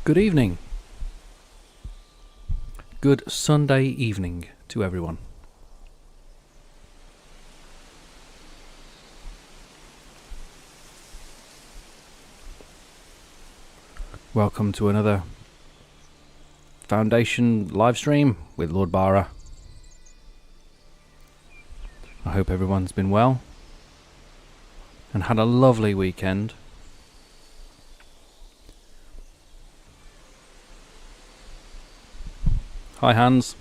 Good evening. Good Sunday evening to everyone. Welcome to another Foundation live stream with Lord Bara. I hope everyone's been well and had a lovely weekend. Hi Hans.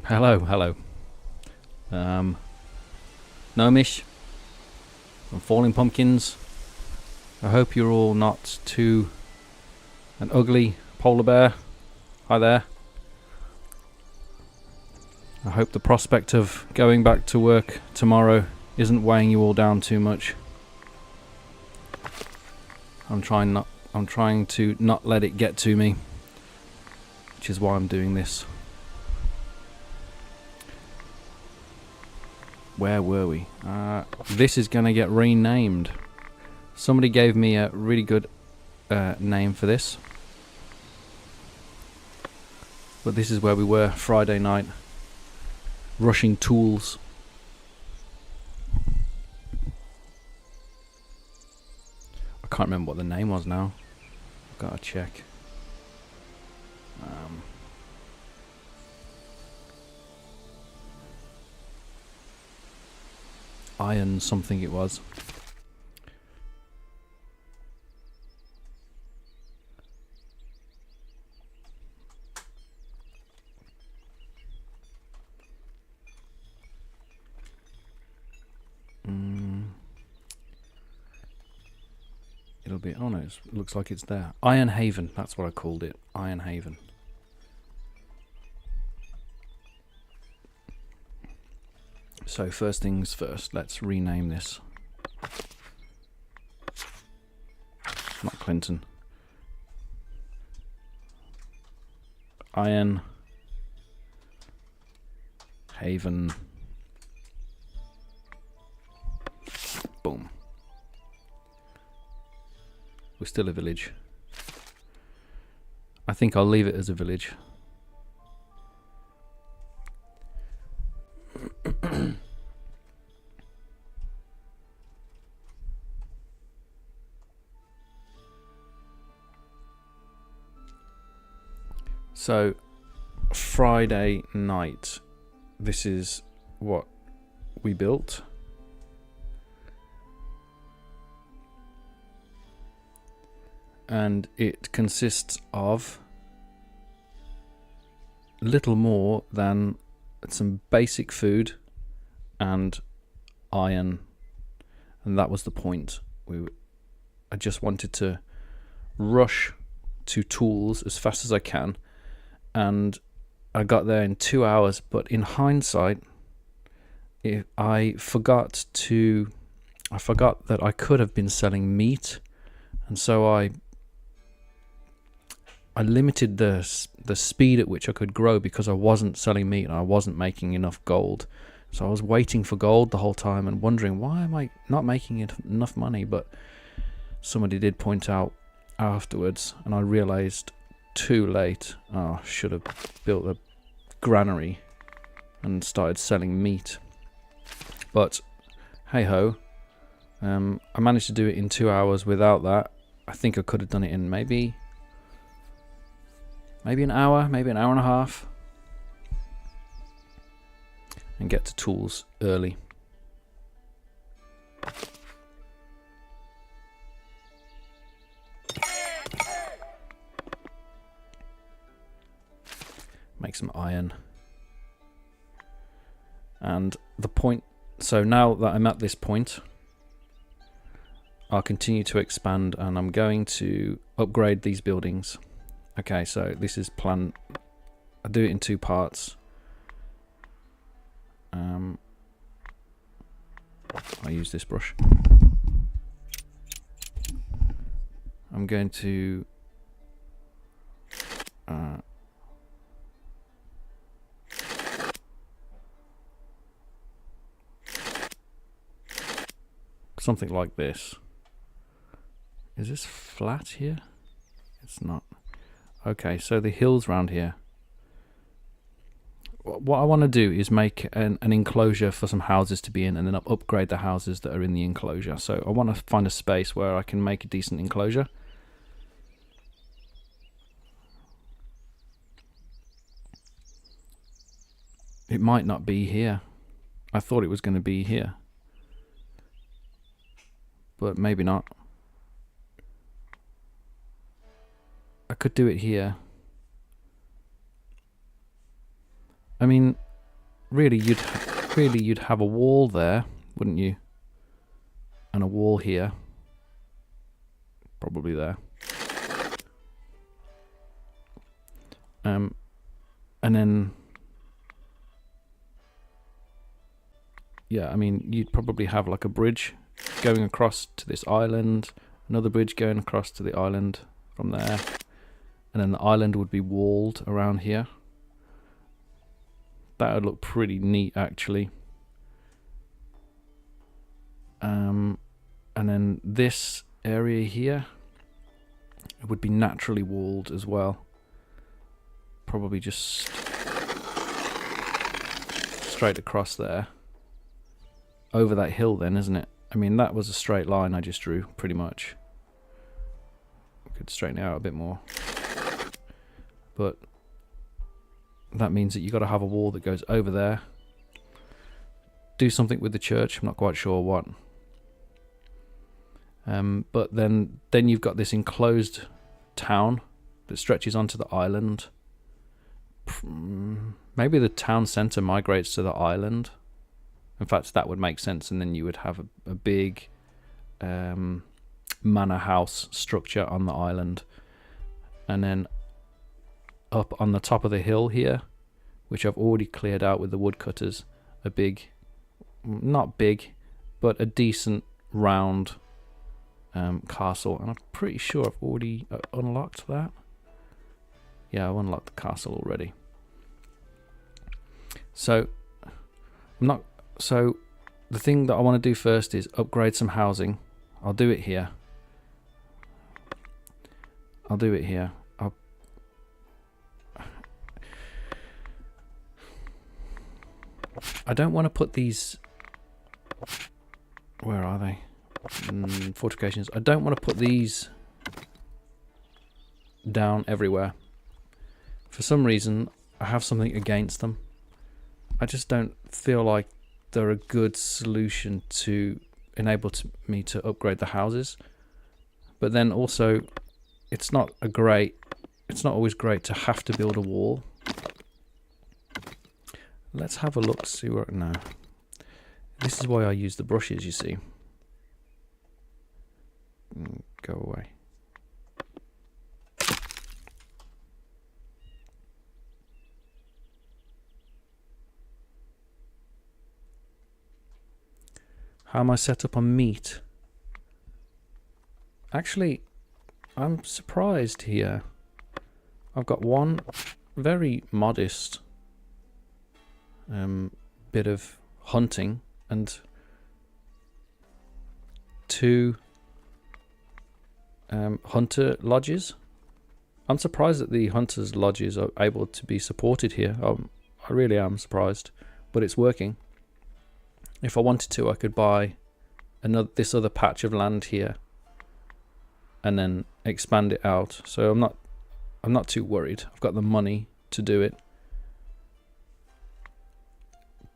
Hello. Gnomish from Falling Pumpkins. I hope you're all not too an ugly polar bear. Hi there. I hope the prospect of going back to work tomorrow isn't weighing you all down too much. I'm trying to not let it get to me, which is why I'm doing this. Where were we? This is going to get renamed. Somebody gave me a really good name for this. But this is where we were Friday night. Rushing tools. I can't remember what the name was now. I've got to check. Iron something it was. It'll be, oh no, it looks like it's there. Ironhaven, that's what I called it. Ironhaven. So first things first, let's rename this. Not Clinton. Iron Haven. Boom. We're still a village. I think I'll leave it as a village. So, Friday night, this is what we built. And it consists of little more than some basic food and iron, and that was the point. I just wanted to rush to tools as fast as I can, and I got there in 2 hours. But in hindsight, I forgot that I could have been selling meat, and so I limited the speed at which I could grow because I wasn't selling meat and I wasn't making enough gold. So I was waiting for gold the whole time and wondering, why am I not making enough money? But somebody did point out afterwards, and I realized too late. Oh, I should have built a granary and started selling meat. But hey ho, I managed to do it in 2 hours without that. I think I could have done it in maybe an hour, maybe an hour and a half, and get to tools early. Make some iron. And the point, so now that I'm at this point, I'll continue to expand, and I'm going to upgrade these buildings. Okay, so this is plan. I do it in two parts. I use this brush. I'm going to something like this. Is this flat here? It's not. Okay, so the hills around here. What I want to do is make an enclosure for some houses to be in, and then upgrade the houses that are in the enclosure. So I want to find a space where I can make a decent enclosure. It might not be here. I thought it was going to be here, but maybe not. I could do it here. I mean, really you'd have a wall there, wouldn't you? And a wall here. Probably there. And then, yeah, I mean, you'd probably have like a bridge going across to this island, another bridge going across to the island from there, and then the island would be walled around here. That would look pretty neat, actually. And then this area here, it would be naturally walled as well. Probably just straight across there. Over that hill then, isn't it? I mean, that was a straight line I just drew, pretty much. We could straighten it out a bit more. But that means that you've got to have a wall that goes over there. Do something with the church, I'm not quite sure what. But then you've got this enclosed town that stretches onto the island. Maybe the town centre migrates to the island. In fact, that would make sense, and then you would have a big manor house structure on the island. And then up on the top of the hill here, which I've already cleared out with the woodcutters, a big, not big, but a decent round castle. And I'm pretty sure I've already unlocked that. Yeah, I've unlocked the castle already. So the thing that I want to do first is upgrade some housing. I'll do it here. I don't want to put these... Where are they? Fortifications. I don't want to put these down everywhere. For some reason, I have something against them. I just don't feel like they're a good solution to enable me to upgrade the houses. But then also, it's not always great to have to build a wall. Let's have a look, see where... No. This is why I use the brushes, you see. Go away. How am I set up on meat? Actually, I'm surprised here. I've got one very modest bit of hunting and two hunter lodges. I'm surprised that the hunters lodges are able to be supported here. I really am surprised, but it's working. If I wanted to, I could buy this other patch of land here and then expand it out. So I'm not too worried. I've got the money to do it.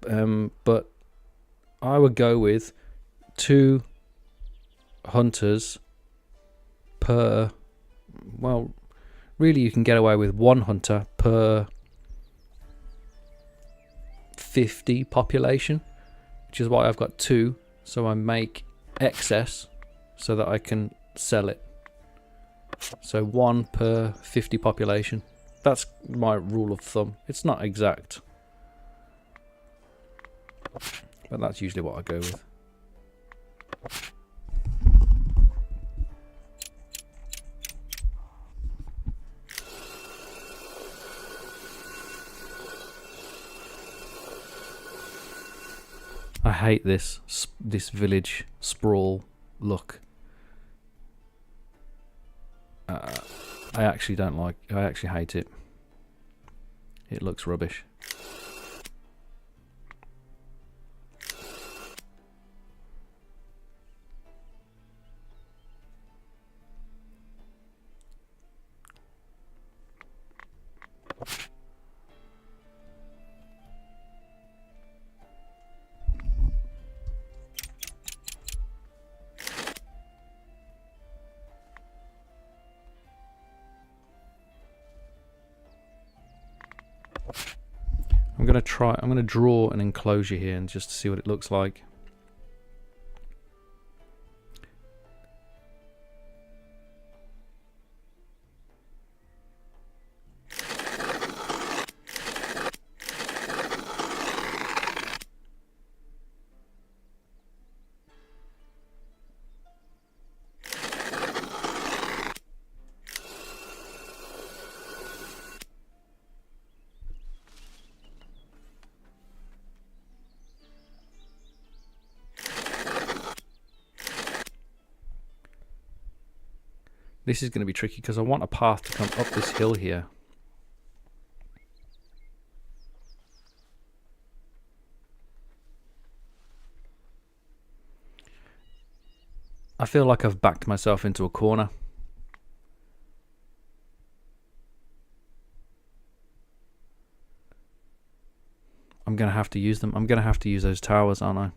But I would go with 2 hunters per... Well, really you can get away with 1 hunter per 50 population, which is why I've got 2, so I make excess so that I can sell it. So 1 per 50 population. That's my rule of thumb. It's not exact, but that's usually what I go with. I hate this village sprawl look. I actually don't like. I actually hate it. It looks rubbish. I'm gonna draw an enclosure here and just to see what it looks like. This is going to be tricky because I want a path to come up this hill here. I feel like I've backed myself into a corner. I'm going to have to use them. I'm going to have to use those towers, aren't I?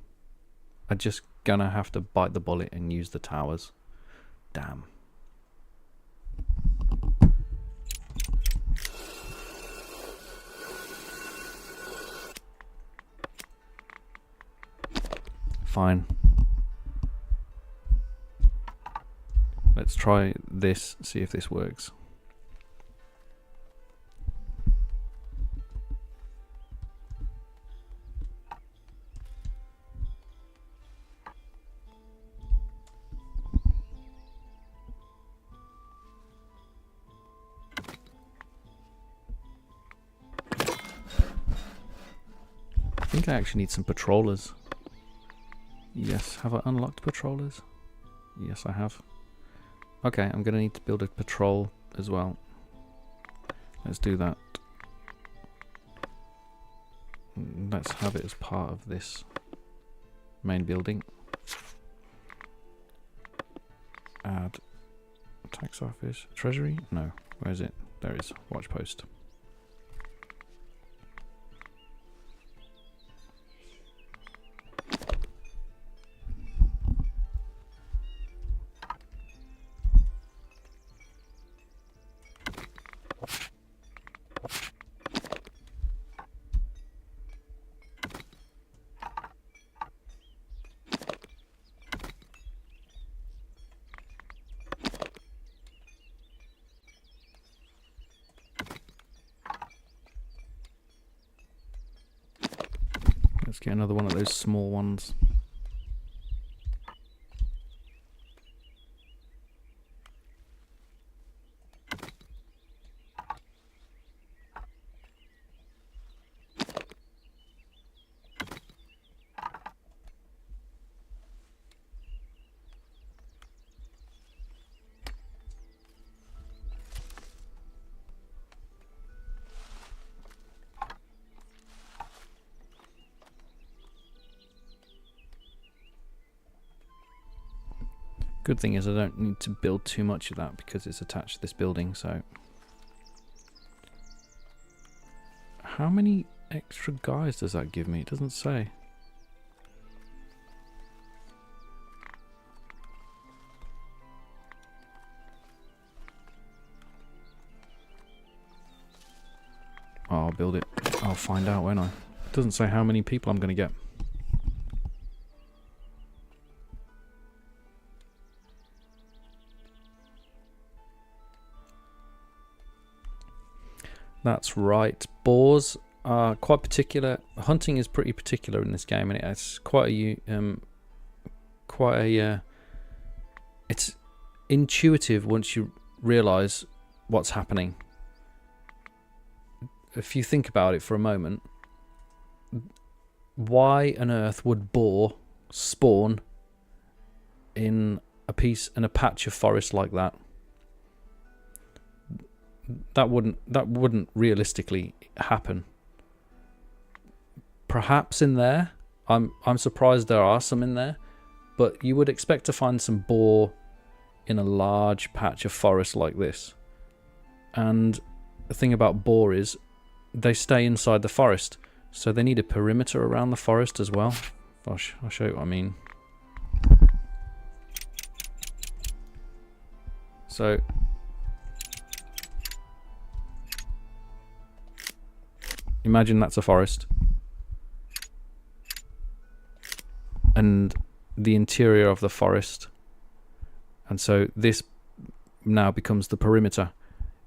I'm just going to have to bite the bullet and use the towers. Damn. Fine. Let's try this, see if this works. I think I actually need some patrollers. Yes, have I unlocked patrollers? Yes, I have. Okay, I'm going to need to build a patrol as well. Let's do that. Let's have it as part of this main building. Add tax office. Treasury? No. Where is it? There it is. Watch post. Let's get another one of those small ones. Good thing is I don't need to build too much of that because it's attached to this building, so... How many extra guys does that give me? It doesn't say. Oh, I'll build it. I'll find out, won't I? It doesn't say how many people I'm going to get. That's right. Boars are quite particular. Hunting is pretty particular in this game, and it's quite a it's intuitive once you realise what's happening. If you think about it for a moment, why on earth would boar spawn in a patch of forest like that? That wouldn't realistically happen. Perhaps in there, I'm surprised there are some in there, but you would expect to find some boar in a large patch of forest like this. And the thing about boar is they stay inside the forest, so they need a perimeter around the forest as well. I'll show you what I mean. So imagine that's a forest, and the interior of the forest, and so this now becomes the perimeter.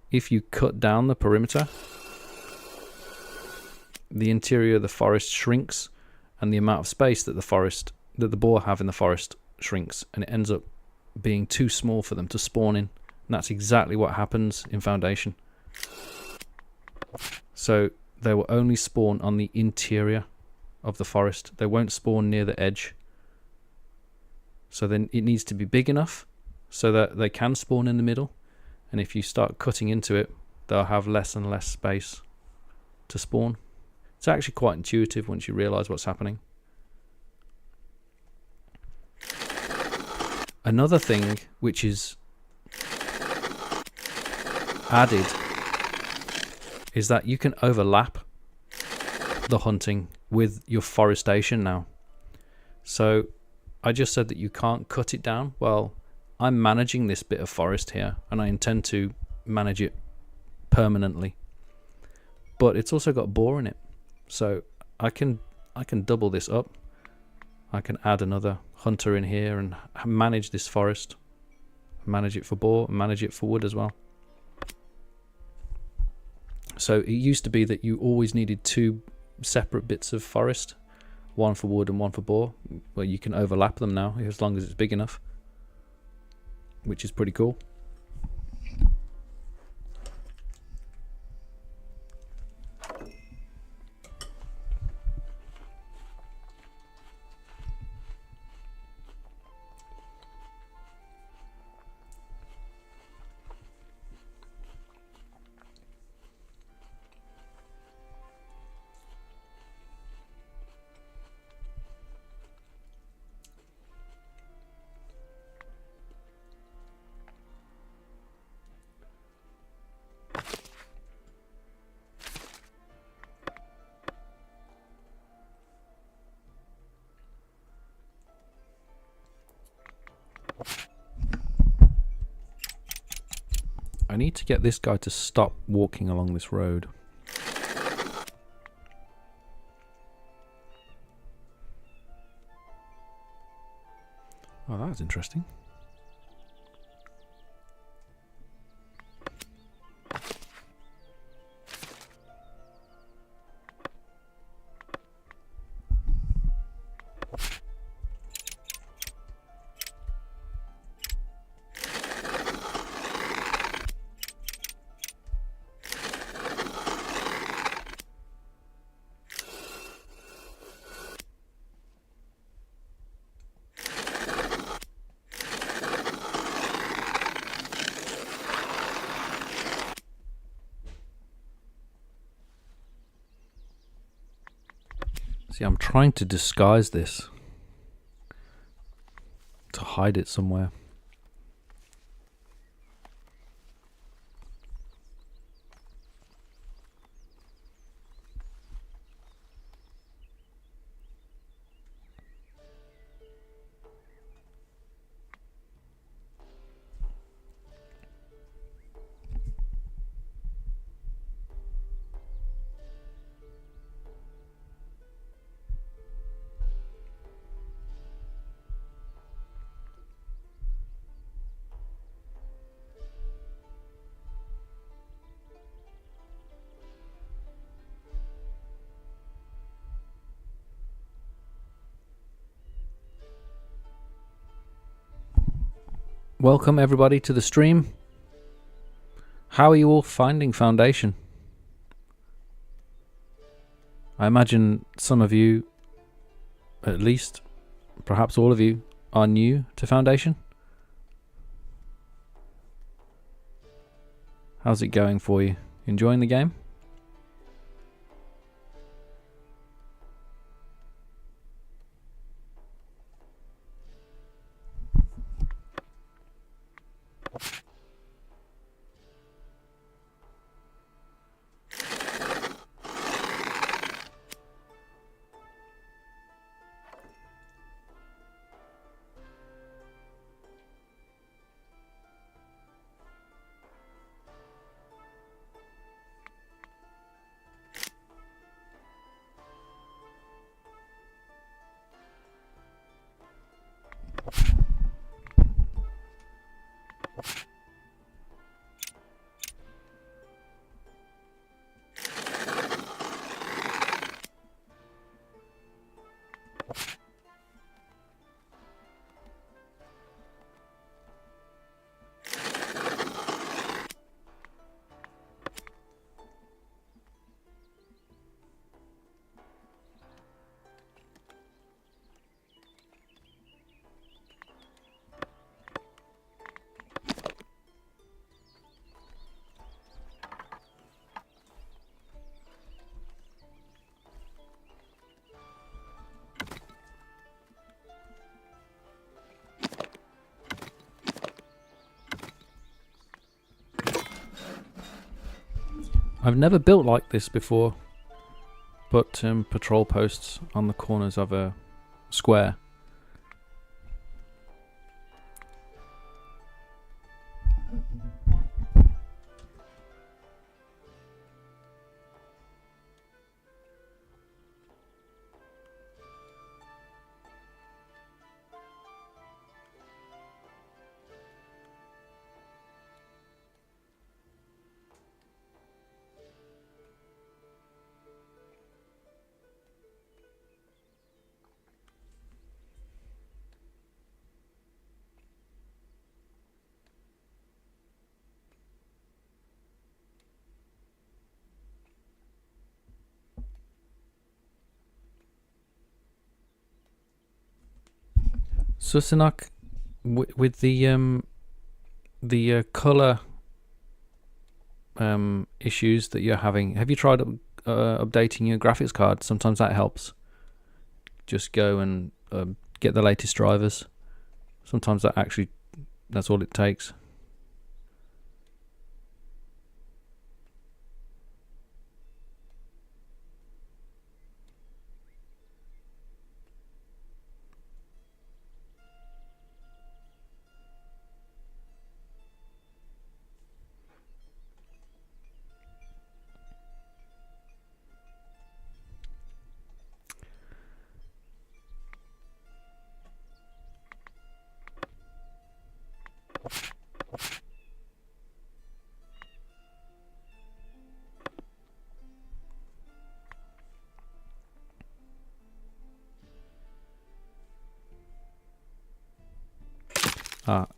If you cut down the perimeter, the interior of the forest shrinks, and the amount of space that the boar have in the forest shrinks, and it ends up being too small for them to spawn in. And that's exactly what happens in Foundation. So they will only spawn on the interior of the forest. They won't spawn near the edge. So then it needs to be big enough so that they can spawn in the middle. And if you start cutting into it, they'll have less and less space to spawn. It's actually quite intuitive once you realize what's happening. Another thing which is added is that you can overlap the hunting with your forestation now. So I just said that you can't cut it down. Well, I'm managing this bit of forest here, and I intend to manage it permanently. But it's also got boar in it, so I can double this up. I can add another hunter in here and manage this forest, manage it for boar, and manage it for wood as well. So it used to be that you always needed two separate bits of forest, one for wood and one for boar. Well, you can overlap them now as long as it's big enough, which is pretty cool. I need to get this guy to stop walking along this road. Oh, that's interesting. See, I'm trying to disguise this, to hide it somewhere. Welcome everybody to the stream. How are you all finding Foundation? I imagine some of you at least perhaps all of you are new to Foundation. How's it going for you? Enjoying the game? I've never built like this before. Put patrol posts on the corners of a square. Susanok, with the color issues that you're having, have you tried updating your graphics card? Sometimes that helps. Just go and get the latest drivers. Sometimes that's all it takes.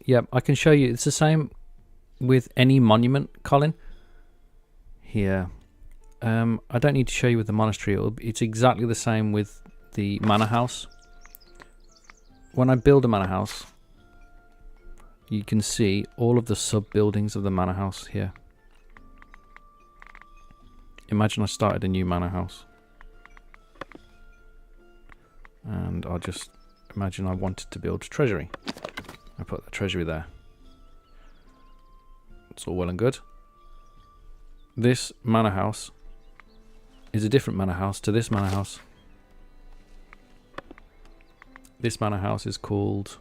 Yeah, I can show you. It's the same with any monument, Colin. Here. I don't need to show you with the monastery. It's exactly the same with the manor house. When I build a manor house, you can see all of the sub-buildings of the manor house here. Imagine I started a new manor house. And I'll just imagine I wanted to build a treasury. I put the treasury there. It's all well and good. This manor house is a different manor house to this manor house. This manor house is called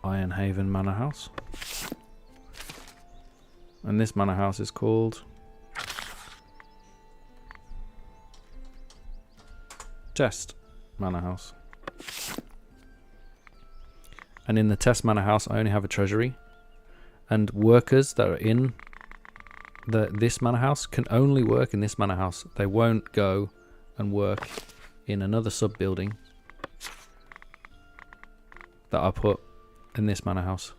Ironhaven Manor House. And this manor house is called Test Manor House. And in the Test Manor House, I only have a treasury, and workers that are in this manor house can only work in this manor house. They won't go and work in another sub building that I put in this manor house.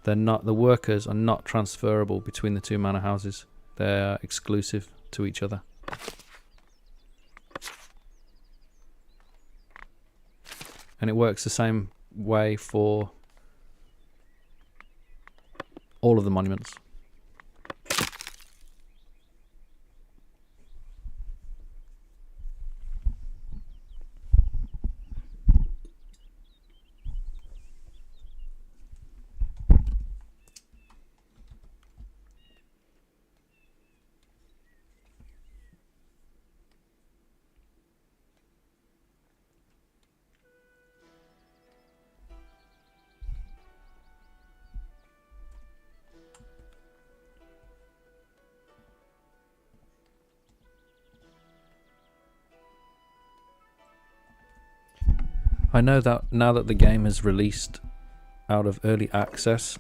They're not, the workers are not transferable between the two manor houses. They're exclusive to each other. And it works the same way for all of the monuments. I know that now that the game is released out of early access,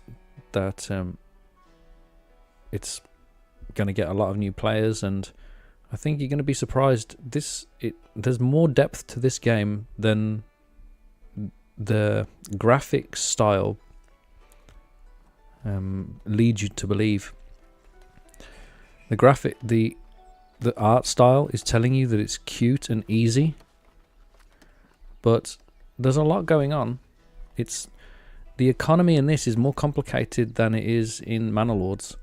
that it's going to get a lot of new players, and I think you're going to be surprised. There's more depth to this game than the graphic style leads you to believe. The art style is telling you that it's cute and easy, but there's a lot going on. The economy in this is more complicated than it is in Manor Lords.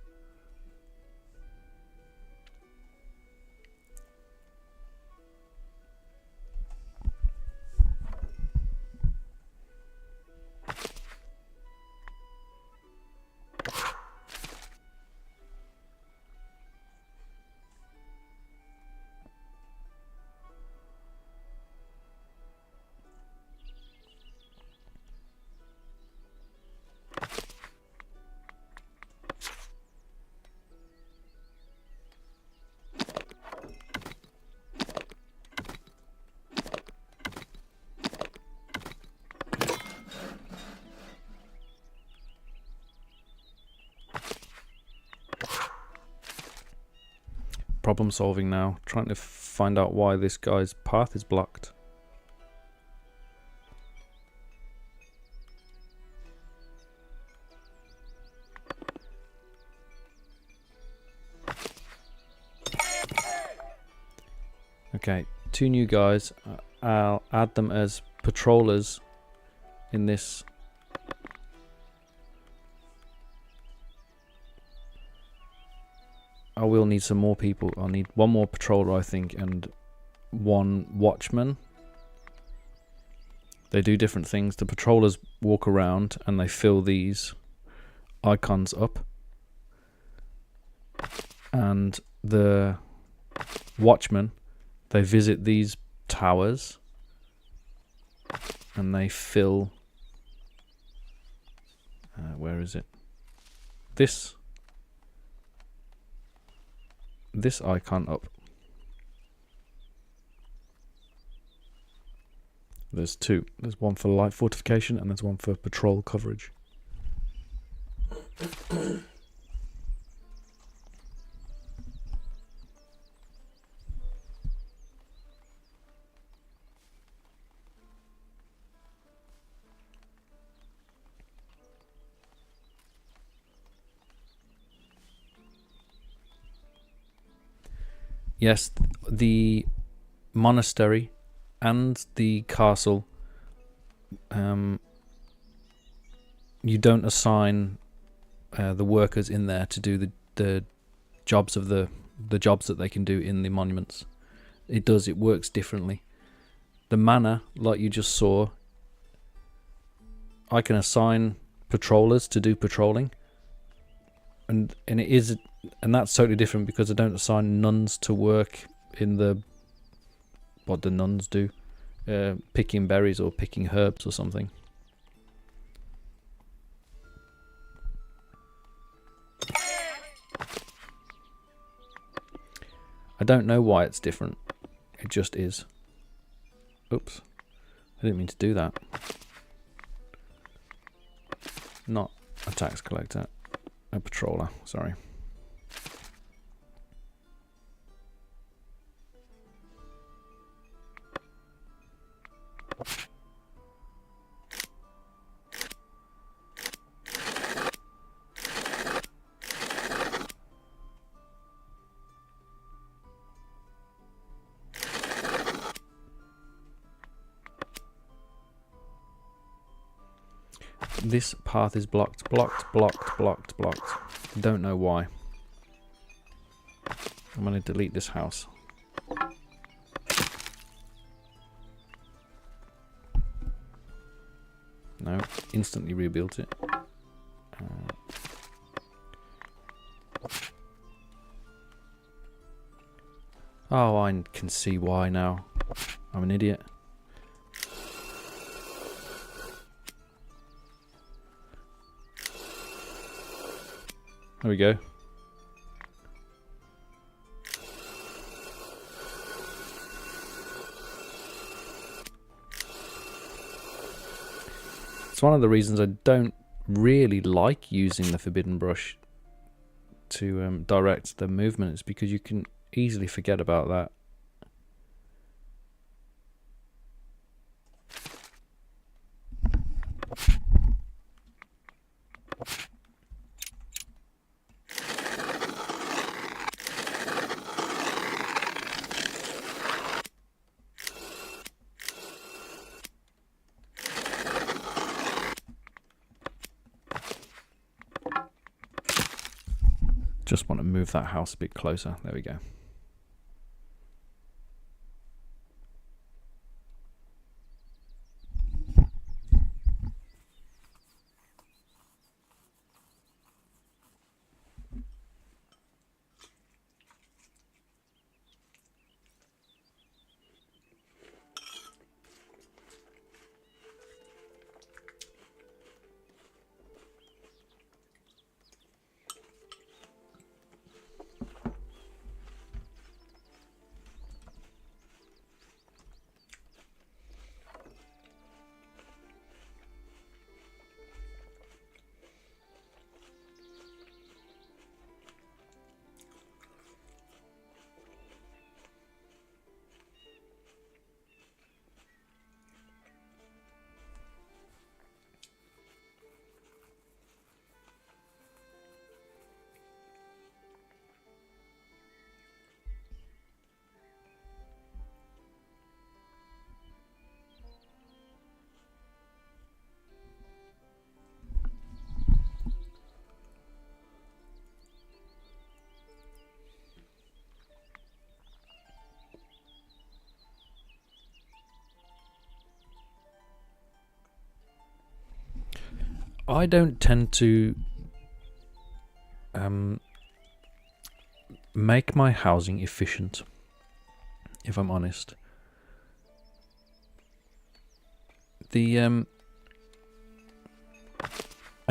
Problem solving now, trying to find out why this guy's path is blocked. Okay, 2 new guys. I'll add them as patrollers in this. I will need some more people. I'll need 1 more patroller, I think, and 1 watchman. They do different things. The patrollers walk around and they fill these icons up. And the watchmen, they visit these towers and they fill... where is it? This icon up. There's 2. There's 1 for light fortification and there's 1 for patrol coverage. Yes, the monastery and the castle, you don't assign the workers in there to do the jobs of the jobs that they can do in the monuments. It works differently. The manor, like you just saw, I can assign patrollers to do patrolling, and that's totally different because I don't assign nuns to work in what the nuns do, picking berries or picking herbs or something. I don't know why it's different. It just is. Oops. I didn't mean to do that. Not a tax collector. A patroller, sorry. This path is blocked, blocked, blocked, blocked, blocked. Don't know why. I'm going to delete this house. No, instantly rebuilt it. Oh, I can see why now. I'm an idiot. There we go. It's one of the reasons I don't really like using the forbidden brush to direct the movement. It's because you can easily forget about that. Just want to move that house a bit closer. There we go. I don't tend to make my housing efficient, if I'm honest. I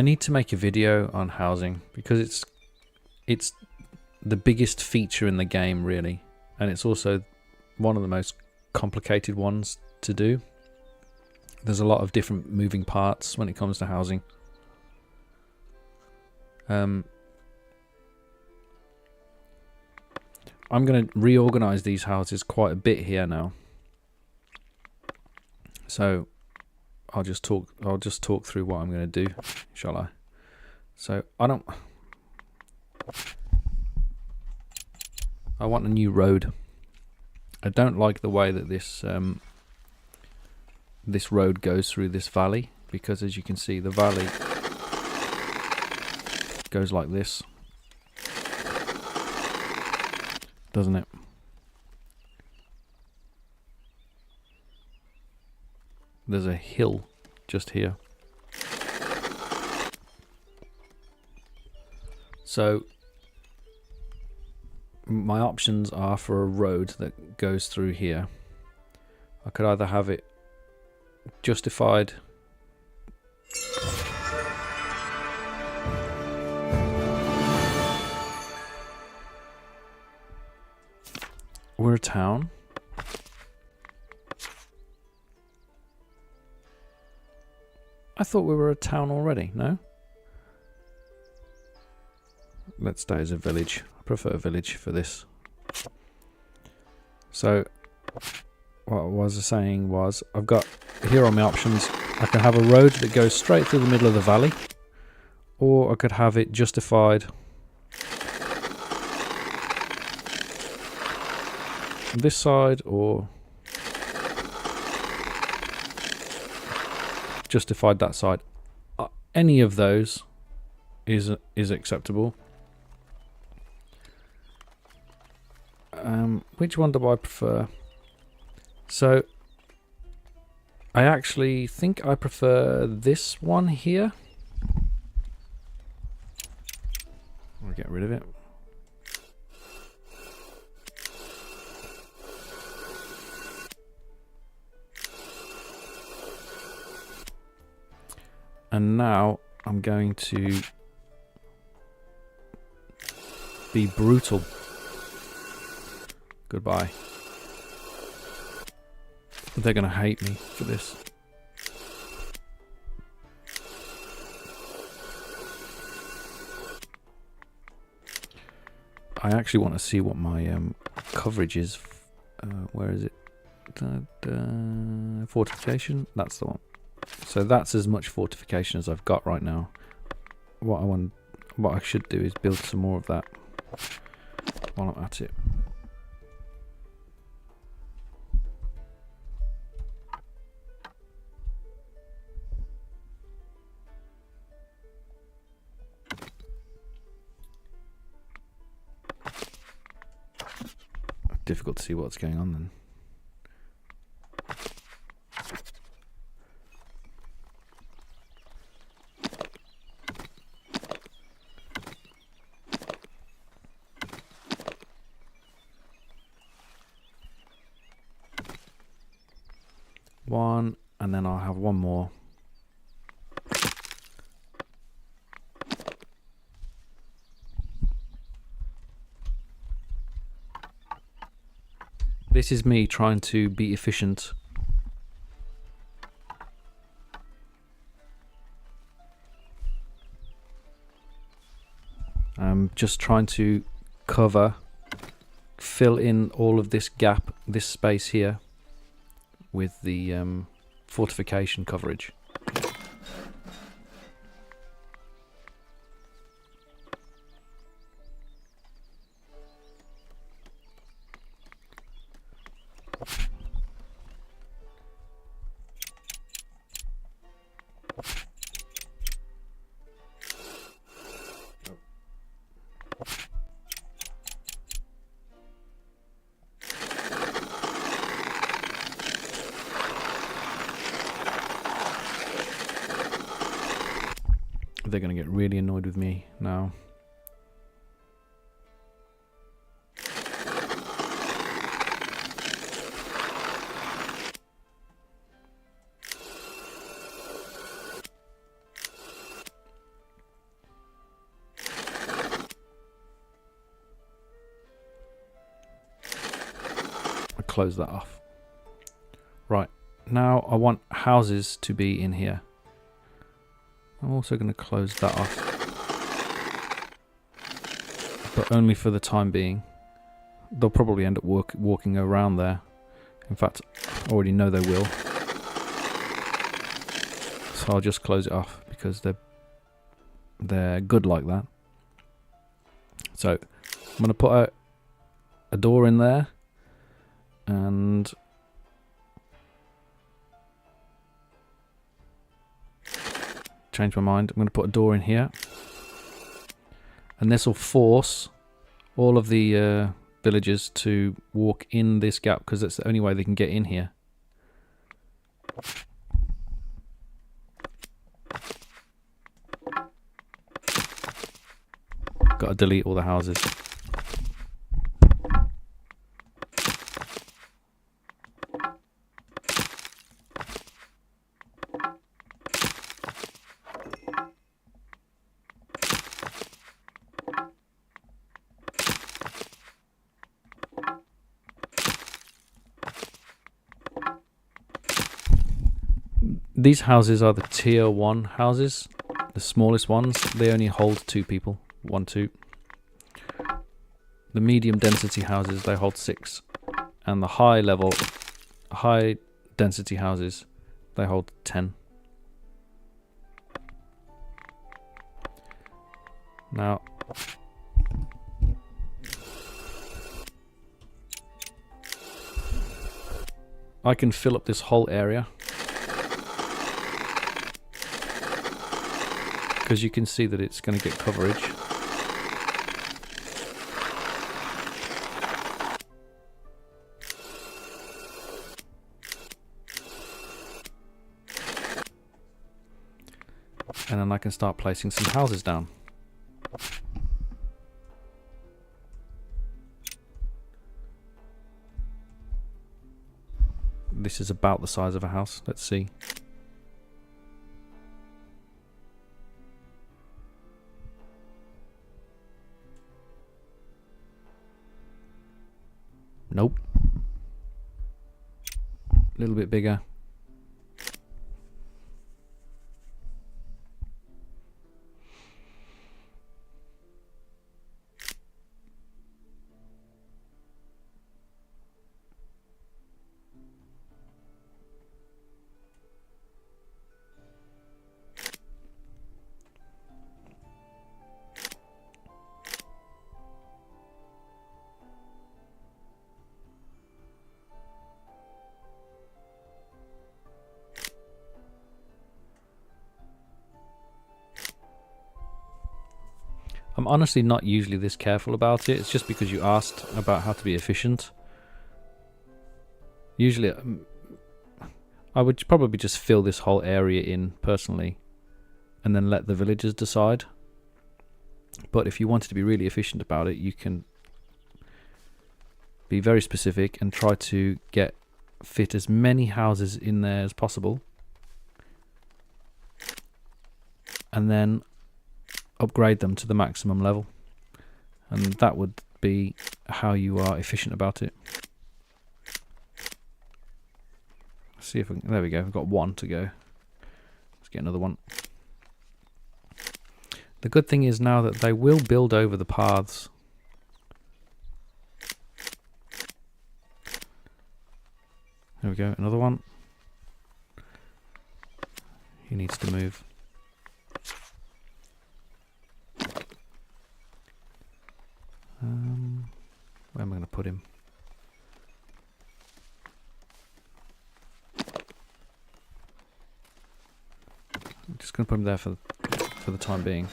need to make a video on housing because it's the biggest feature in the game, really, and it's also one of the most complicated ones to do. There's a lot of different moving parts when it comes to housing. I'm going to reorganize these houses quite a bit here now. So I'll just talk through what I'm going to do, shall I? So I want a new road. I don't like the way that this this road goes through this valley, because as you can see, the valley goes like this, doesn't it? There's a hill just here. So my options are for a road that goes through here. I could either have it justified we're a town. I thought we were a town already, no? Let's stay as a village. I prefer a village for this. So what I was saying was, I've got here on my options, I can have a road that goes straight through the middle of the valley, or I could have it justified on this side, or justified that side. any of those is acceptable. Which one do I prefer? So I actually think I prefer this one here. I'll get rid of it. And now I'm going to be brutal. Goodbye. They're going to hate me for this. I actually want to see what my coverage is. Where is it? Fortification? That's the one. So that's as much fortification as I've got right now. What I should do is build some more of that while I'm at it. Difficult to see what's going on then. One, and then I'll have one more. This is me trying to be efficient. I'm just trying to fill in all of this gap, this space here, with the fortification coverage. They're going to get really annoyed with me now. I close that off. Right, now I want houses to be in here. I'm also going to close that off, but only for the time being. They'll probably end up walking around there. In fact, I already know they will. So I'll just close it off because they're good like that. So I'm going to put a door in there, and change my mind. I'm going to put a door in here, and this will force all of the villagers to walk in this gap because that's the only way they can get in here. Got to delete all the houses. These houses are the tier 1 houses, the smallest ones. They only hold 2 people, 1, 2. The medium density houses, they hold 6, and the high density houses, they hold 10. Now, I can fill up this whole area. because you can see that it's going to get coverage. And then I can start placing some houses down. This is about the size of a house. Let's see. Nope. A little bit bigger. I'm honestly not usually this careful about it. It's just because you asked about how to be efficient. Usually, I would probably just fill this whole area in personally and then let the villagers decide. But if you wanted to be really efficient about it, you can be very specific and try to fit as many houses in there as possible. And then upgrade them to the maximum level, and that would be how you are efficient about it. Let's see if we can, there we go, we've got one to go. Let's get another one. The good thing is now that they will build over the paths. There we go, another one. He needs to move. Where am I going to put him? I'm just going to put him there for the time being.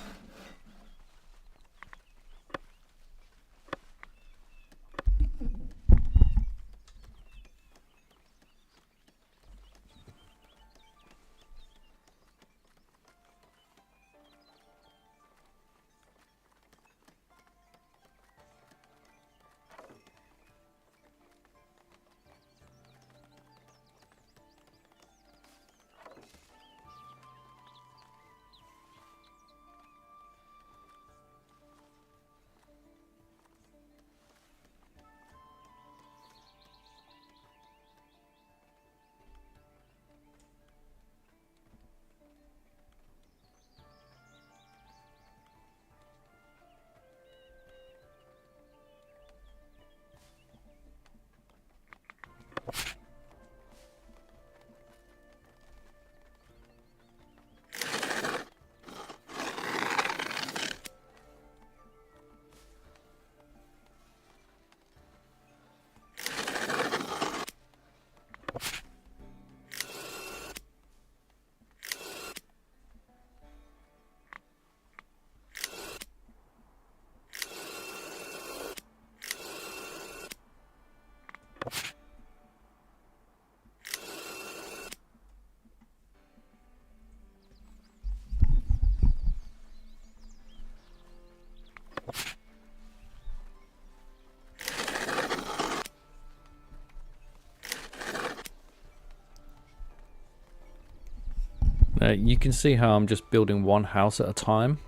You can see how I'm just building one house at a time.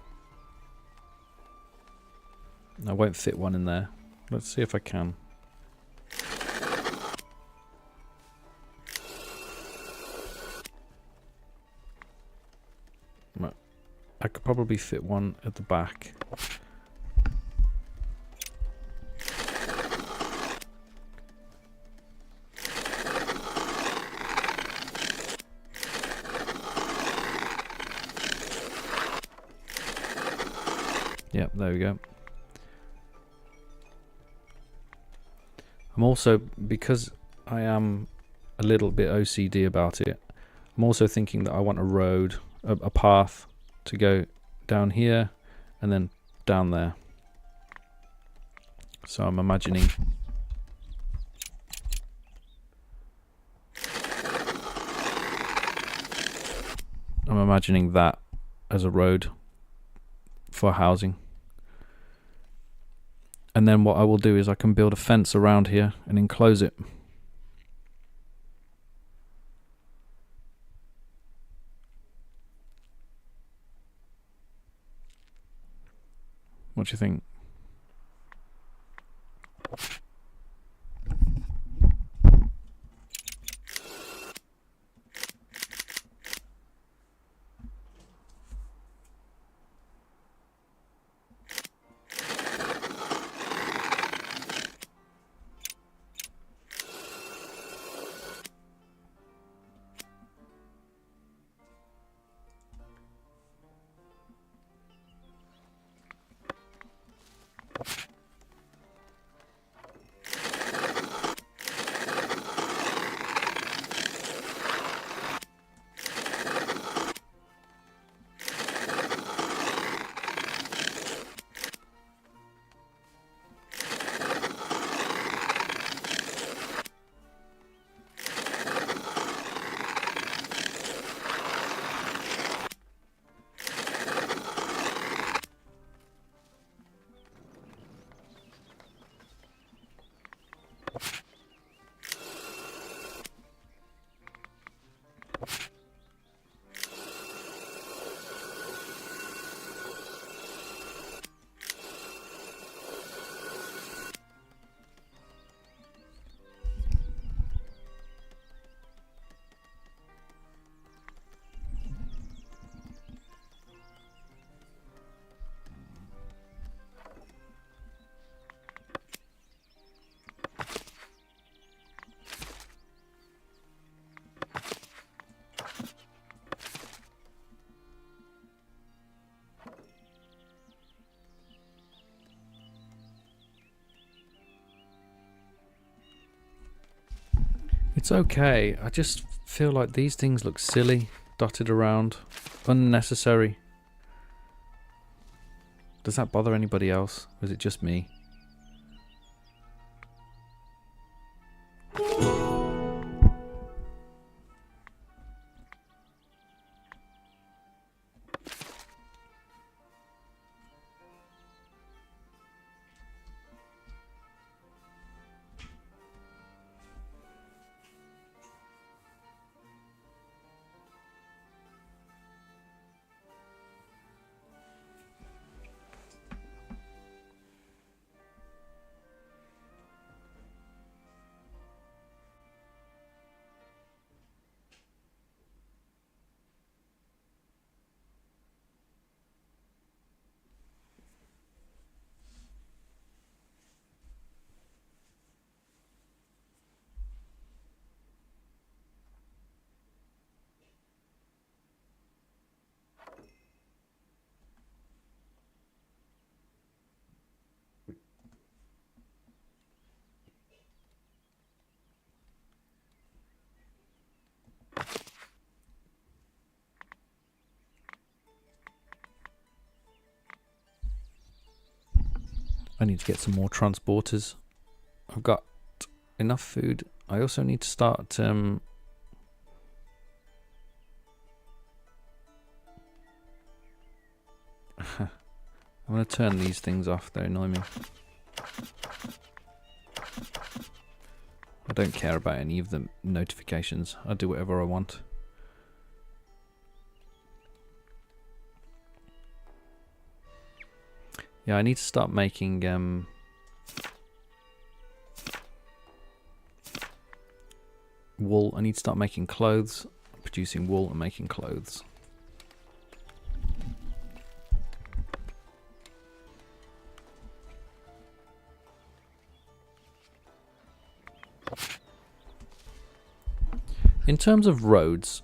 I won't fit one in there. Let's see if I can. I could probably fit one at the back. Yep, there we go. I'm also, because I am a little bit OCD about it, I'm also thinking that I want a road, a path to go down here, and then down there. So I'm imagining that as a road for housing. And then what I will do is I can build a fence around here and enclose it. What do you think? It's okay. I just feel like these things look silly, dotted around, unnecessary. Does that bother anybody else? Or is it just me? I need to get some more transporters. I've got enough food. I also need to start I'm going to turn these things off. They annoy me. I don't care about any of the notifications. I do whatever I want. Yeah, I need to start making wool. I need to start making clothes, producing wool and making clothes. In terms of roads,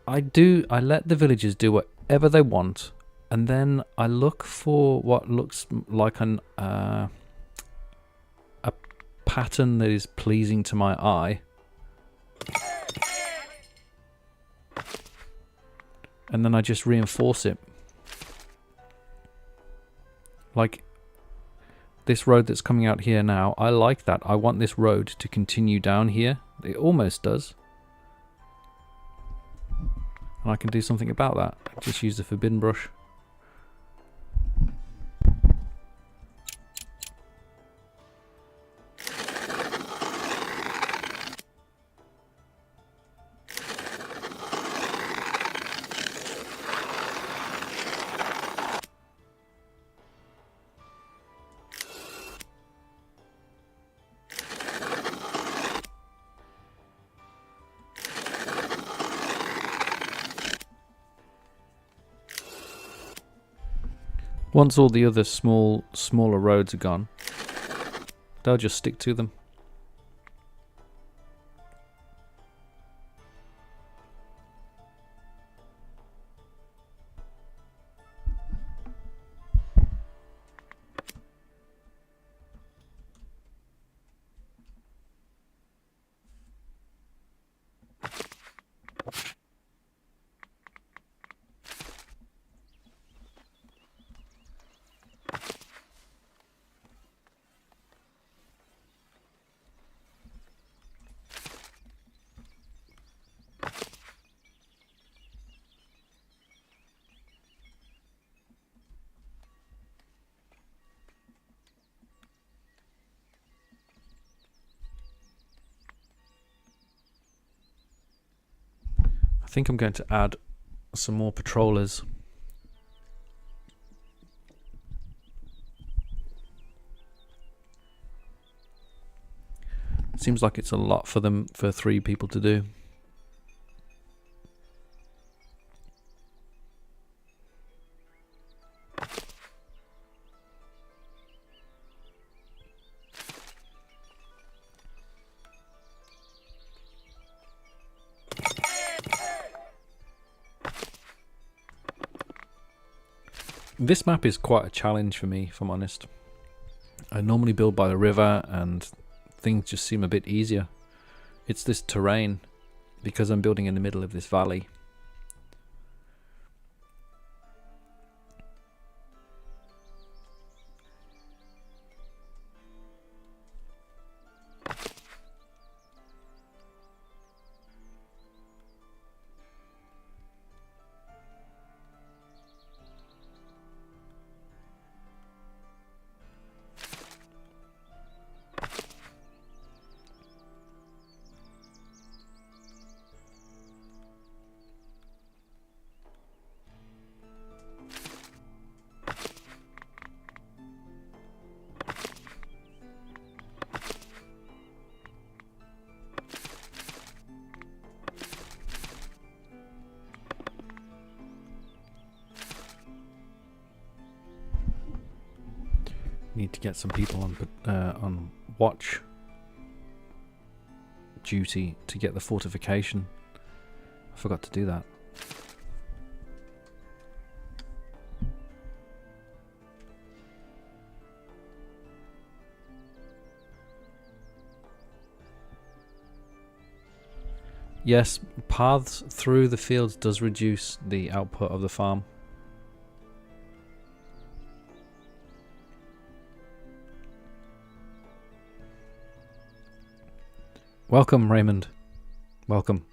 I let the villagers do whatever they want, and then I look for what looks like a pattern that is pleasing to my eye. and then I just reinforce it. Like this road that's coming out here now, I like that. I want this road to continue down here. It almost does. And I can do something about that. Just use the forbidden brush. Once all the other smaller roads are gone, they'll just stick to them. I think I'm going to add some more patrollers. Seems like it's a lot for 3 people to do. This map is quite a challenge for me, if I'm honest. I normally build by the river and things just seem a bit easier. It's this terrain, because I'm building in the middle of this valley. Need to get some people on watch duty to get the fortification. I forgot to do that. Yes, paths through the fields does reduce the output of the farm. Welcome, Raymond. Welcome.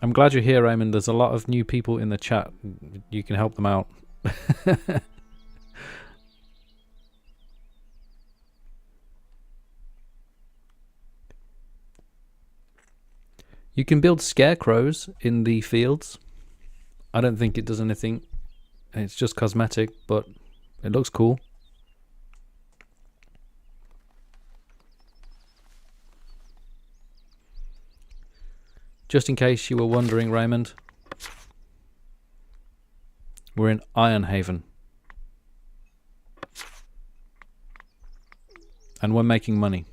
I'm glad you're here, Raymond. There's a lot of new people in the chat. You can help them out. You can build scarecrows in the fields. I don't think it does anything. It's just cosmetic, but it looks cool. Just in case you were wondering, Raymond, we're in Ironhaven. And we're making money.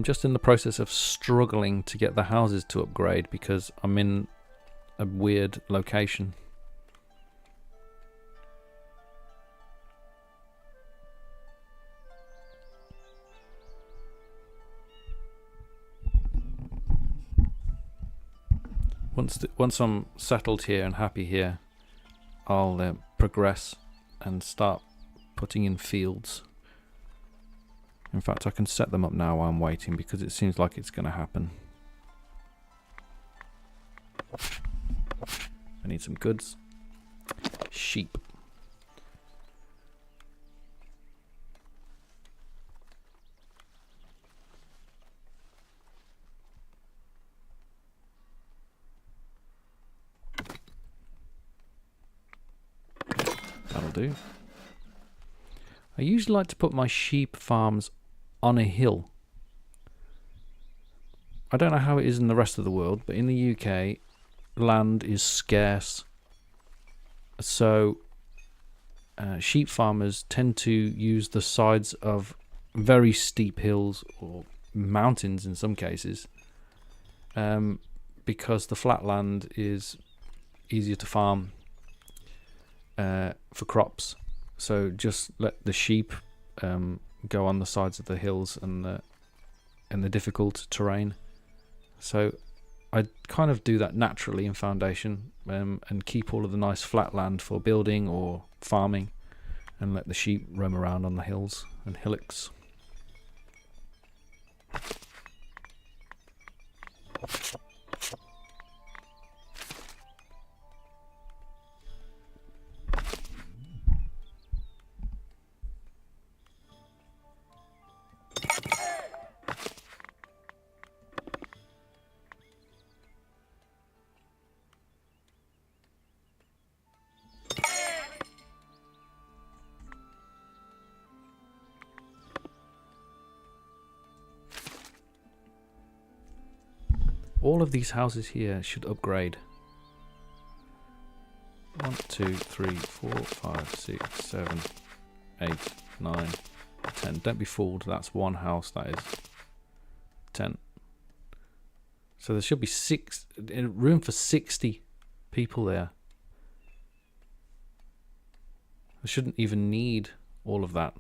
I'm just in the process of struggling to get the houses to upgrade because I'm in a weird location. Once I'm settled here and happy here, I'll progress and start putting in fields. In fact, I can set them up now while I'm waiting because it seems like it's going to happen. I need some goods. Sheep. That'll do. I usually like to put my sheep farms on a hill. I don't know how it is in the rest of the world, but in the UK, land is scarce. So sheep farmers tend to use the sides of very steep hills or mountains in some cases, because the flat land is easier to farm for crops. So just let the sheep go on the sides of the hills and the difficult terrain. So I kind of do that naturally in Foundation, and keep all of the nice flat land for building or farming, and let the sheep roam around on the hills and hillocks. All of these houses here should upgrade. 1, 2, 3, 4, 5, 6, 7, 8, 9, 10. Don't be fooled, that's one house, that is 10. So there should be room for 60 people there. I shouldn't even need all of that.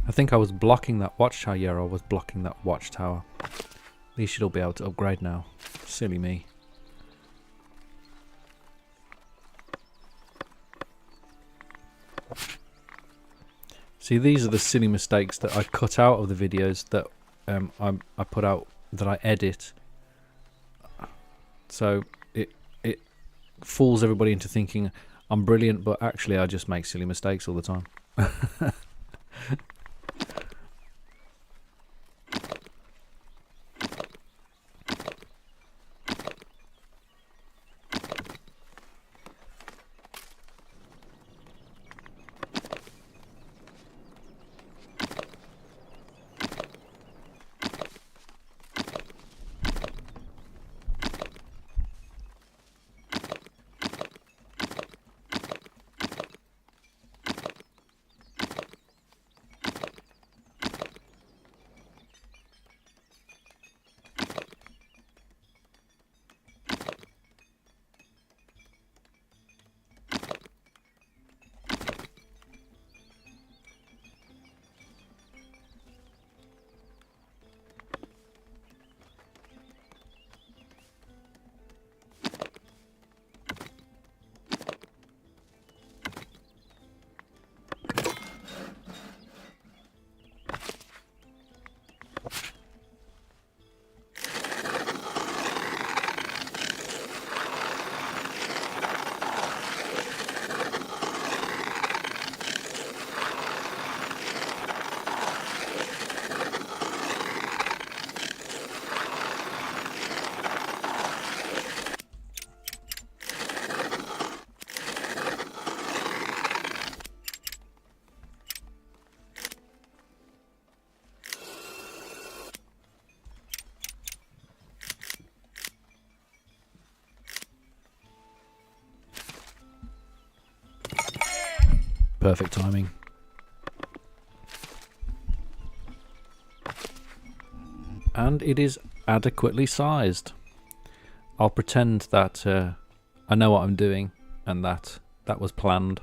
I think I was blocking that watchtower. Yeah, I was blocking that watchtower. These should all be able to upgrade now. Silly me. See, these are the silly mistakes that I cut out of the videos that I put out, that I edit. So it fools everybody into thinking I'm brilliant, but actually I just make silly mistakes all the time. Perfect timing. And it is adequately sized. I'll pretend that I know what I'm doing and that was planned.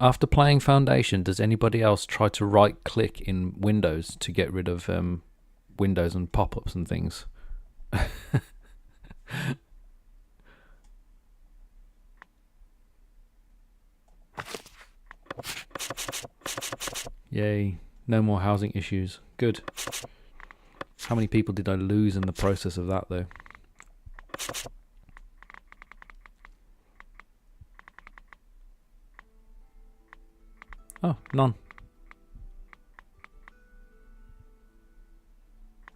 After playing Foundation, does anybody else try to right-click in Windows to get rid of windows and pop-ups and things? Yay, no more housing issues. Good. How many people did I lose in the process of that, though? Oh, none.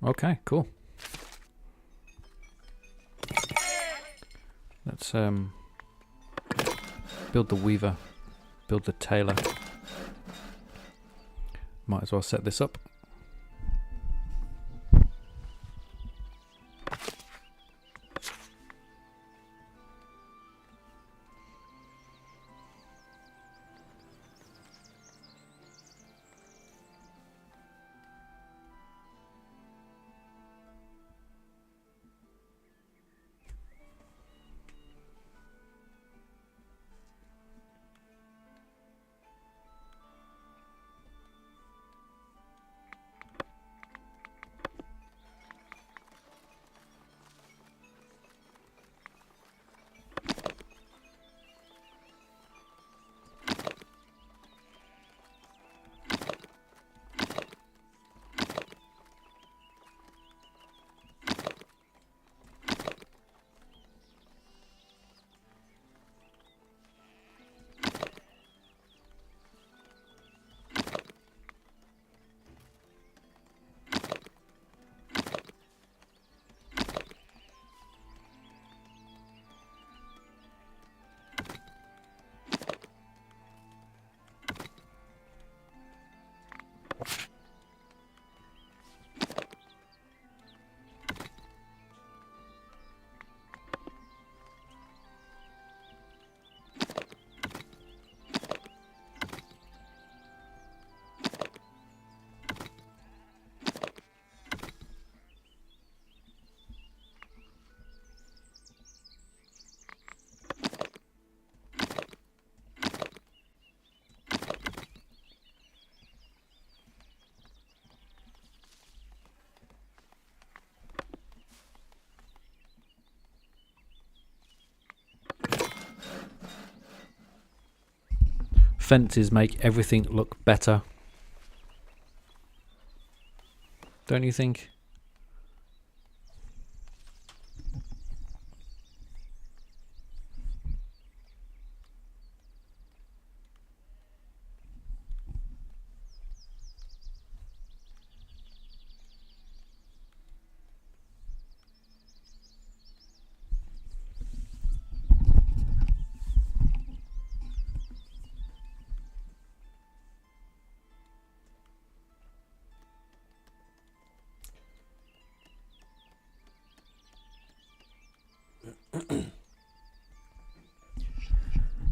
Okay, cool. Let's build the weaver, build the tailor. Might as well set this up. Fences make everything look better. Don't you think?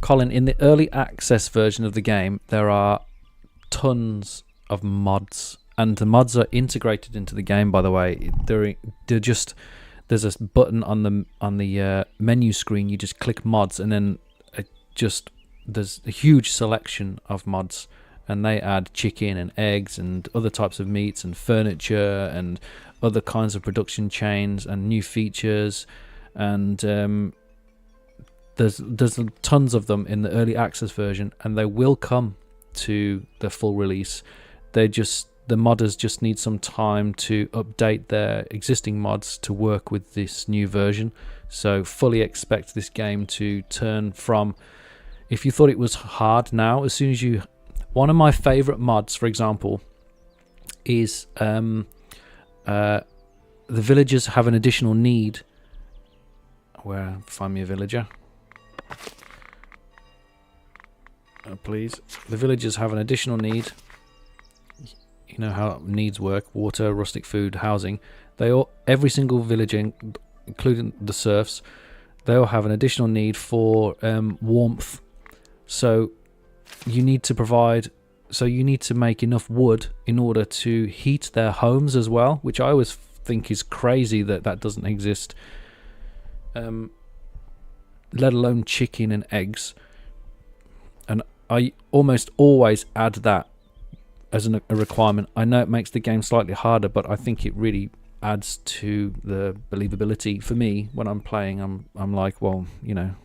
Colin, in the early access version of the game, there are tons of mods, and the mods are integrated into the game. By the way, they're just there's a button on the menu screen. You just click mods, and then there's a huge selection of mods, and they add chicken and eggs and other types of meats and furniture and other kinds of production chains and new features, and there's tons of them in the early access version, and they will come to the full release. The modders just need some time to update their existing mods to work with this new version. So fully expect this game to turn from, if you thought it was hard now, as soon as you... One of my favorite mods, for example, is the villagers have an additional need. Find me a villager. Please. The villagers have an additional need. You know how needs work: water, rustic food, housing. Every single villager, including the serfs, they all have an additional need for warmth. So you need to make enough wood in order to heat their homes as well, which I always think is crazy that doesn't exist. Let alone chicken and eggs. And I almost always add that as a requirement. I know it makes the game slightly harder, but I think it really adds to the believability for me when I'm playing. I'm like, well, you know,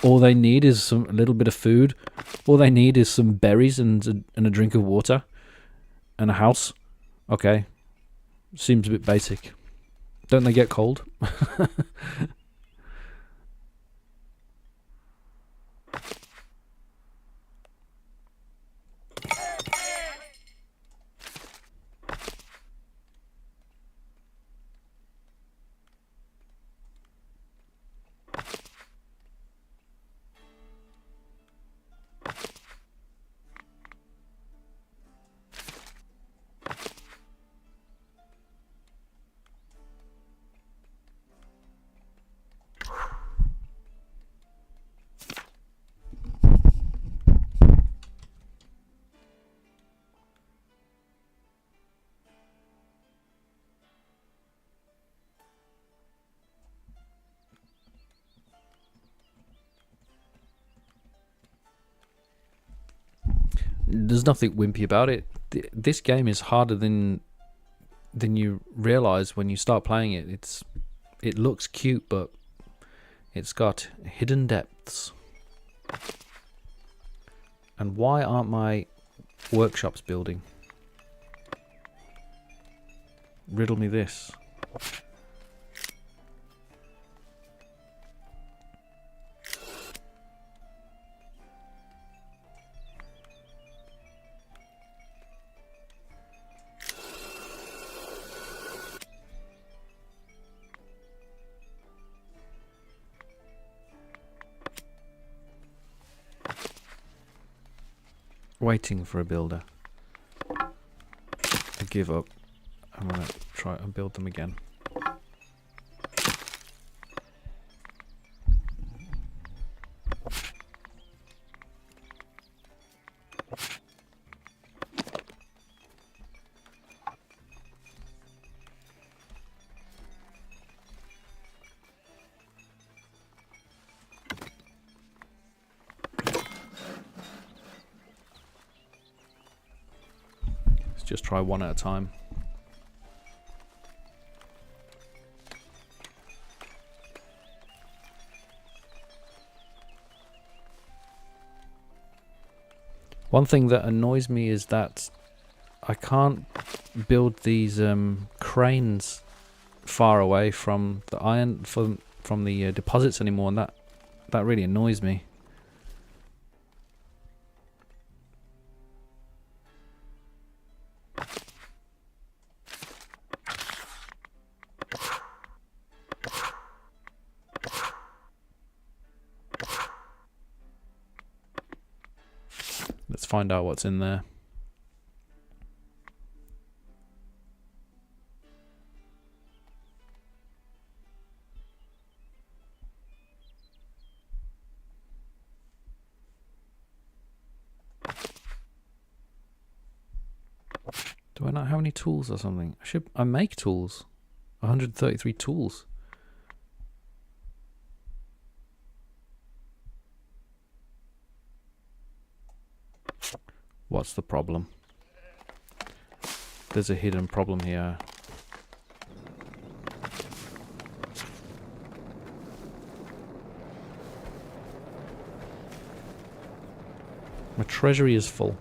all they need is a little bit of food. All they need is some berries and a drink of water and a house. Okay, seems a bit basic. Don't they get cold? There's nothing wimpy about it. This game is harder than you realize when you start playing it. It looks cute, but it's got hidden depths. And why aren't my workshops building? Riddle me this. Waiting for a builder. I give up. I'm gonna try and build them again. Just try one at a time. One thing that annoys me is that I can't build these cranes far away from the iron from the deposits anymore, and that really annoys me. Let's find out what's in there. Do I not have any tools or something? I make tools. 133 tools. What's the problem? There's a hidden problem here. My treasury is full.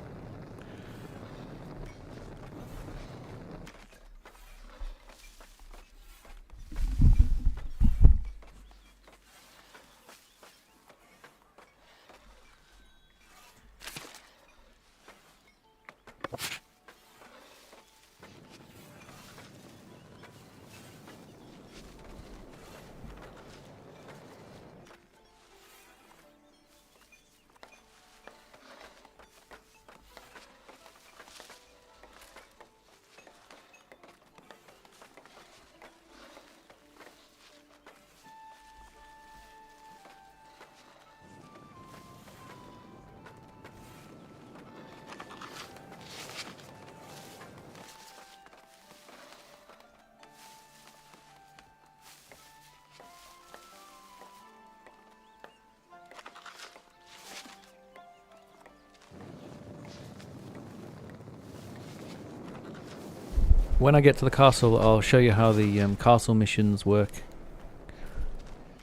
When I get to the castle, I'll show you how the castle missions work.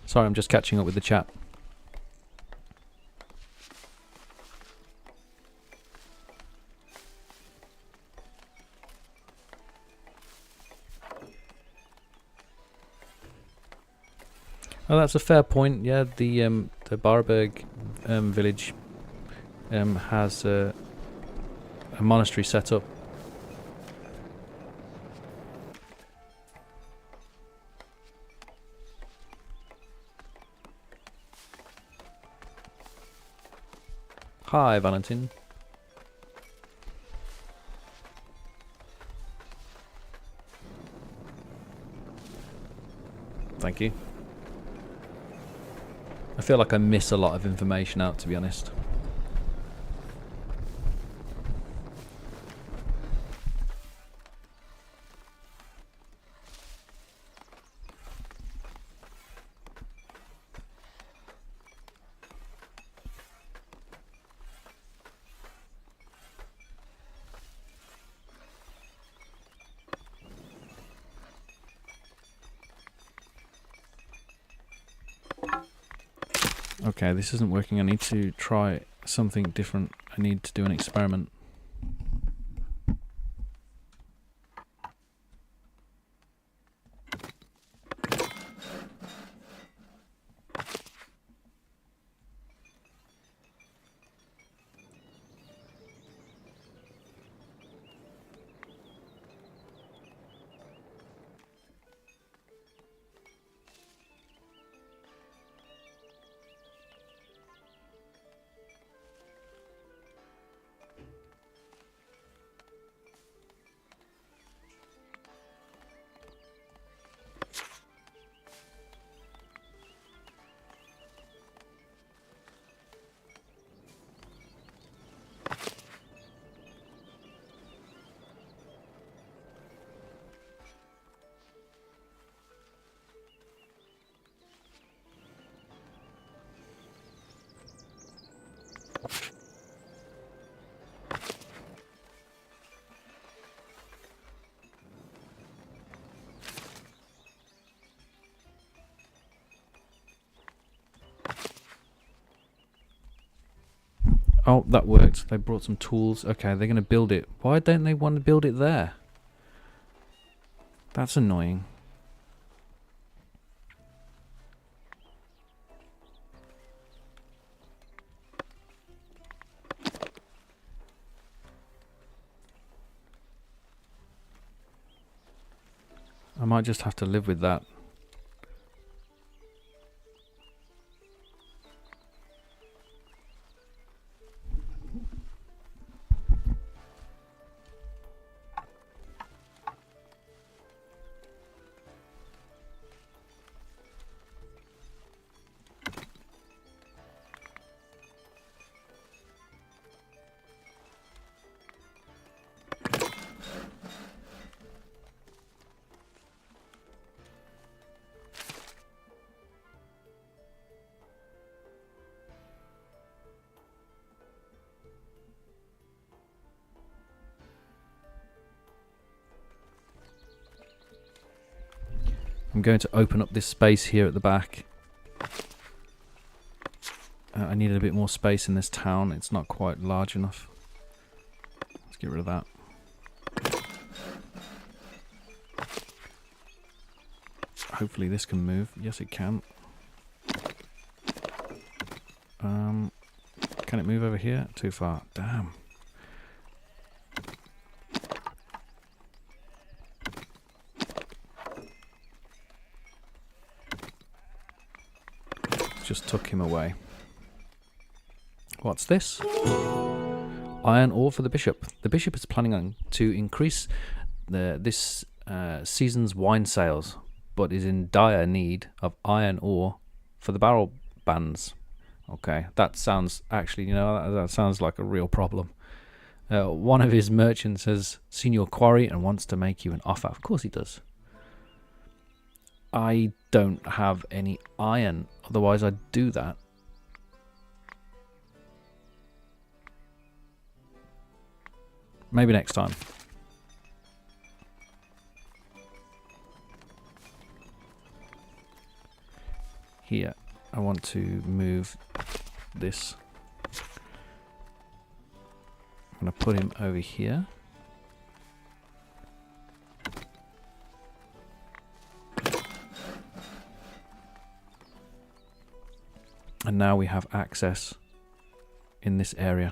Sorry, I'm just catching up with the chat. Oh, that's a fair point. Yeah, the Bara village has a monastery set up. Hi, Valentin. Thank you. I feel like I miss a lot of information out, to be honest. Okay, this isn't working. I need to try something different. I need to do an experiment. Oh, that worked. They brought some tools. Okay, they're going to build it. Why don't they want to build it there? That's annoying. I might just have to live with that. I'm going to open up this space here at the back. I needed a bit more space in this town. It's not quite large enough. Let's get rid of that. Hopefully this can move. Yes, it can. Can it move over here? Too far. Damn. Just took him away. What's this? Iron ore for the bishop. The bishop is planning on to increase this season's wine sales, but is in dire need of iron ore for the barrel bands. Okay, that sounds actually, that sounds like a real problem. One of his merchants has seen your quarry and wants to make you an offer. Of course he does. I don't have any iron, otherwise I'd do that. Maybe next time. Here, I want to move this. I'm going to put him over here. And now we have access in this area.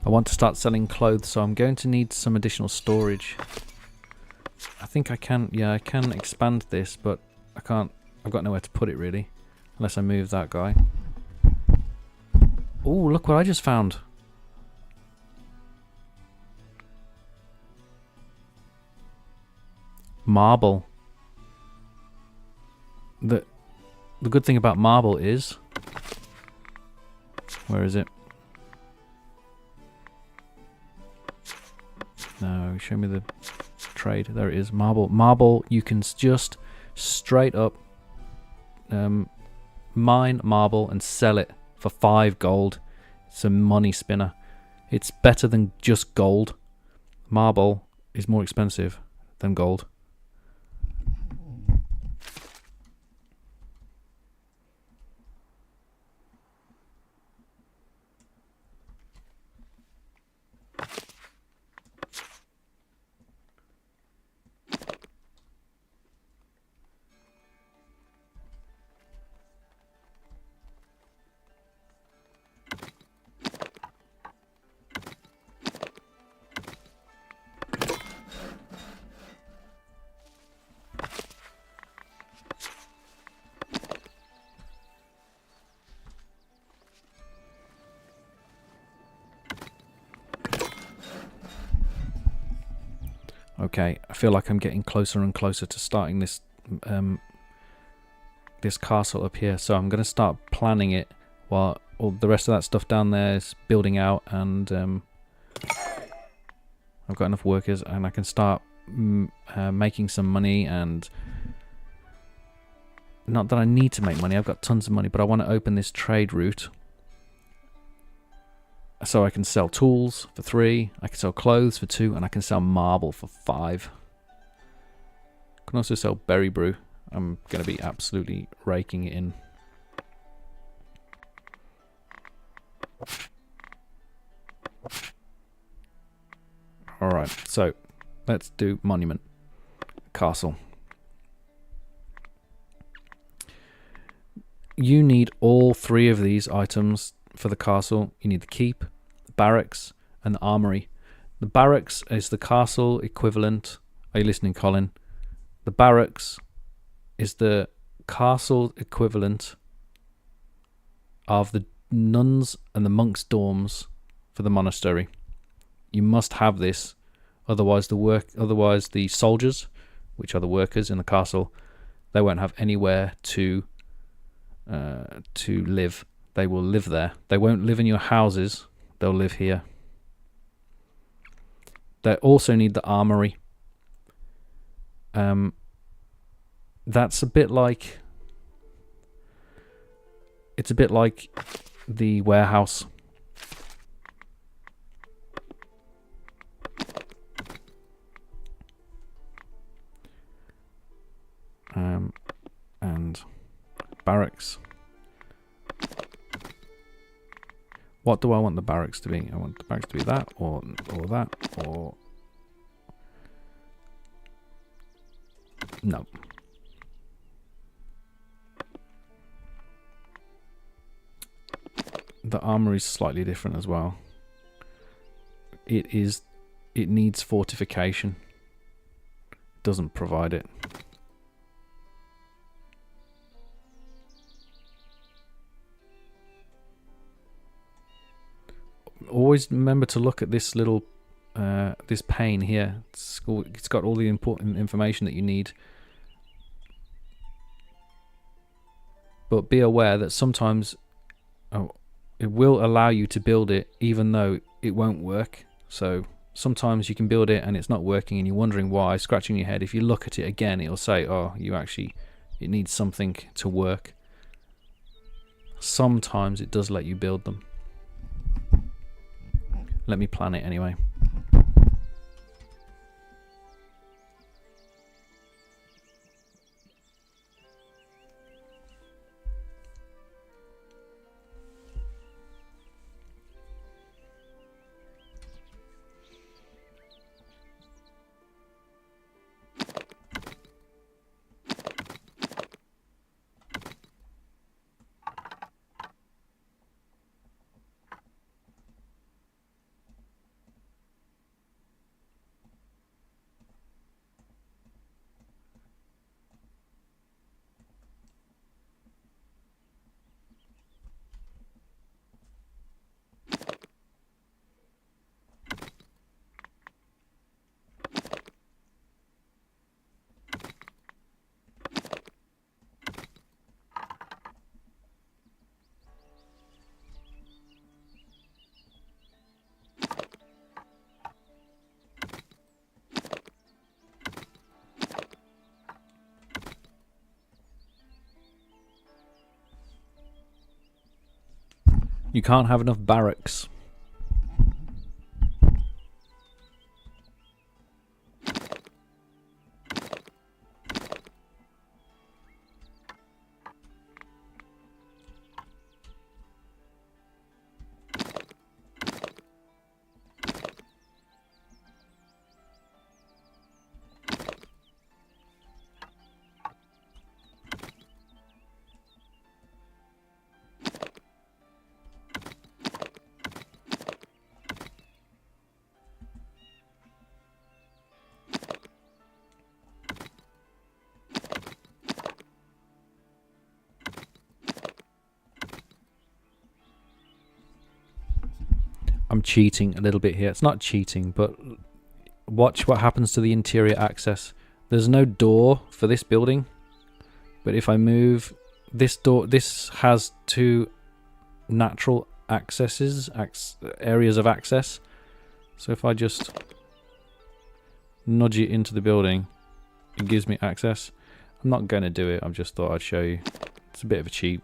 I want to start selling clothes, so I'm going to need some additional storage. I think I can, yeah, I can expand this, but I can't, I've got nowhere to put it really, unless I move that guy. Oh, look what I just found. Marble. The good thing about marble is, where is it? No, show me the trade. There it is. Marble. Marble, you can just straight up mine marble and sell it for 5 gold. It's a money spinner. It's better than just gold. Marble is more expensive than gold. Okay, I feel like I'm getting closer and closer to starting this this castle up here, so I'm going to start planning it while all the rest of that stuff down there is building out, and I've got enough workers and I can start making some money. And not that I need to make money, I've got tons of money, but I want to open this trade route so I can sell tools for 3, I can sell clothes for 2, and I can sell marble for 5. I can also sell berry brew. I'm going to be absolutely raking it in. Alright, so let's do monument. Castle. You need all 3 of these items for the castle. You need the keep, the barracks, and the armory. The barracks is the castle equivalent. Are you listening, Colin? The barracks is the castle equivalent of the nuns and the monks' dorms for the monastery. You must have this, otherwise the soldiers, which are the workers in the castle, they won't have anywhere to live. They will live there. They won't live in your houses. They'll live here. They also need the armory. That's a bit like... It's a bit like the warehouse. And barracks. What do I want the barracks to be? I want the barracks to be that, or that, or... No. The armory is slightly different as well. It needs fortification. It doesn't provide it. Always remember to look at this little this pane here. It's got all the important information that you need. But be aware that sometimes it will allow you to build it even though it won't work. So sometimes you can build it and it's not working and you're wondering why, scratching your head. If you look at it again, it'll say, oh, it needs something to work. Sometimes it does let you build them. Let me plan it anyway. You can't have enough barracks. I'm cheating a little bit here. It's not cheating, but watch what happens to the interior access. There's no door for this building, but if I move this door, this has two natural accesses, areas of access. So if I just nudge it into the building, it gives me access. I'm not going to do it, I just thought I'd show you. It's a bit of a cheat.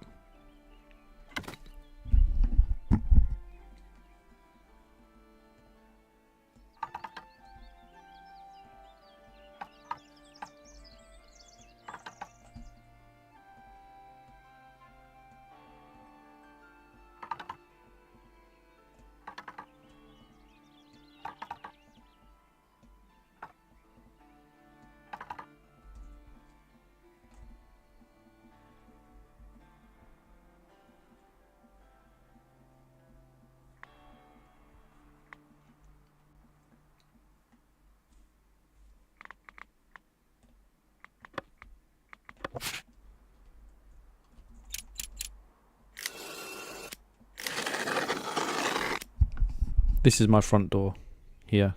This is my front door here.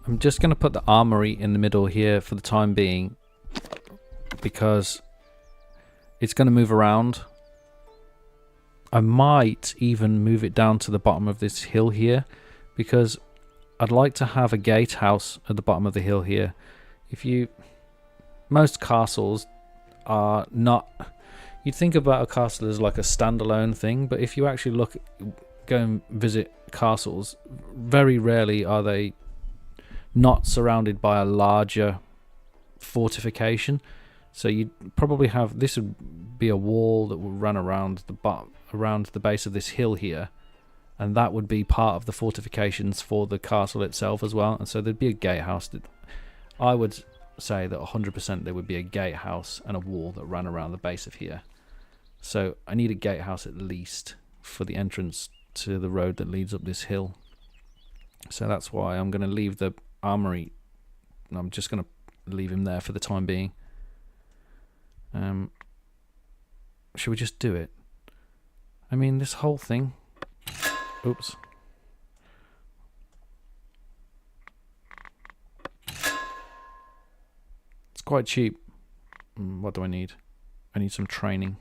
I'm just going to put the armory in the middle here for the time being, because it's going to move around. I might even move it down to the bottom of this hill here, because I'd like to have a gatehouse at the bottom of the hill here. Most castles are not, you'd think about a castle as like a standalone thing, but if you actually go and visit castles, very rarely are they not surrounded by a larger fortification. So you'd probably have, this would be a wall that would run around the base of this hill here, and that would be part of the fortifications for the castle itself as well. And so there'd be a gatehouse. That I would say that 100% there would be a gatehouse and a wall that ran around the base of here. So I need a gatehouse at least for the entrance to the road that leads up this hill. So that's why I'm going to leave the armory. I'm just going to leave him there for the time being. Should we just do it? I mean, this whole thing. Oops. It's quite cheap. What do I need? I need some training.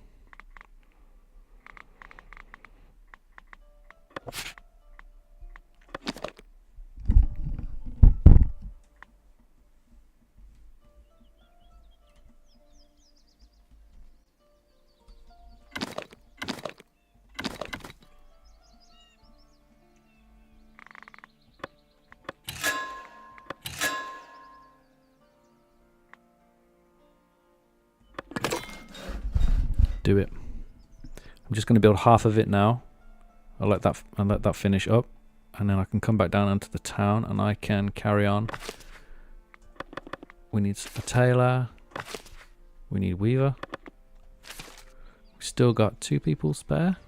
Do it. I'm just going to build half of it now. I'll let that finish up, and then I can come back down into the town and I can carry on. We need a tailor. We need weaver. We still got 2 people spare.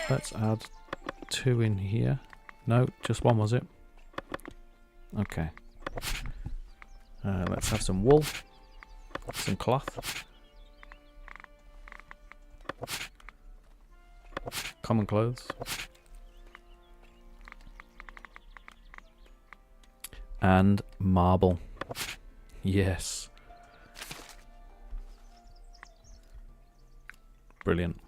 Let's add 2 in here. No, just 1, was it? Okay. Let's have some wool, some cloth, common clothes, and marble. Yes. Brilliant.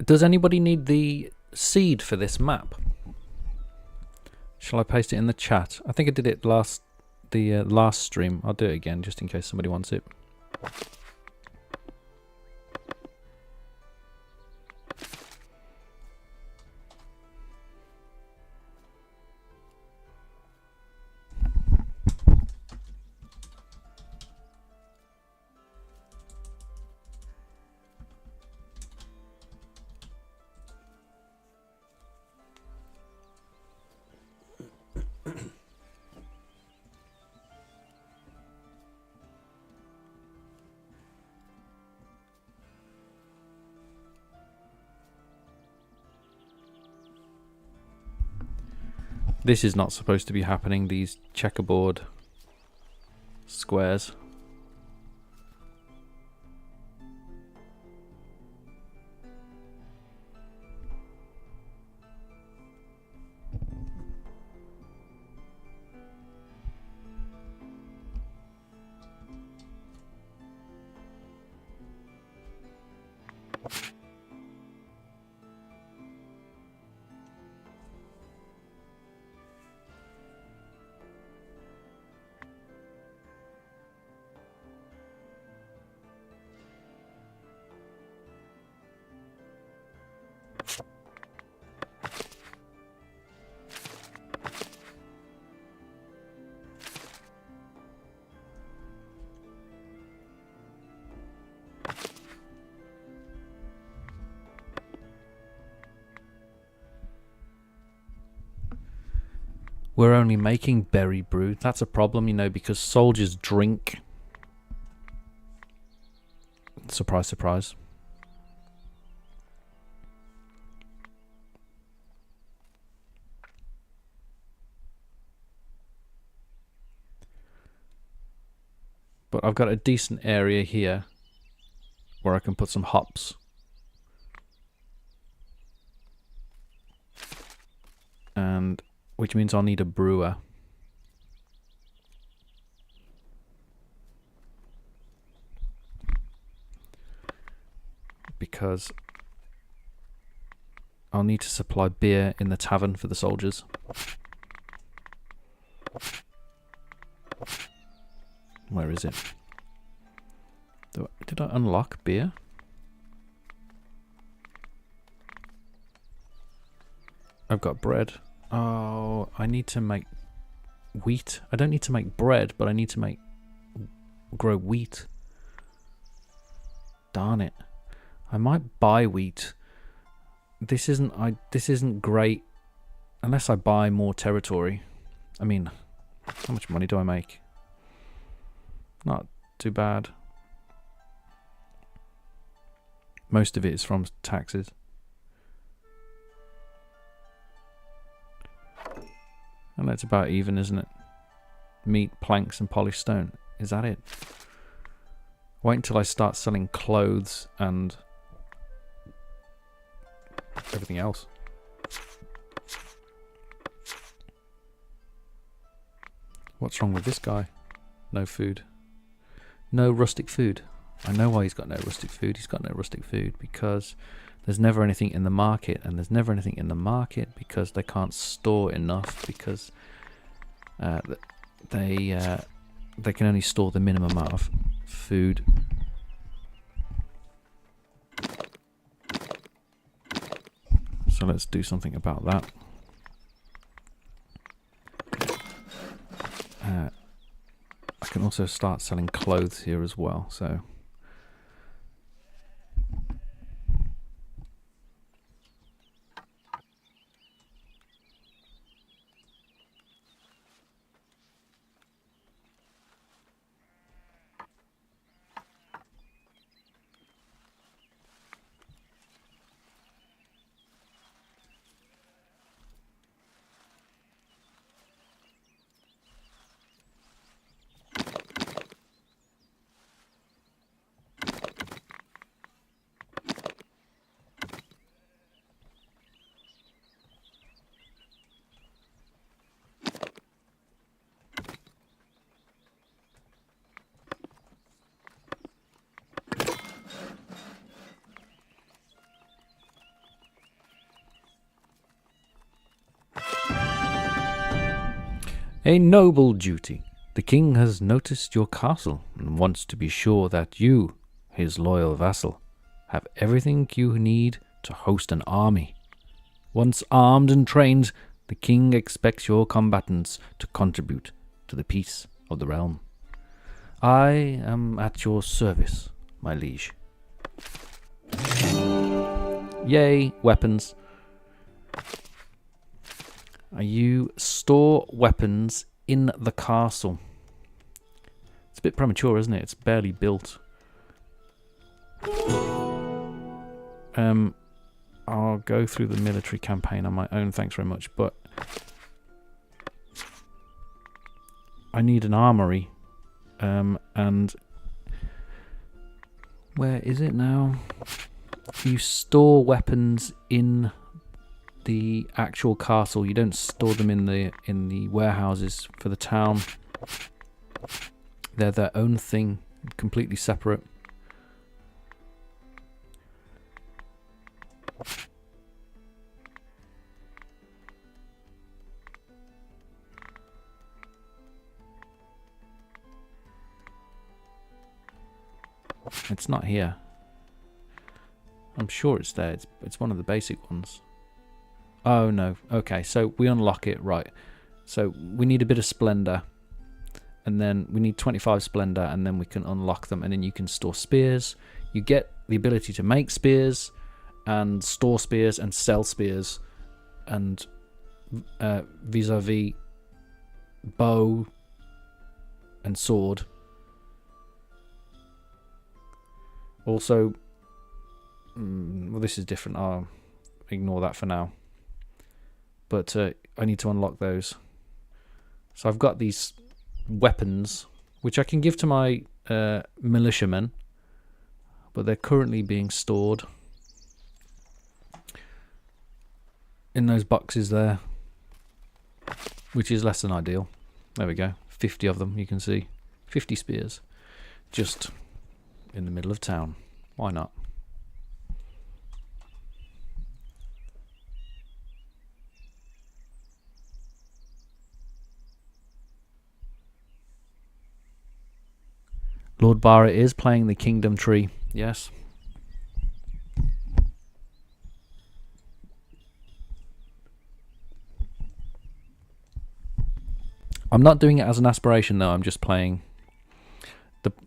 Does anybody need the seed for this map? Shall I paste it in the chat? I think I did it last stream. I'll do it again just in case somebody wants it. This is not supposed to be happening, these checkerboard squares. We're only making berry brew. That's a problem, you know, because soldiers drink. Surprise, surprise. But I've got a decent area here where I can put some hops. And which means I'll need a brewer. Because I'll need to supply beer in the tavern for the soldiers. Where is it? Did I unlock beer? I've got bread. Oh, I need to make wheat. I don't need to make bread, but I need to grow wheat. Darn it. I might buy wheat, this isn't great unless I buy more territory. I mean, how much money do I make? Not too bad. Most of it is from taxes. And that's about even, isn't it? Meat, planks, and polished stone. Is that it? Wait until I start selling clothes and everything else. What's wrong with this guy? No food. No rustic food. I know why he's got no rustic food. He's got no rustic food because there's never anything in the market, and there's never anything in the market because they can't store enough, because they can only store the minimum amount of food. So let's do something about that. I can also start selling clothes here as well, so a noble duty. The king has noticed your castle and wants to be sure that you, his loyal vassal, have everything you need to host an army. Once armed and trained, the king expects your combatants to contribute to the peace of the realm. I am at your service, my liege. Yay, weapons. You store weapons in the castle. It's a bit premature, isn't it? It's barely built. I'll go through the military campaign on my own, thanks very much, but I need an armory. And where is it now? You store weapons in the actual castle. You don't store them in the warehouses for the town. They're their own thing, completely separate. It's not here. I'm sure it's there. It's one of the basic ones. Oh no. Okay, so we unlock it, right. So we need a bit of splendor, and then we need 25 splendor, and then we can unlock them, and then you can store spears. You get the ability to make spears and store spears and sell spears, and vis-a-vis bow and sword. Also, well, this is different. I'll ignore that for now. But I need to unlock those. So I've got these weapons, which I can give to my militiamen, but they're currently being stored in those boxes there, which is less than ideal. There we go. 50 of them, you can see. 50 spears. Just in the middle of town. Why not? Lord Bara is playing the Kingdom Tree, yes. I'm not doing it as an aspiration though, I'm just playing.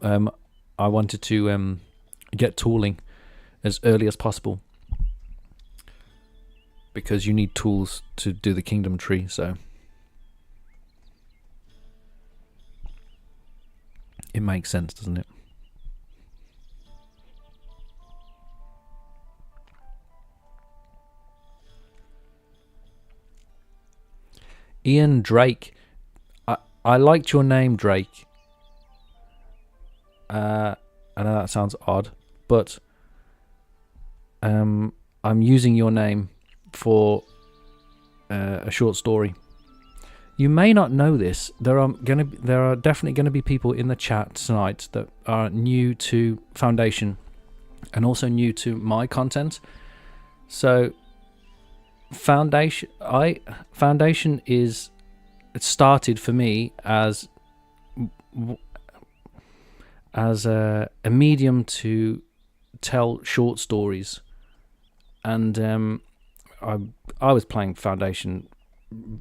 I wanted to get tooling as early as possible. because you need tools to do the kingdom tree. So it makes sense, doesn't it? Ian Drake. I liked your name, Drake. I know that sounds odd, but I'm using your name for a short story. You may not know this. There are definitely going to be people in the chat tonight that are new to Foundation and also new to my content. So Foundation is, it started for me as a medium to tell short stories, and I was playing Foundation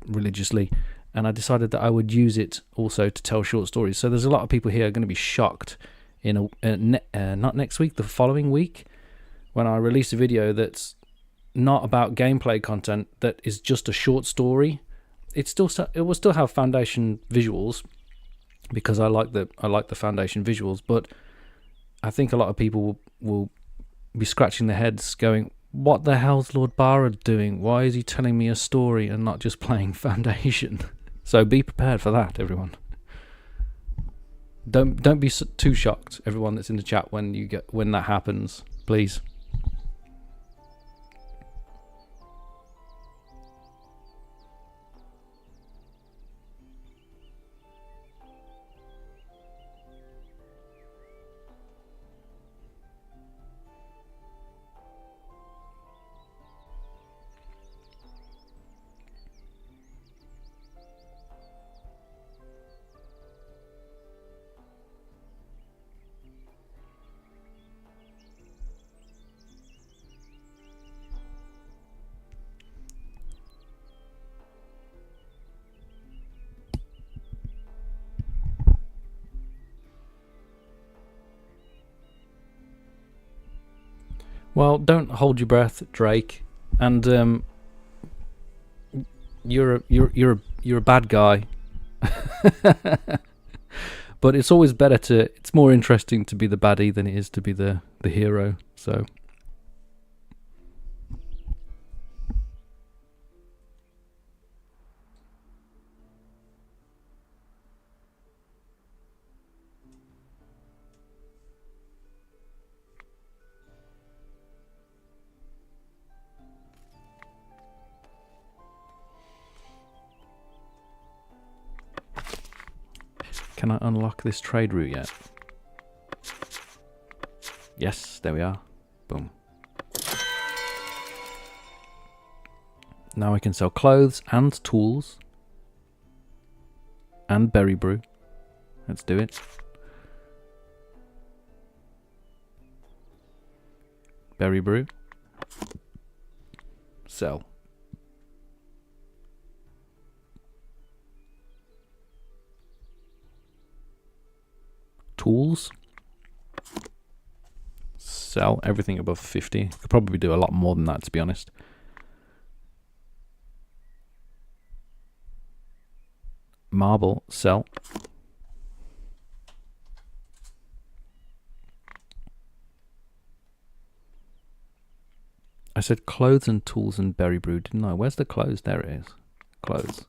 religiously, and I decided that I would use it also to tell short stories. So there's a lot of people here are going to be shocked in not next week, the following week, when I release a video that's not about gameplay content, that is just a short story. It will still have Foundation visuals, because I like the Foundation visuals, but I think a lot of people will be scratching their heads going, what the hell's Lord Bara doing? Why is he telling me a story and not just playing Foundation? So be prepared for that, everyone. Don't be too shocked, everyone that's in the chat, when that happens, please. Well, don't hold your breath, Drake. And you're a bad guy. But it's always better it's more interesting to be the baddie than it is to be the hero. So can I unlock this trade route yet? Yes, there we are. Boom. Now I can sell clothes and tools and berry brew. Let's do it. Berry brew. Sell. Tools. Sell everything above 50. Could probably do a lot more than that, to be honest. Marble. Sell. I said clothes and tools and berry brew, didn't I? Where's the clothes? There it is. Clothes.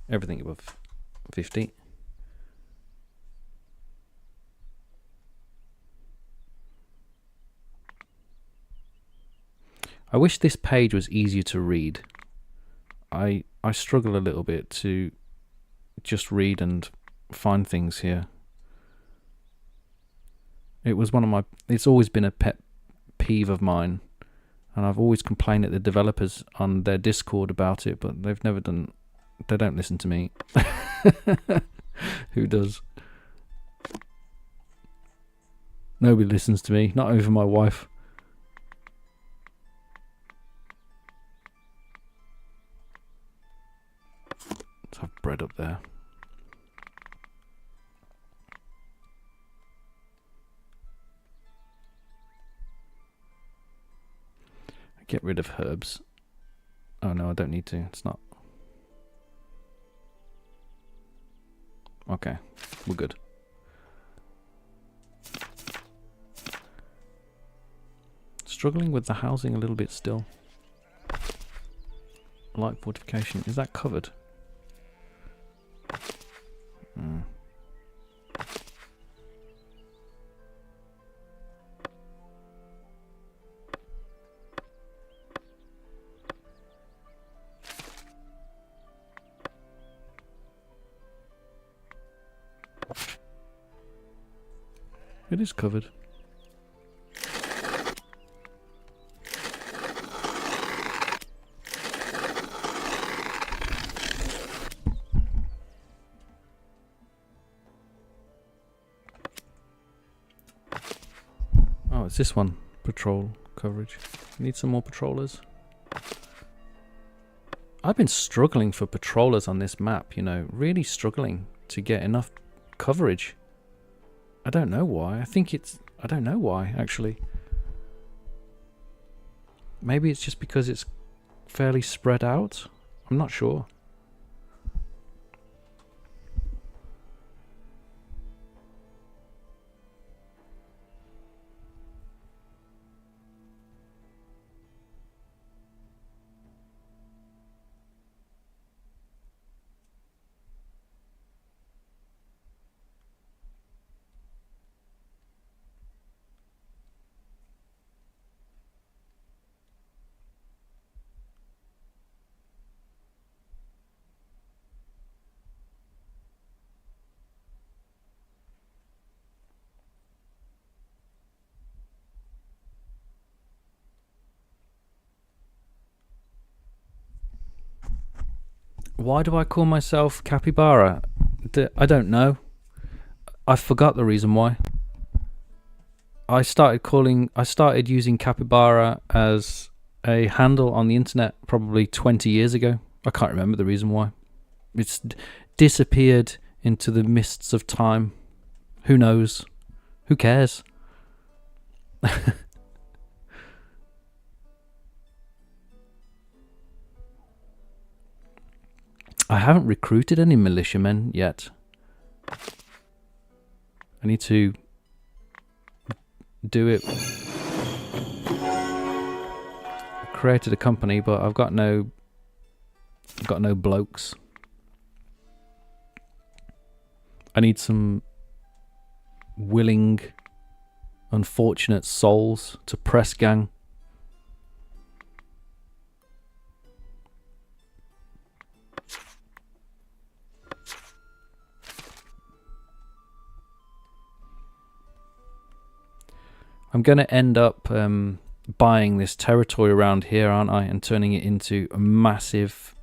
Everything above 50. I wish this page was easier to read. I struggle a little bit to just read and find things here. It's always been a pet peeve of mine, and I've always complained at the developers on their Discord about it, but they don't listen to me. Who does? Nobody listens to me, not even my wife. Let's have bread up there. Get rid of herbs. Oh no, I don't need to. It's not. Okay, we're good. Struggling with the housing a little bit still. Light fortification. Is that covered? Hmm. It is covered. Oh, it's this one. Patrol coverage. Need some more patrollers. I've been struggling for patrollers on this map, you know, really struggling to get enough coverage. I don't know why. I don't know why, actually. Maybe it's just because it's fairly spread out. I'm not sure. Why do I call myself Capybara? I don't know. I forgot the reason why. I started using Capybara as a handle on the internet probably 20 years ago. I can't remember the reason why. It's disappeared into the mists of time. Who knows? Who cares? I haven't recruited any militiamen yet. I need to do it. I created a company, but I've got no blokes. I need some willing, unfortunate souls to press gang. I'm going to end up buying this territory around here, aren't I? And turning it into a massive...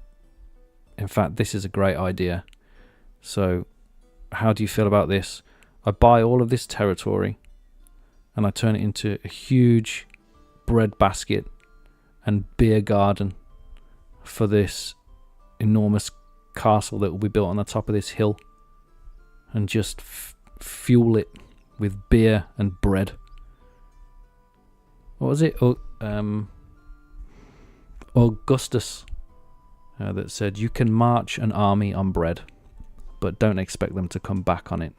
In fact, this is a great idea. So, how do you feel about this? I buy all of this territory and I turn it into a huge bread basket and beer garden for this enormous castle that will be built on the top of this hill, and just fuel it with beer and bread. What was it? Augustus that said, you can march an army on bread, but don't expect them to come back on it.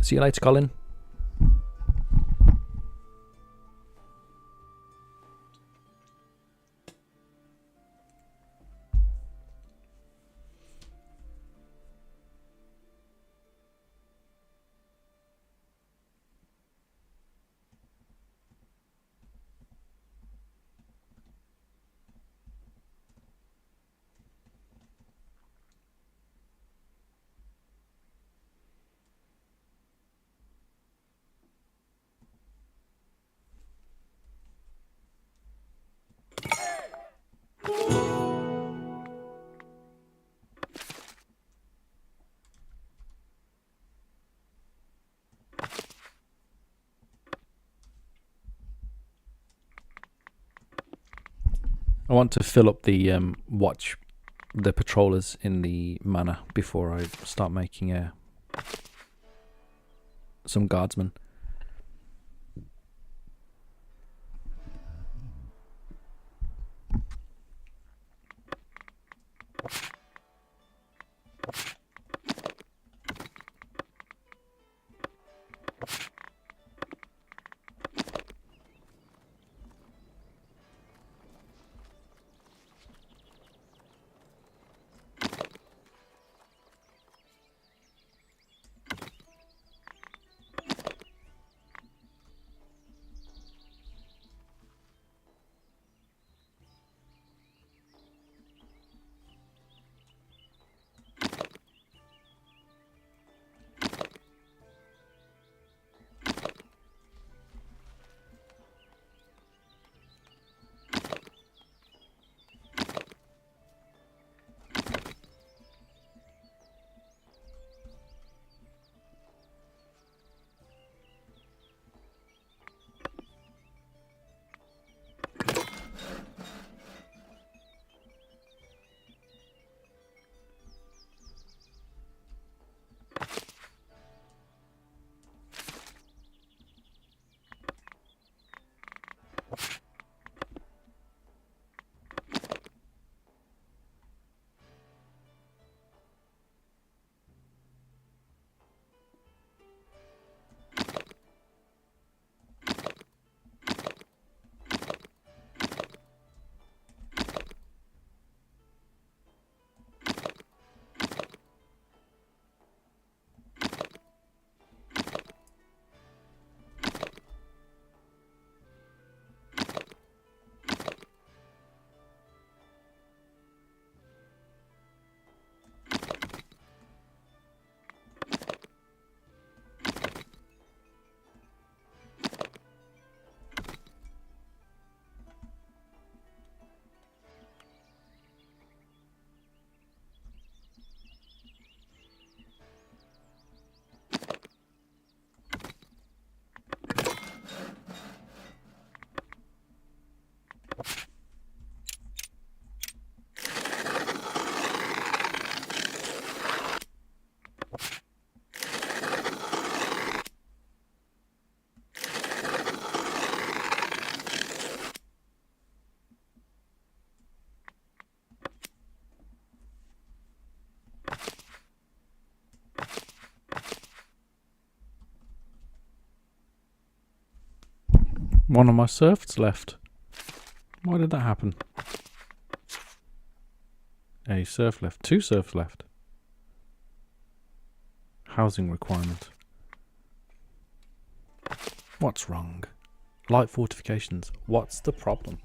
See you later, Colin. I want to fill up the watch the patrollers in the manor before I start making some guardsmen. One of my serfs left. Why did that happen? A serf left. 2 serfs left. Housing requirement. What's wrong? Light fortifications. What's the problem?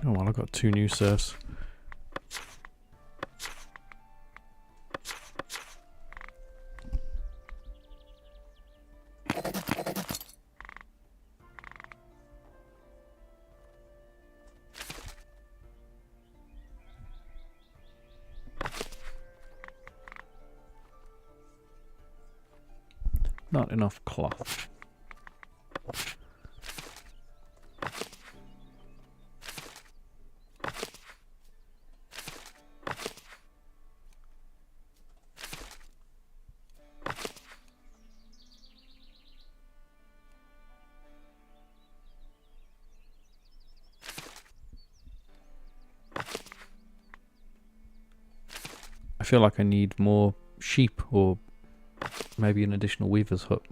Oh well, I've got 2 new serfs. Not enough cloth. I feel like I need more sheep or maybe an additional weaver's hut.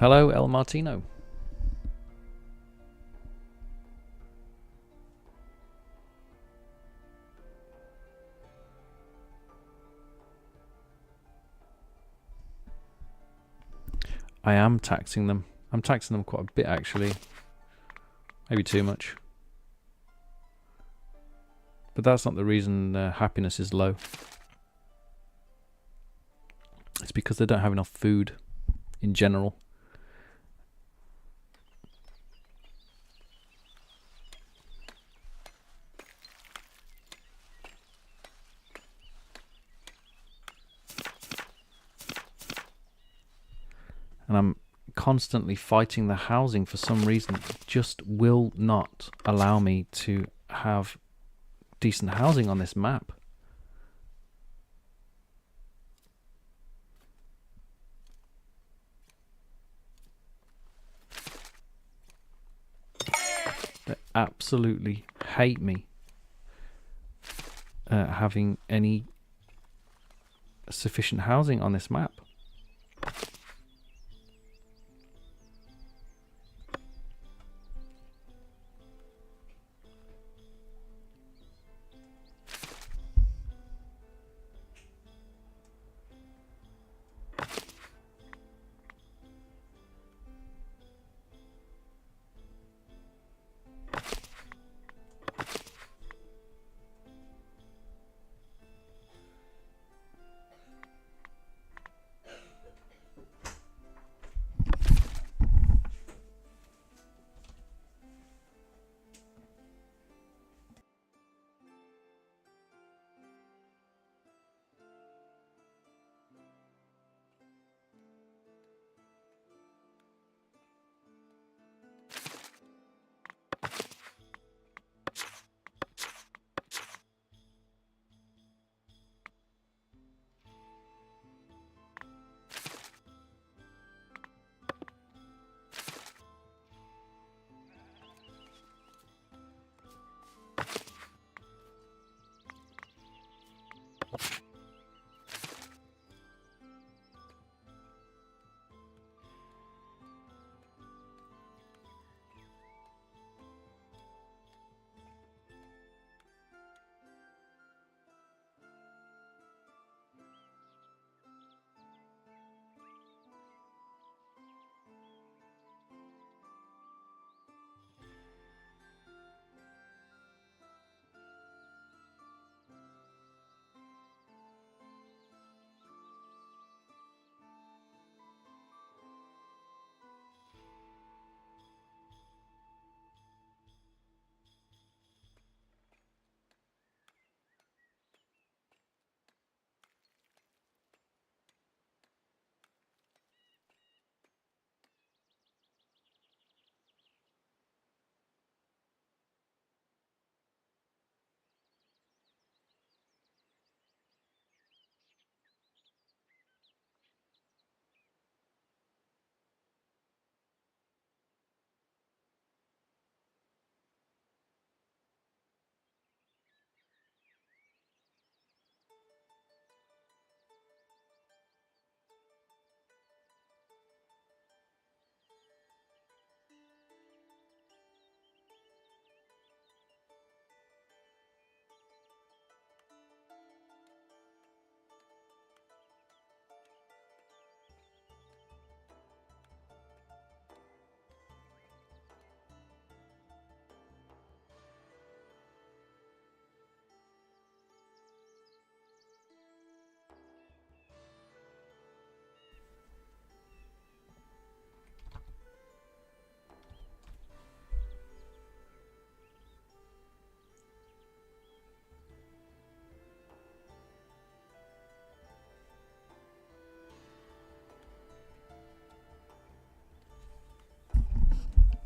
Hello, El Martino. I am taxing them. I'm taxing them quite a bit, actually. Maybe too much. But that's not the reason happiness is low. It's because they don't have enough food in general. And I'm constantly fighting the housing for some reason. It just will not allow me to have decent housing on this map. They absolutely hate me having any sufficient housing on this map.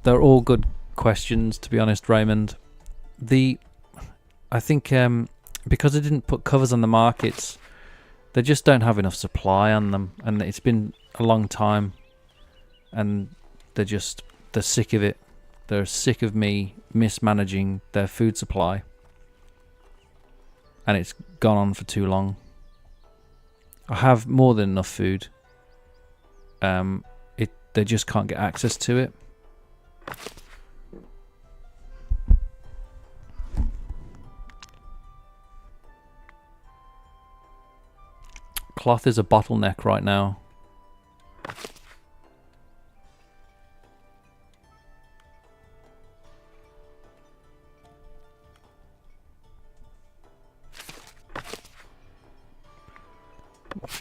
They're all good questions, to be honest, Raymond. I think because I didn't put covers on the markets, they just don't have enough supply on them, and it's been a long time, and they're sick of it. They're sick of me mismanaging their food supply, and it's gone on for too long. I have more than enough food. they just can't get access to it. Cloth is a bottleneck right now.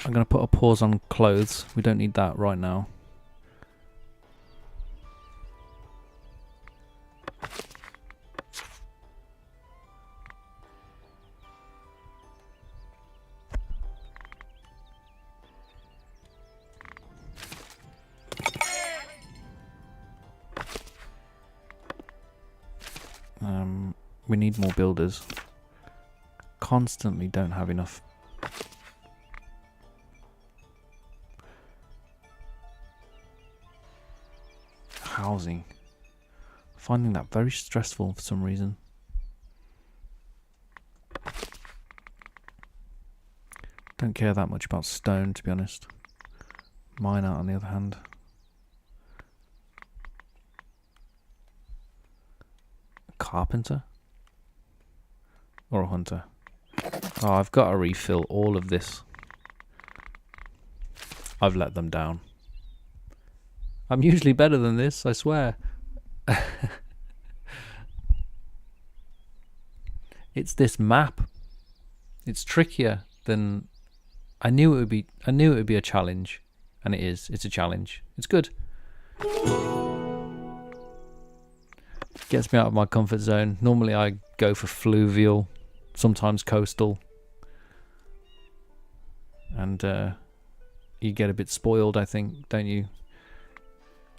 I'm going to put a pause on clothes. We don't need that right now. We need more builders. Constantly don't have enough. Housing. Finding that very stressful for some reason. Don't care that much about stone, to be honest. Miner, on the other hand. A carpenter? Or a hunter? Oh, I've got to refill all of this. I've let them down. I'm usually better than this, I swear. It's this map. It's trickier than I knew it would be. I knew it would be a challenge, and it is. It's a challenge. It's good. Gets me out of my comfort zone. Normally I go for fluvial, sometimes coastal. And you get a bit spoiled, I think, don't you?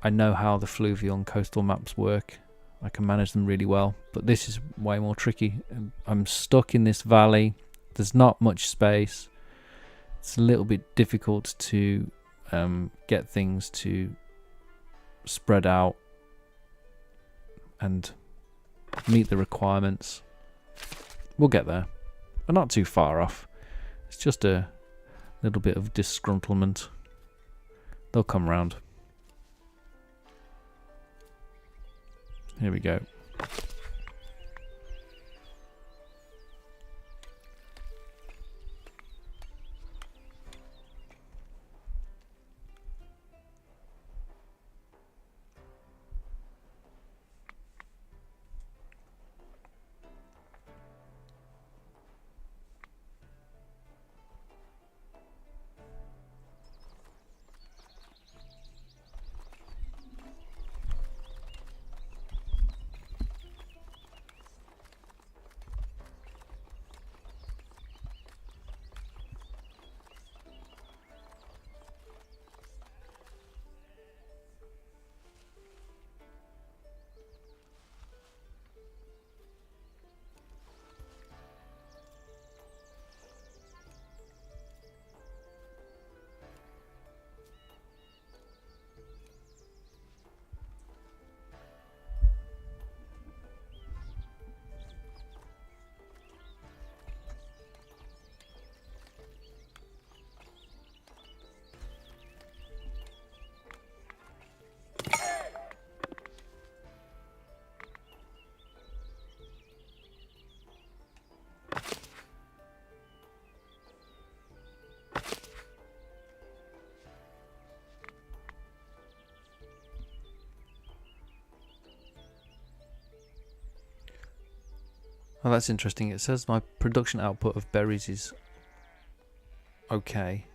I know how the fluvial and coastal maps work. I can manage them really well. But this is way more tricky. I'm stuck in this valley. There's not much space. It's a little bit difficult to get things to spread out and meet the requirements. We'll get there. We're not too far off. It's just a little bit of disgruntlement. They'll come round. Here we go. Oh, that's interesting. It says my production output of berries is okay.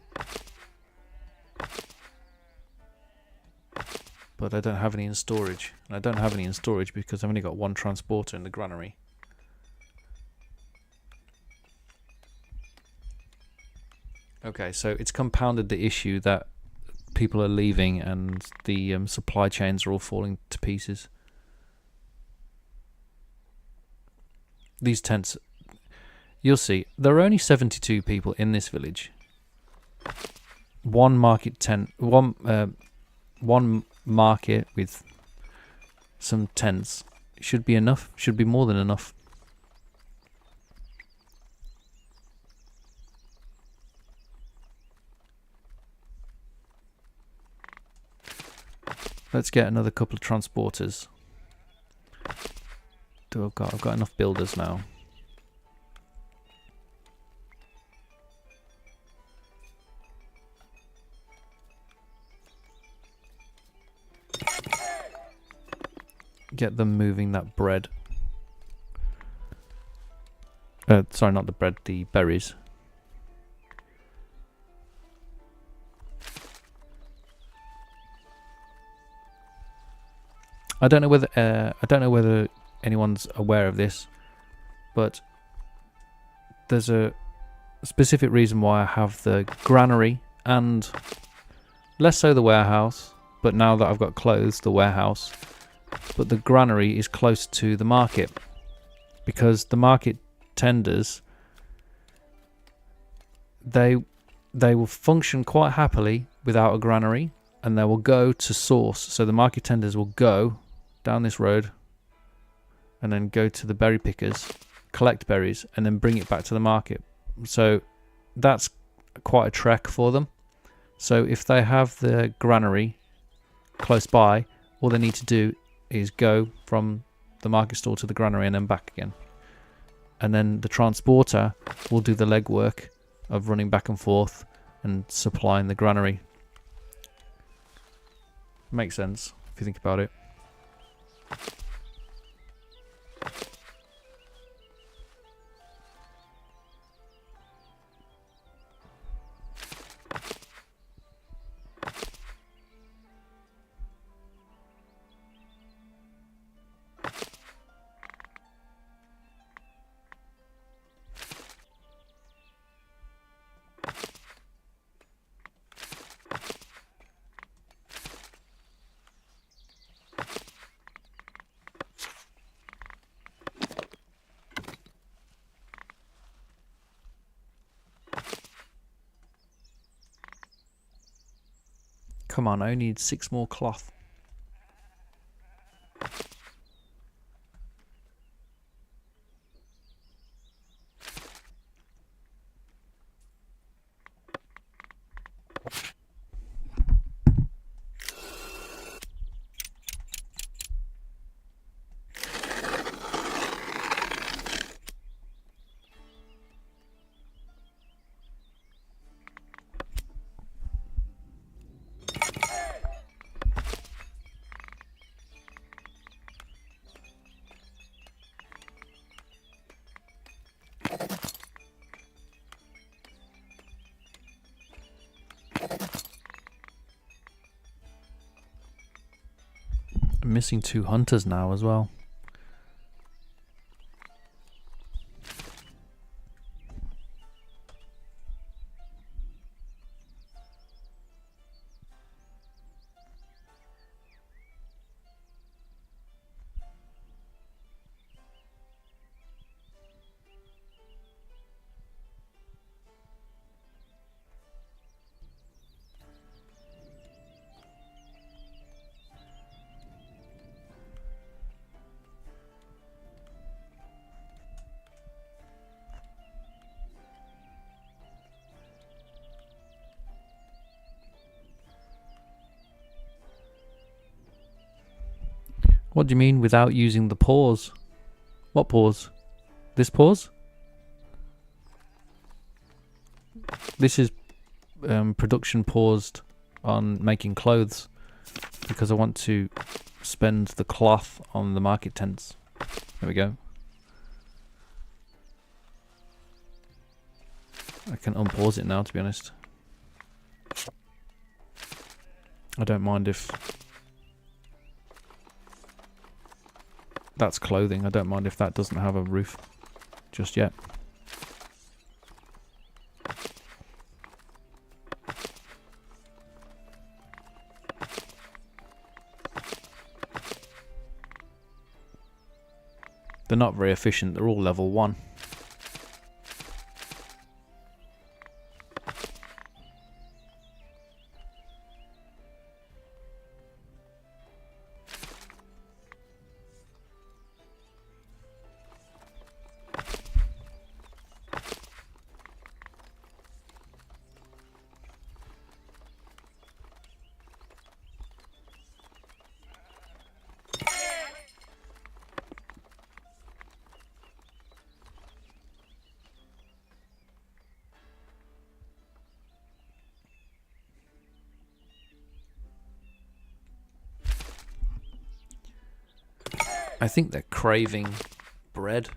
But I don't have any in storage. And I don't have any in storage because I've only got one transporter in the granary. Okay, so it's compounded the issue that people are leaving and the supply chains are all falling to pieces. These tents, you'll see, there are only 72 people in this village. One market tent, one market with some tents should be enough, should be more than enough. Let's get another couple of transporters. I've got enough builders now. Get them moving that bread. Sorry, not the bread, the berries. I don't know whether anyone's aware of this, but there's a specific reason why I have the granary and less so the warehouse, but now that I've got clothes, the warehouse, but the granary is close to the market, because the market tenders, they will function quite happily without a granary, and they will go to source. So the market tenders will go down this road and then go to the berry pickers, collect berries, and then bring it back to the market. So that's quite a trek for them. So if they have the granary close by, all they need to do is go from the market store to the granary and then back again. And then the transporter will do the legwork of running back and forth and supplying the granary. Makes sense if you think about it. Come on, I only need 6 more cloth. I'm missing 2 hunters now as well. What do you mean without using the pause? What pause? This pause? This is production paused on making clothes because I want to spend the cloth on the market tents. There we go. I can unpause it now, to be honest. I don't mind if that's clothing. I don't mind if that doesn't have a roof just yet. They're not very efficient. They're all level 1. I think they're craving bread.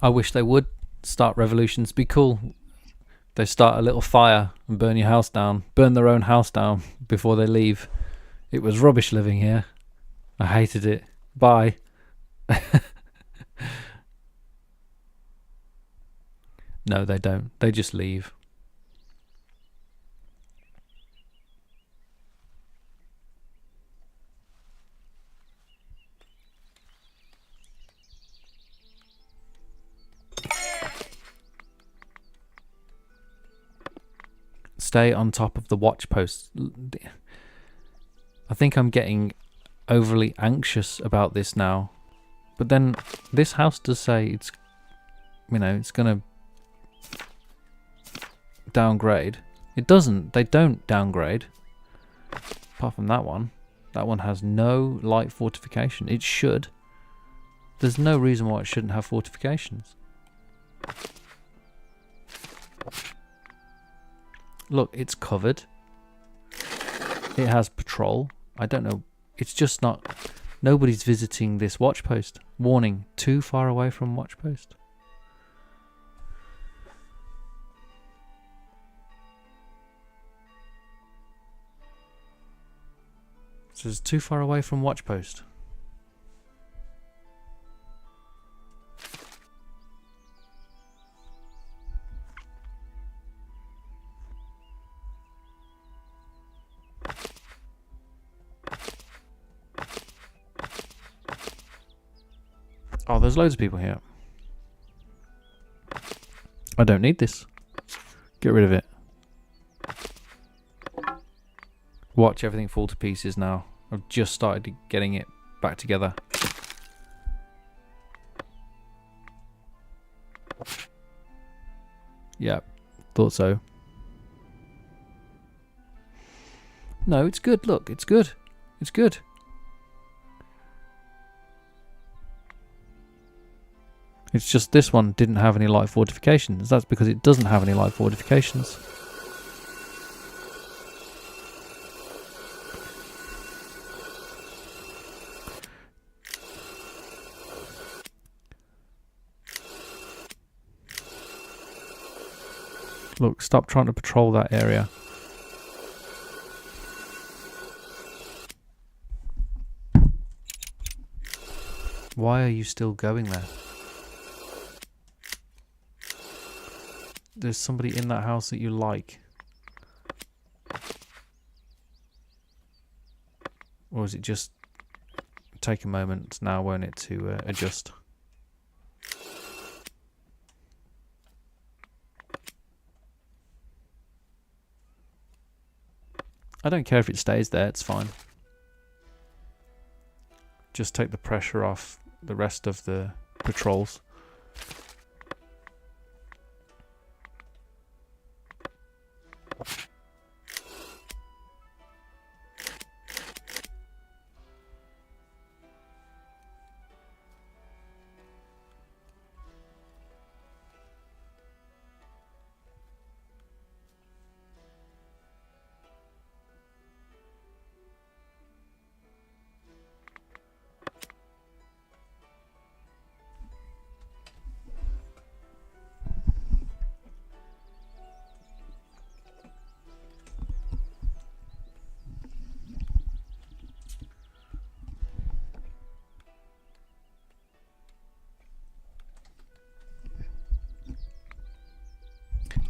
I wish they would start revolutions. Be cool. They start a little fire and burn your house down. Burn their own house down before they leave. It was rubbish living here. I hated it. Bye. No, they don't. They just leave. Stay on top of the watch posts. I think I'm getting overly anxious about this now. But then this house does say it's, it's going to downgrade. It doesn't. They don't downgrade. Apart from that one. That one has no light fortification. It should. There's no reason why it shouldn't have fortifications. Look, it's covered. It has patrol. I don't know. It's just not... Nobody's visiting this watch post. Warning, too far away from watch post. So it's too far away from watch post. Oh, there's loads of people here. I don't need this. Get rid of it. Watch everything fall to pieces now. I've just started getting it back together. Yeah, thought so. No, it's good. Look, it's good. It's good. It's just this one didn't have any light fortifications. That's because it doesn't have any light fortifications. Look, stop trying to patrol that area. Why are you still going there? there's somebody in that house that you like? Or is it just take a moment now, won't it, to adjust? I don't care if it stays there, it's fine. Just take the pressure off the rest of the patrols.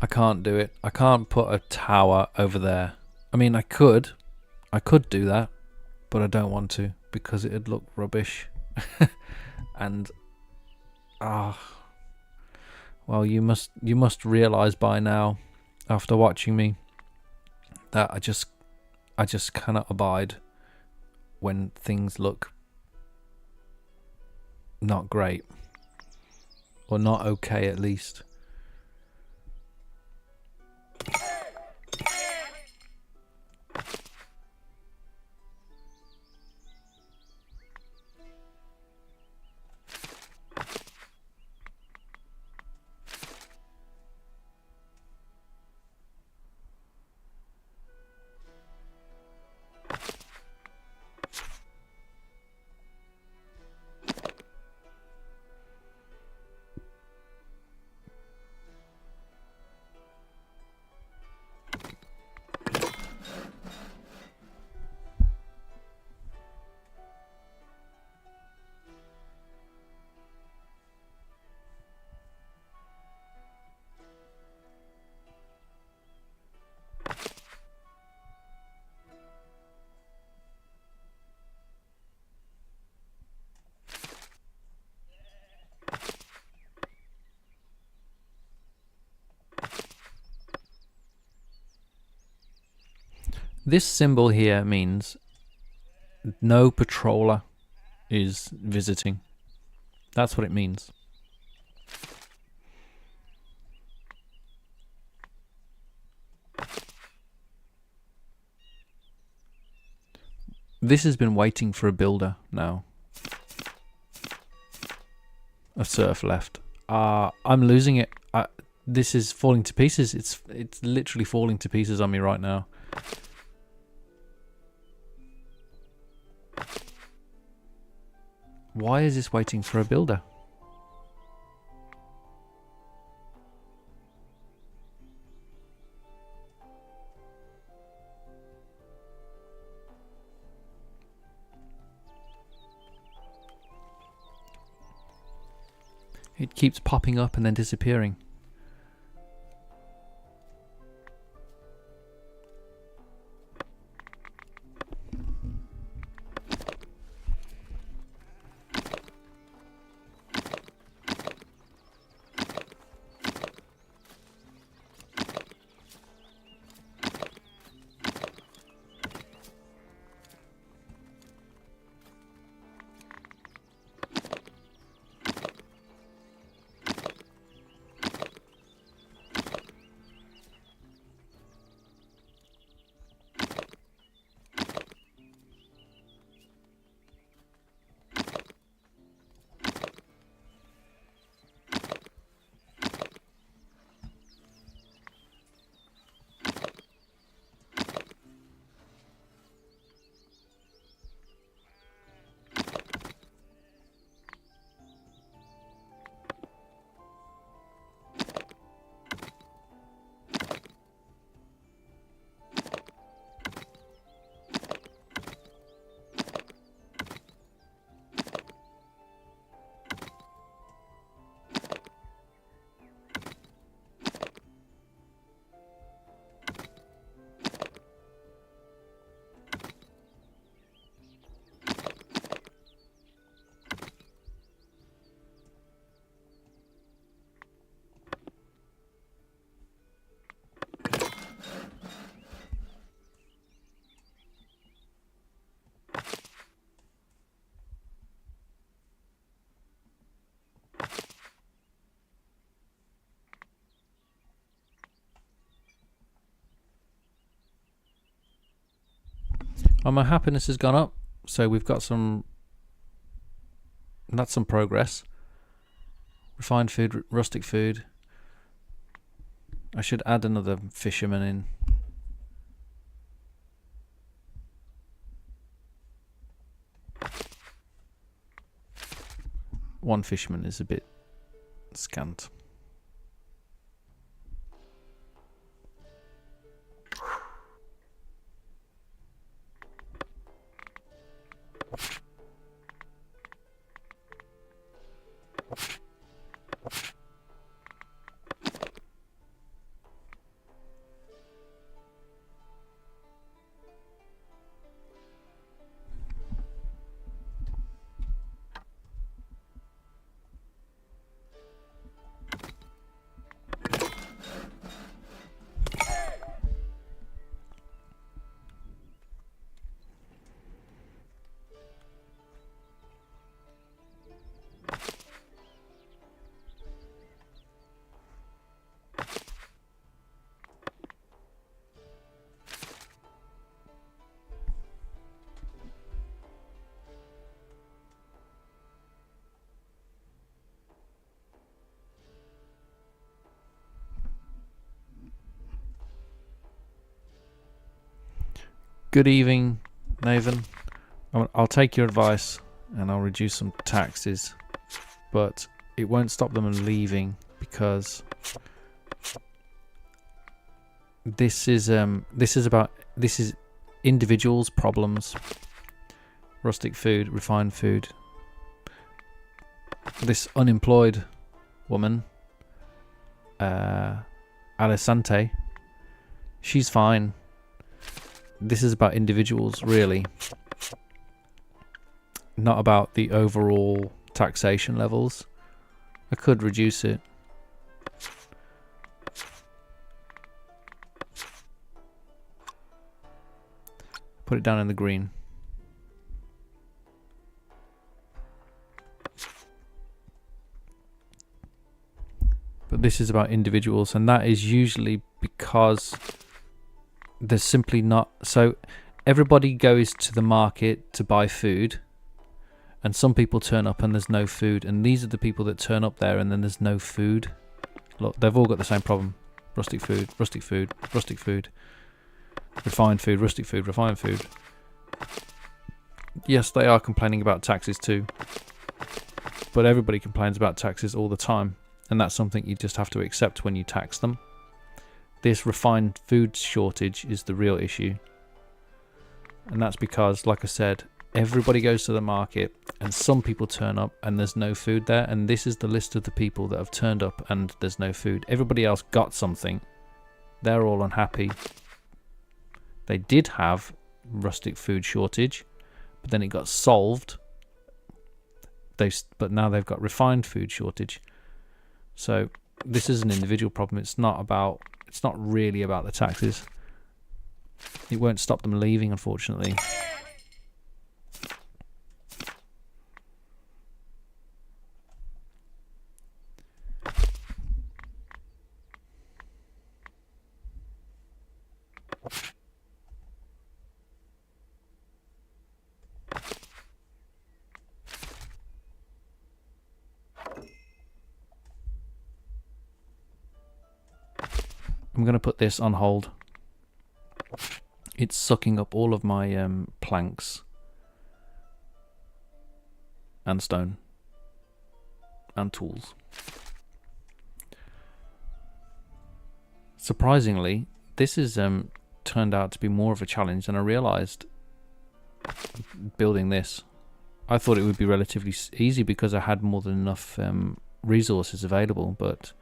I can't do it. I can't put a tower over there. I mean, I could do that, but I don't want to because it'd look rubbish. And well, you must realize by now, after watching me, that I just cannot abide when things look not great, or not okay at least. This symbol here means no patroller is visiting. That's what it means. This has been waiting for a builder now. A serf left. I'm losing it. This is falling to pieces. It's literally falling to pieces on me right now. Why is this waiting for a builder? It keeps popping up and then disappearing. Oh, my happiness has gone up, so we've got some. That's some progress. Refined food, rustic food. I should add another fisherman in. One fisherman is a bit scant. Good evening, Nathan. I'll take your advice and I'll reduce some taxes, but it won't stop them leaving because this is individuals' problems. Rustic food, refined food. This unemployed woman, Alessante, she's fine. This is about individuals, really, not about the overall taxation levels. I could reduce it. Put it down in the green. But this is about individuals, and that is usually because there's simply not. So everybody goes to the market to buy food, and some people turn up and there's no food, and these are the people that turn up there and then there's no food. Look, they've all got the same problem. Rustic food, rustic food, rustic food, refined food, rustic food, refined food. Yes, they are complaining about taxes too, but everybody complains about taxes all the time, and that's something you just have to accept when you tax them. This refined food shortage is the real issue. And that's because, like I said, everybody goes to the market and some people turn up and there's no food there. And this is the list of the people that have turned up and there's no food. Everybody else got something. They're all unhappy. They did have rustic food shortage, but then it got solved. But now they've got refined food shortage. So this is an individual problem. It's not really about the taxes. It won't stop them leaving, unfortunately. I'm going to put this on hold. It's sucking up all of my planks and stone and tools. Surprisingly, this has turned out to be more of a challenge than I realised building this. I thought it would be relatively easy because I had more than enough resources available, but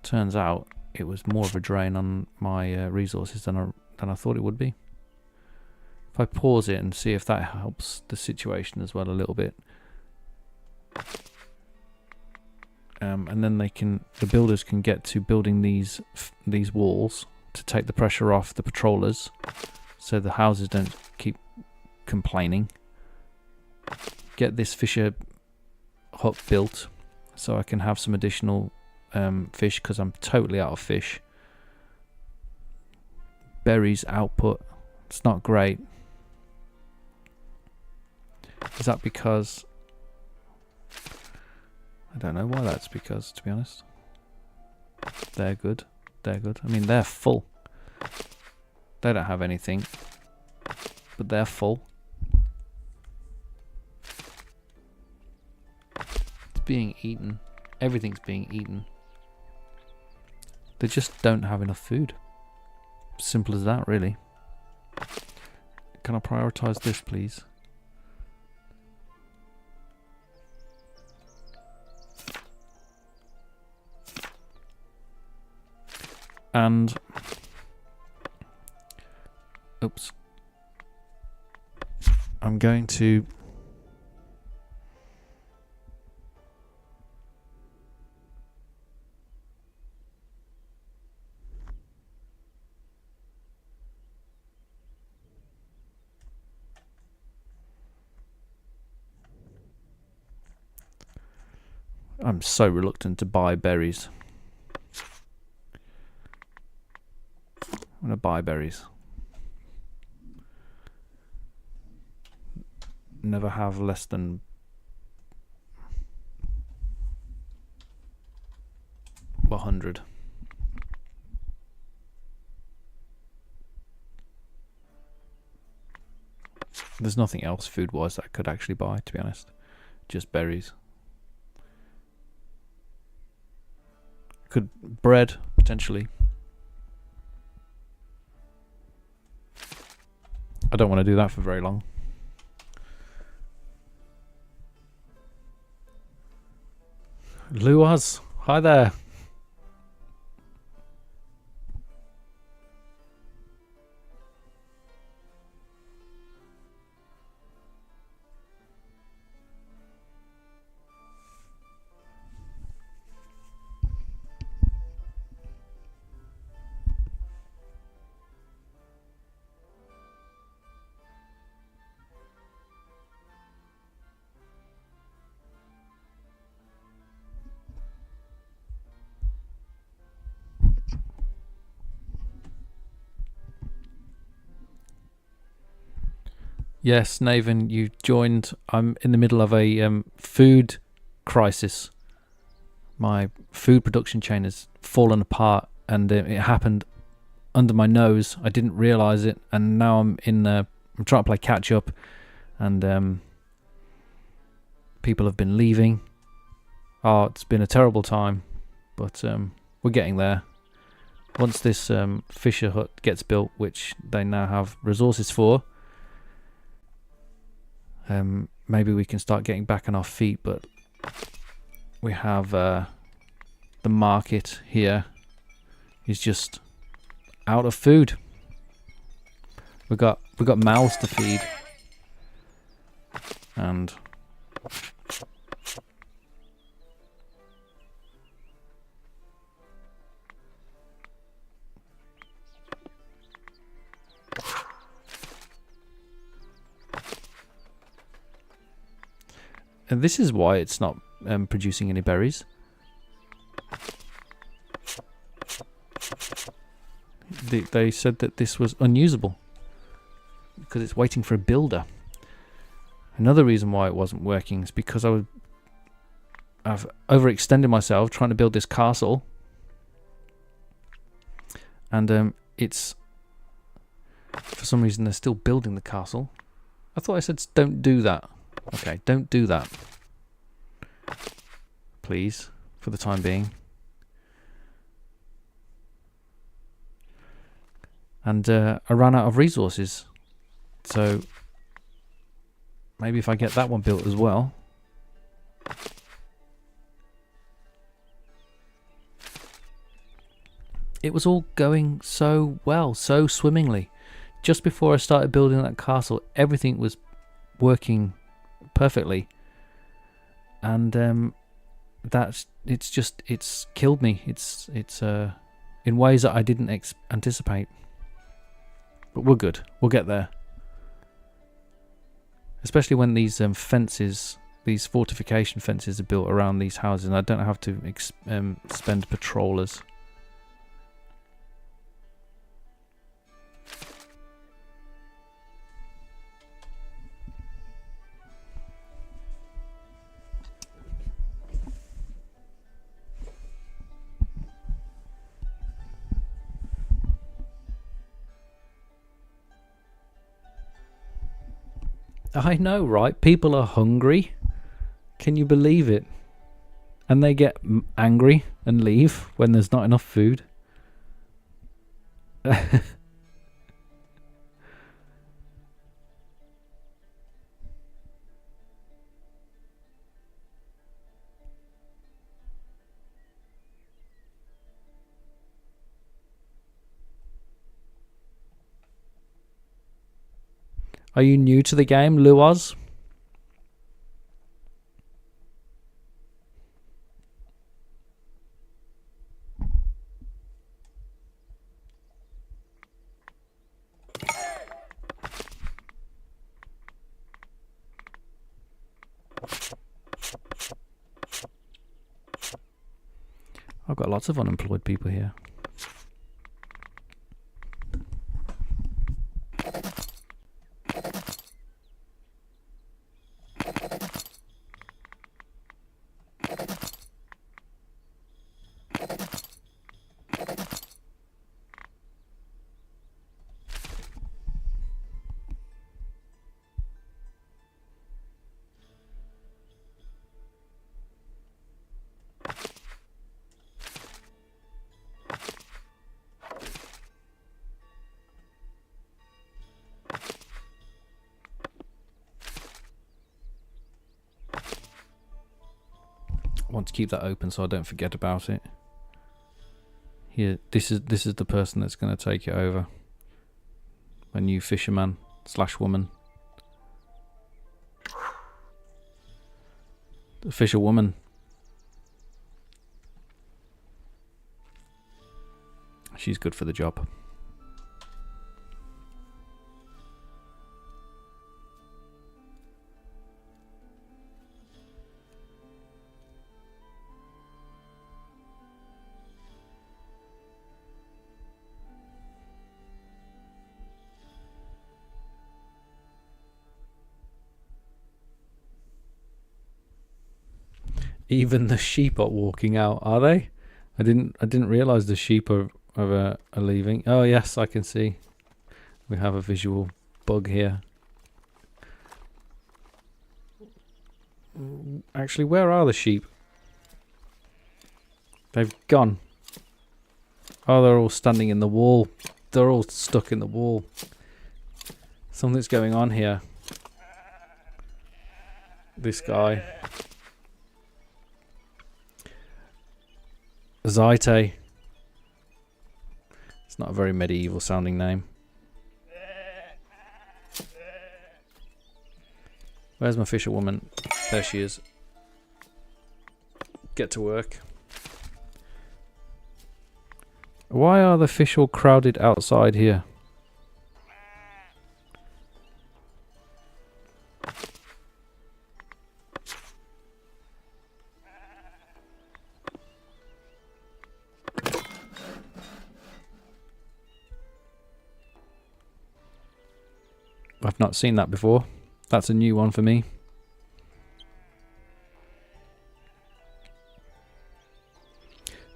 turns out it was more of a drain on my resources than I thought it would be. If I pause it and see if that helps the situation as well a little bit. And then the builders can get to building these walls to take the pressure off the patrollers, so the houses don't keep complaining. Get this fisher hut built so I can have some additional fish, because I'm totally out of fish. Berries output, it's not great. Is that because... I don't know why that's because, to be honest. They're good. They're good. I mean, they're full. They don't have anything. But they're full. It's being eaten. Everything's being eaten. They just don't have enough food. Simple as that, really. Can I prioritize this, please? And... oops. I'm going to... I'm so reluctant to buy berries. I'm going to buy berries. Never have less than 100. There's nothing else food-wise that I could actually buy, to be honest. Just berries. Could bread, potentially. I don't want to do that for very long. Luaz, hi there. Yes, Naven, you joined. I'm in the middle of a food crisis. My food production chain has fallen apart, and it happened under my nose. I didn't realise it, and now I'm trying to play catch up, and people have been leaving. Oh, it's been a terrible time, but we're getting there. Once this Fisher hut gets built, which they now have resources for, maybe we can start getting back on our feet. But we have the market here is just out of food. We got mouths to feed, and this is why it's not producing any berries. They said that this was unusable because it's waiting for a builder. Another reason why it wasn't working is because I've overextended myself trying to build this castle, and it's, for some reason they're still building the castle. I thought I said don't do that. Okay, don't do that, please, for the time being. And I ran out of resources, so maybe if I get that one built as well. It was all going so well, so swimmingly. Just before I started building that castle, everything was working perfectly, and it's killed me. It's in ways that I didn't anticipate. But we're good. We'll get there. Especially when these fences, these fortification fences, are built around these houses, and I don't have to spend patrollers. I know, right? People are hungry. Can you believe it? And they get angry and leave when there's not enough food. Are you new to the game, Luoz? I've got lots of unemployed people here. I want to keep that open so I don't forget about it. Here, this is the person that's going to take it over. My new fisherman / woman. The fisherwoman. She's good for the job. Even the sheep are walking out, are they? I didn't realize the sheep are leaving. Oh yes, I can see. We have a visual bug here. Actually, where are the sheep? They've gone. Oh, they're all standing in the wall. They're all stuck in the wall. Something's going on here. This guy. Zaite. It's not a very medieval sounding name. Where's my fisherwoman? There she is. Get to work. Why are the fish all crowded outside here? I've not seen that before. That's a new one for me.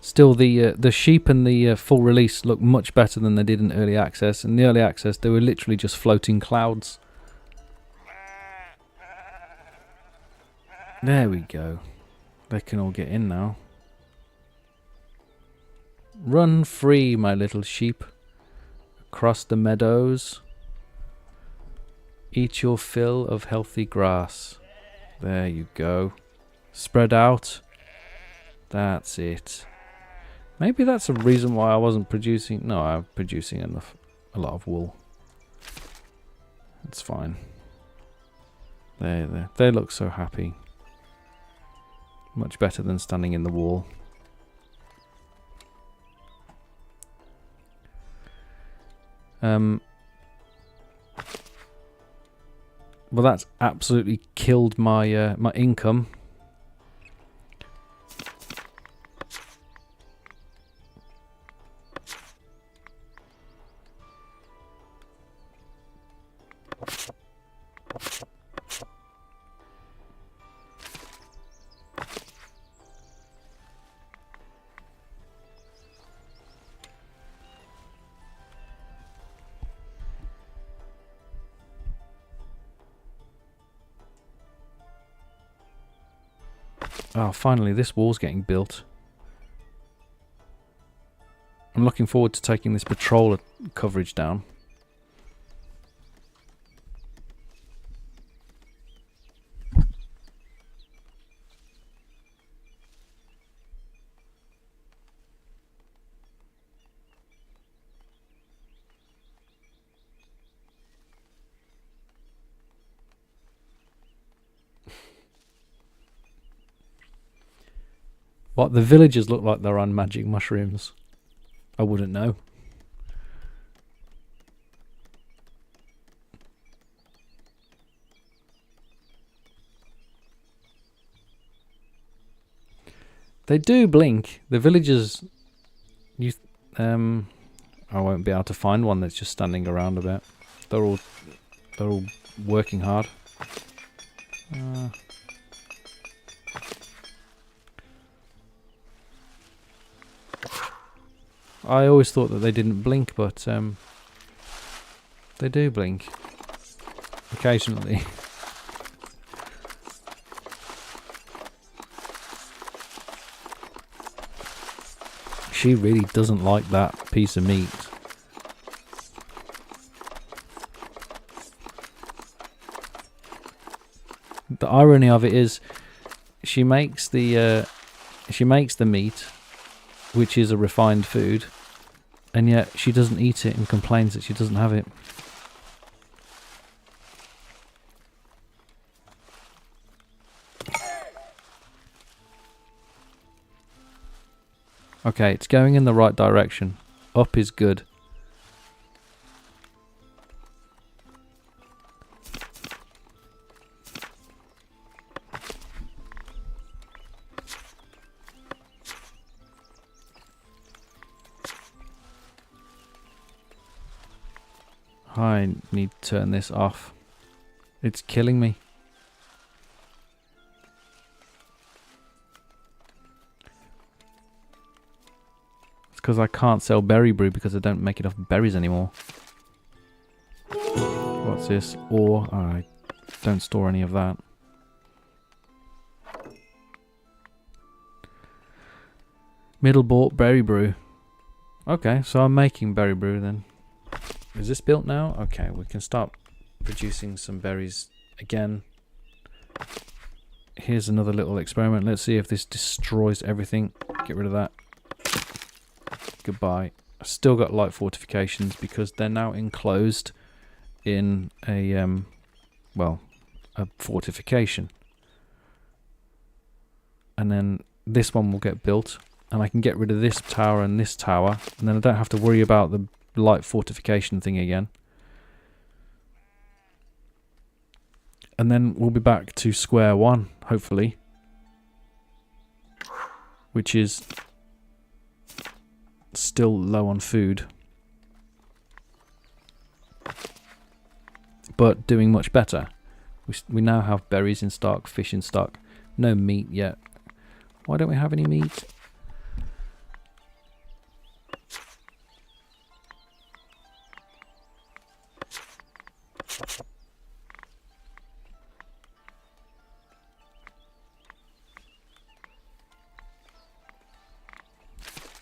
Still, the sheep and the full release look much better than they did in early access. In the early access, they were literally just floating clouds. There we go. They can all get in now. Run free, my little sheep. Across the meadows. Eat your fill of healthy grass. There you go. Spread out. That's it. Maybe that's a reason why I wasn't producing... No, I'm producing a lot of wool. It's fine. They look so happy. Much better than standing in the wall. Well, that's absolutely killed my my income. Oh, finally, this wall's getting built. I'm looking forward to taking this patrol coverage down. What, the villagers look like they're on magic mushrooms? I wouldn't know. They do blink. The villagers... I won't be able to find one that's just standing around a bit. They're all working hard. I always thought that they didn't blink, but they do blink occasionally. She really doesn't like that piece of meat. The irony of it is, she makes the meat, which is a refined food, and yet she doesn't eat it and complains that she doesn't have it. Okay, it's going in the right direction. Up is good. I need to turn this off. It's killing me. It's because I can't sell berry brew because I don't make enough berries anymore. What's this? Ore. I don't store any of that. Middle bought berry brew. Okay, so I'm making berry brew then. Is this built now? Okay, we can start producing some berries again. Here's another little experiment. Let's see if this destroys everything. Get rid of that. Goodbye. I've still got light fortifications because they're now enclosed in a a fortification. And then this one will get built, and I can get rid of this tower and this tower, and then I don't have to worry about the light fortification thing again. And then we'll be back to square one, hopefully. Which is still low on food, but doing much better. We now have berries in stock, fish in stock. No meat yet. Why don't we have any meat?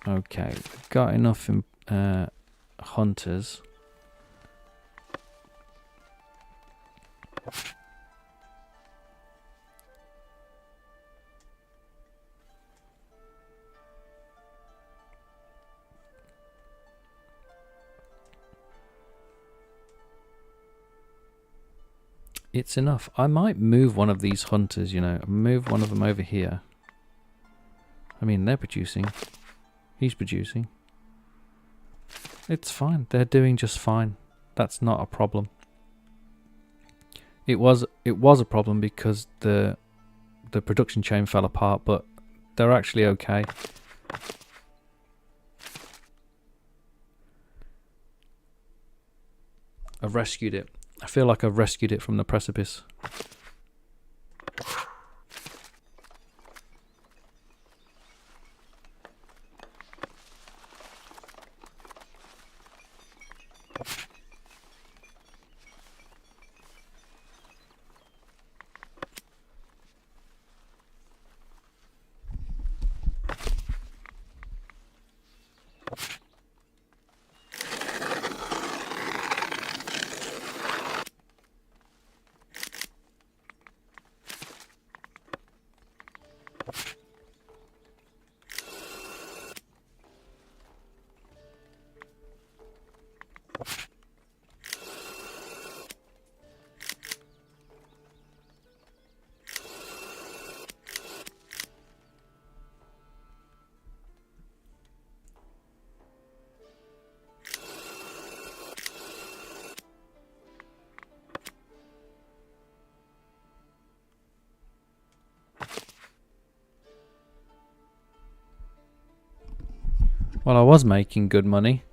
Okay, we've got enough hunters. It's enough. I might move one of these hunters, you know, move one of them over here. I mean, they're producing. He's producing. It's fine. They're doing just fine. That's not a problem. It was a problem because the production chain fell apart, but they're actually okay. I've rescued it. I feel like I've rescued it from the precipice. Well, I was making good money.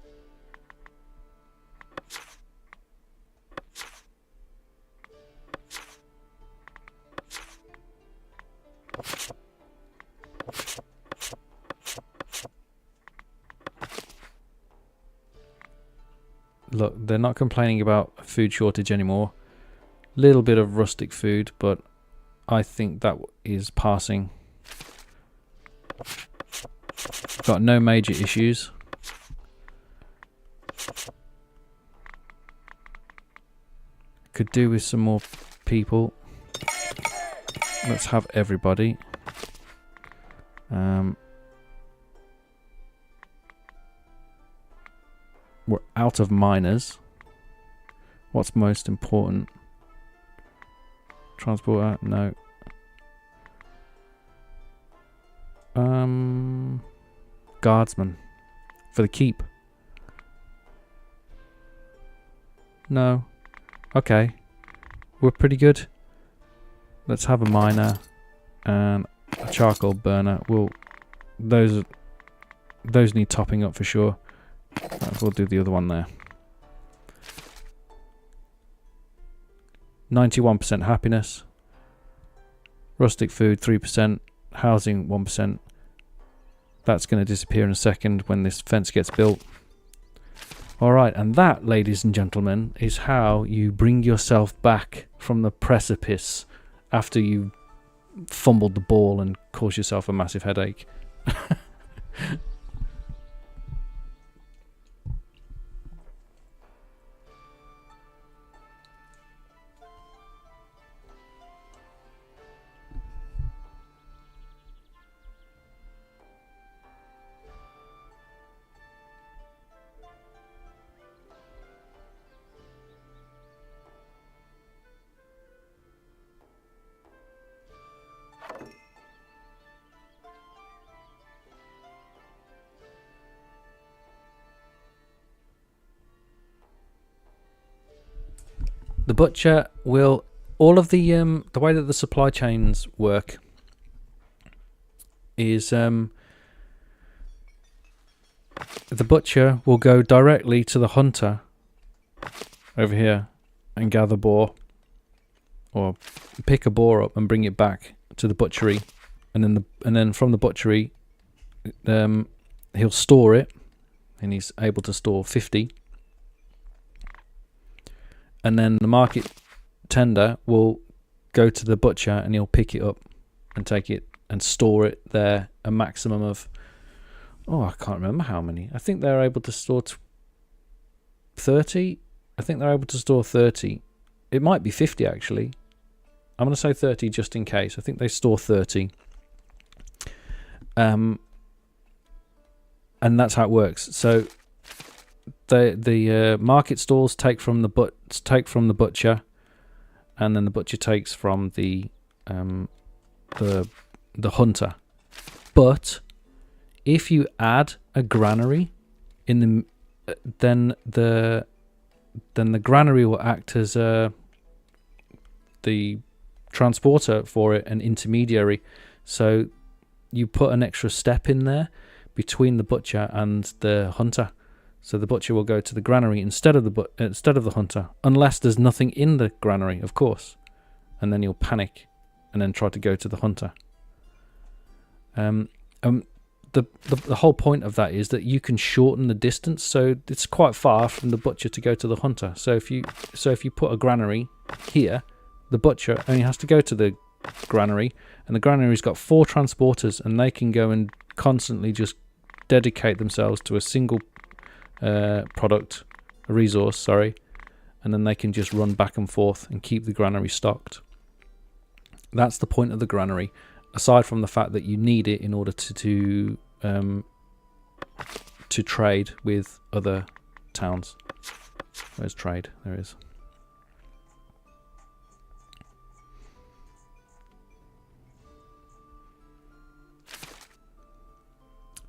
Look, they're not complaining about a food shortage anymore. Little bit of rustic food, but I think that is passing. Got no major issues. Could do with some more people. Let's have everybody. We're out of miners. What's most important? Transporter? No. Guardsman. For the keep. No. Okay. We're pretty good. Let's have a miner and a charcoal burner. Those need topping up for sure. We'll do the other one there. 91% happiness. Rustic food 3%. Housing 1%. That's going to disappear in a second when this fence gets built. Alright, and that, ladies and gentlemen, is how you bring yourself back from the precipice after you fumbled the ball and caused yourself a massive headache. The butcher will, all of the way that the supply chains work is the butcher will go directly to the hunter over here and gather boar, or pick a boar up and bring it back to the butchery, and then from the butchery he'll store it, and he's able to store 50. And then the market tender will go to the butcher and he'll pick it up and take it and store it there a maximum of, I can't remember how many. I think they're able to store 30. I think they're able to store 30. It might be 50 actually. I'm going to say 30 just in case. I think they store 30. And that's how it works. So the market stalls take from the butcher, and then the butcher takes from the hunter. But if you add a granary in then the granary will act as the transporter for it, an intermediary. So you put an extra step in there between the butcher and the hunter. So the butcher will go to the granary instead of the hunter, unless there's nothing in the granary, of course. And then you'll panic and then try to go to the hunter. The whole point of that is that you can shorten the distance, so it's quite far from the butcher to go to the hunter. So if you put a granary here, the butcher only has to go to the granary, and the granary's got 4 transporters, and they can go and constantly just dedicate themselves to a single resource, and then they can just run back and forth and keep the granary stocked. That's the point of the granary, aside from the fact that you need it in order to trade with other towns. Where's trade? There is.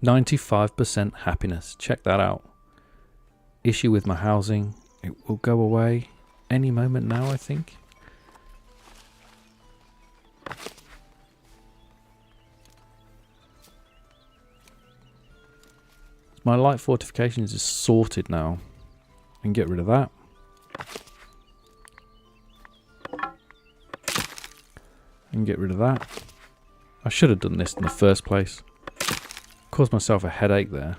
%95 happiness. Check that out. Issue with my housing. It will go away any moment now, I think. My light fortifications is sorted now. I can get rid of that. And get rid of that. I should have done this in the first place. Caused myself a headache there.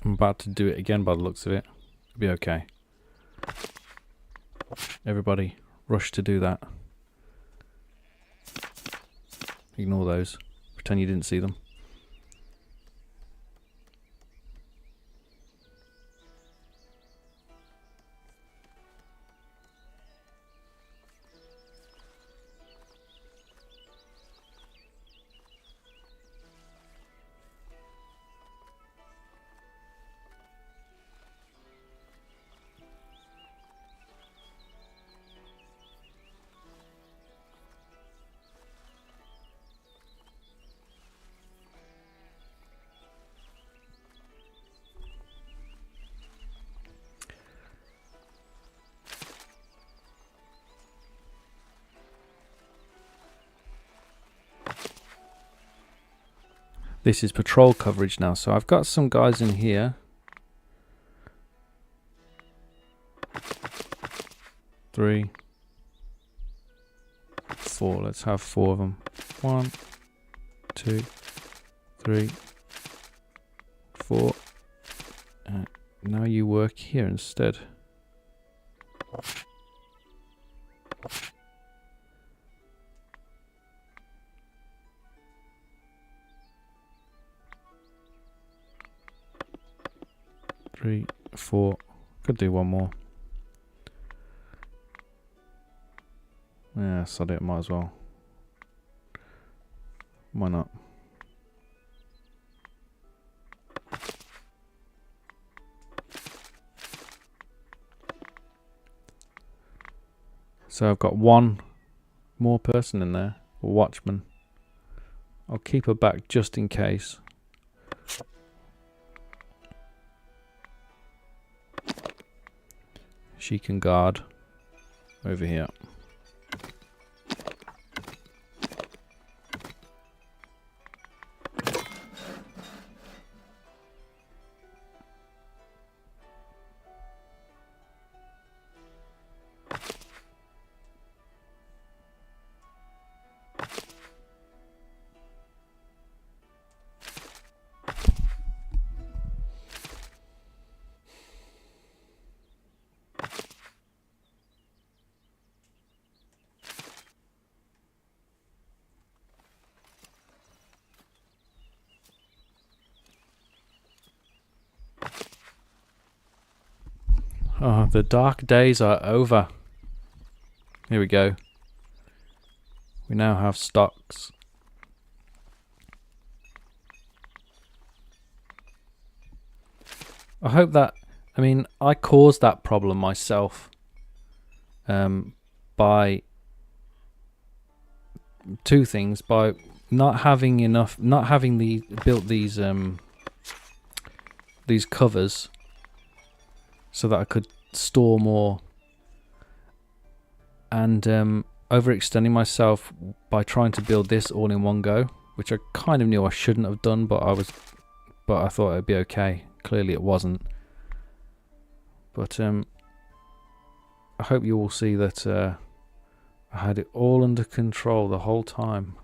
I'm about to do it again by the looks of it. It'll be okay. Everybody, rush to do that. Ignore those. Pretend you didn't see them. This is patrol coverage now, so I've got some guys in here. 3, 4. Let's have 4 of them. 1, 2, 3, 4. Now you work here instead. Three, 4. Could do one more. Yeah, sod it, might as well. Why not? So I've got one more person in there, a watchman. I'll keep her back just in case. She can guard over here. Oh, the dark days are over. Here we go. We now have stocks. I hope that, I mean, I caused that problem myself by two things. By not having enough, not having built these covers so that I could store more, and overextending myself by trying to build this all in one go, which I kind of knew I shouldn't have done, but I thought it'd be okay. Clearly it wasn't. But I hope you all see that I had it all under control the whole time.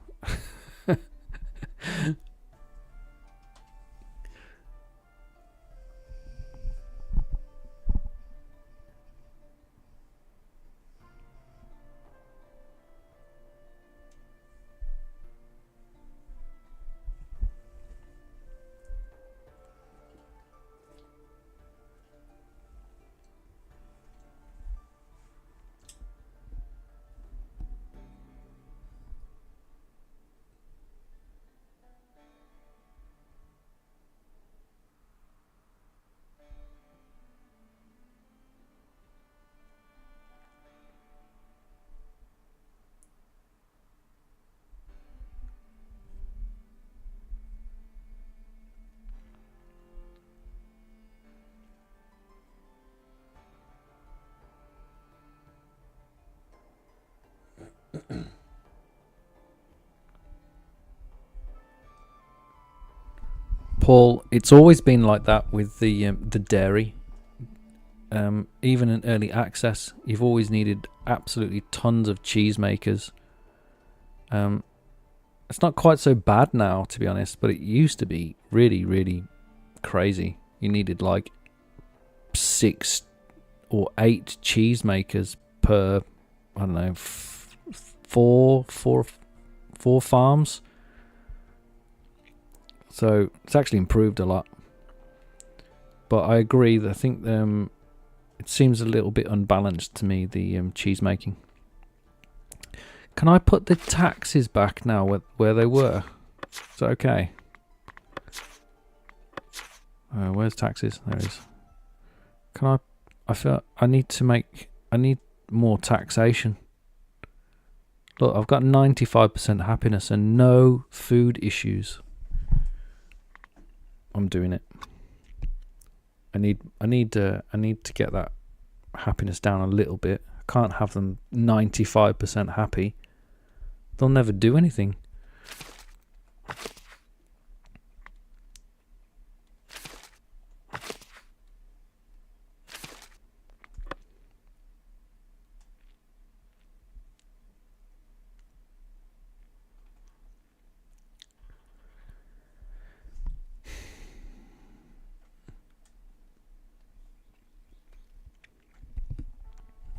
Paul, it's always been like that with the dairy. Even in early access, you've always needed absolutely tons of cheese makers. It's not quite so bad now, to be honest, but it used to be really, really crazy. You needed like 6 or 8 cheese makers per, I don't know, four farms. So it's actually improved a lot. But I agree that I think it seems a little bit unbalanced to me, the cheese making. Can I put the taxes back now where they were? Is that okay? Where's taxes? There it is. Can I feel I need more taxation. Look, I've got 95% happiness and no food issues. I'm doing it. I need to get that happiness down a little bit. I can't have them 95% happy. They'll never do anything.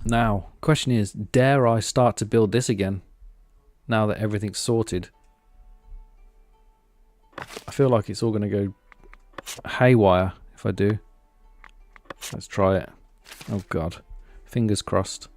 Now, question is, dare I start to build this again? Now that everything's sorted. I feel like it's all going to go haywire if I do. Let's try it. Oh god. Fingers crossed.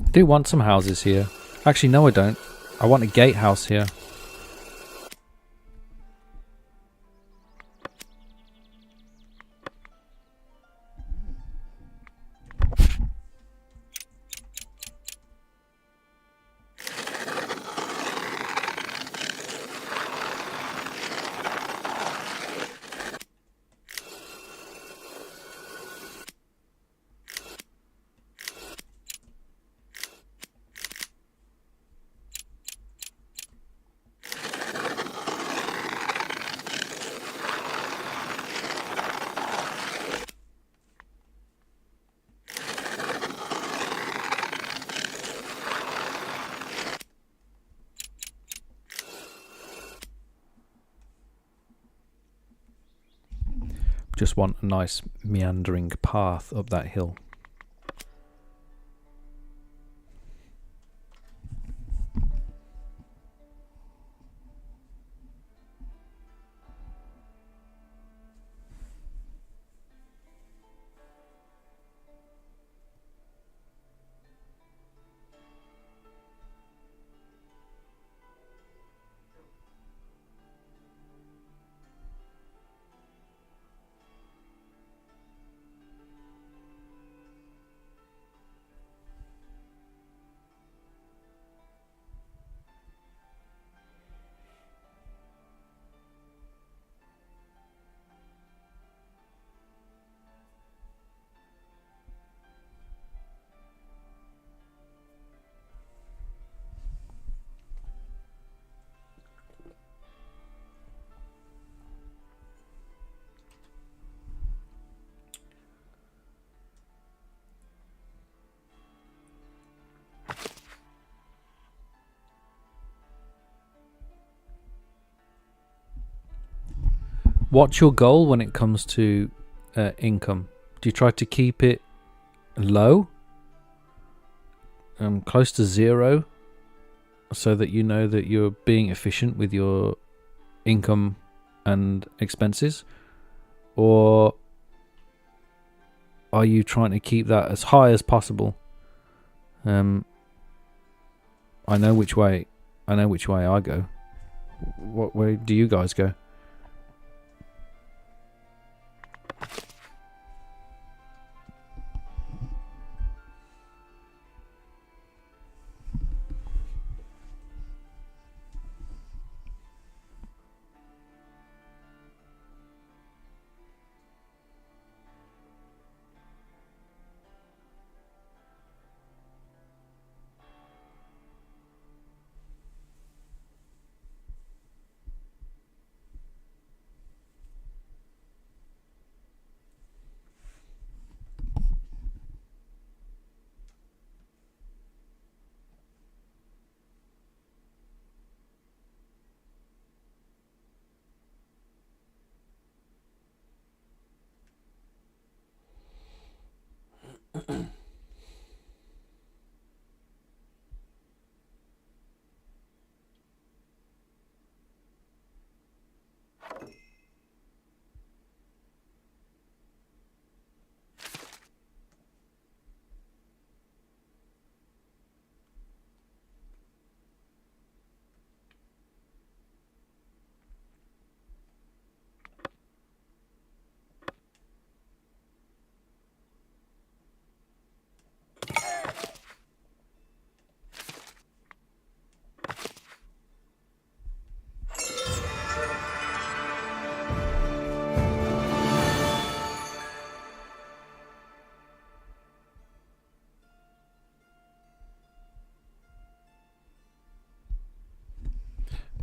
I do want some houses here. Actually, no I don't. I want a gatehouse here. Just want a nice meandering path up that hill. What's your goal when it comes to income? Do you try to keep it low, close to zero, so that you know that you're being efficient with your income and expenses? Or are you trying to keep that as high as possible? I know which way I go. What way do you guys go?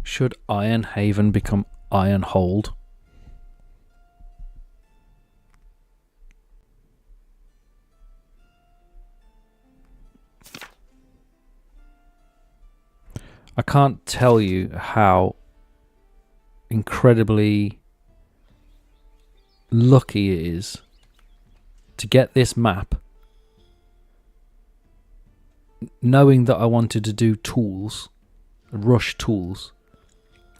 Should Ironhaven become Ironhold? I can't tell you how incredibly lucky it is to get this map, knowing that I wanted to do tools, rush tools,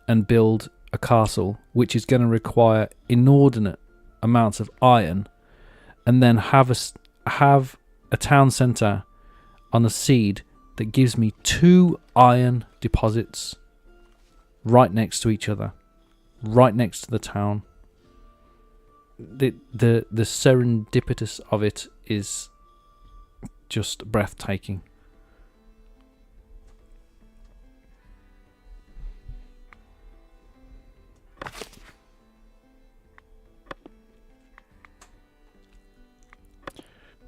and build a castle which is going to require inordinate amounts of iron, and then have a town centre on a seed that gives me 2 iron deposits right next to each other, right next to the town. The serendipitous of it is just breathtaking.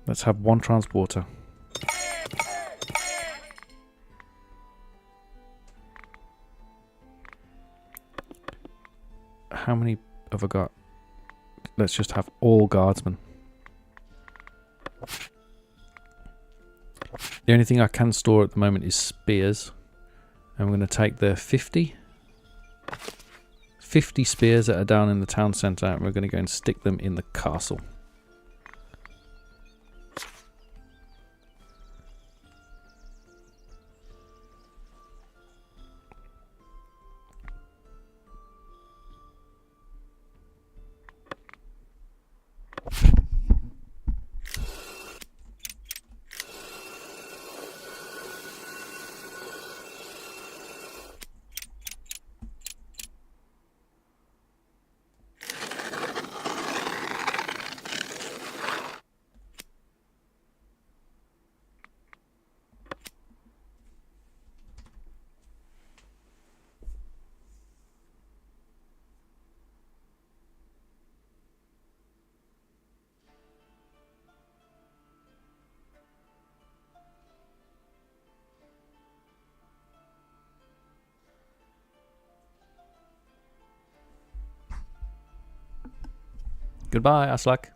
Let's have 1 transporter. How many have I got? Let's just have all guardsmen. The only thing I can store at the moment is spears. And we're going to take the 50 spears that are down in the town centre, and we're going to go and stick them in the castle. Goodbye, Aslak.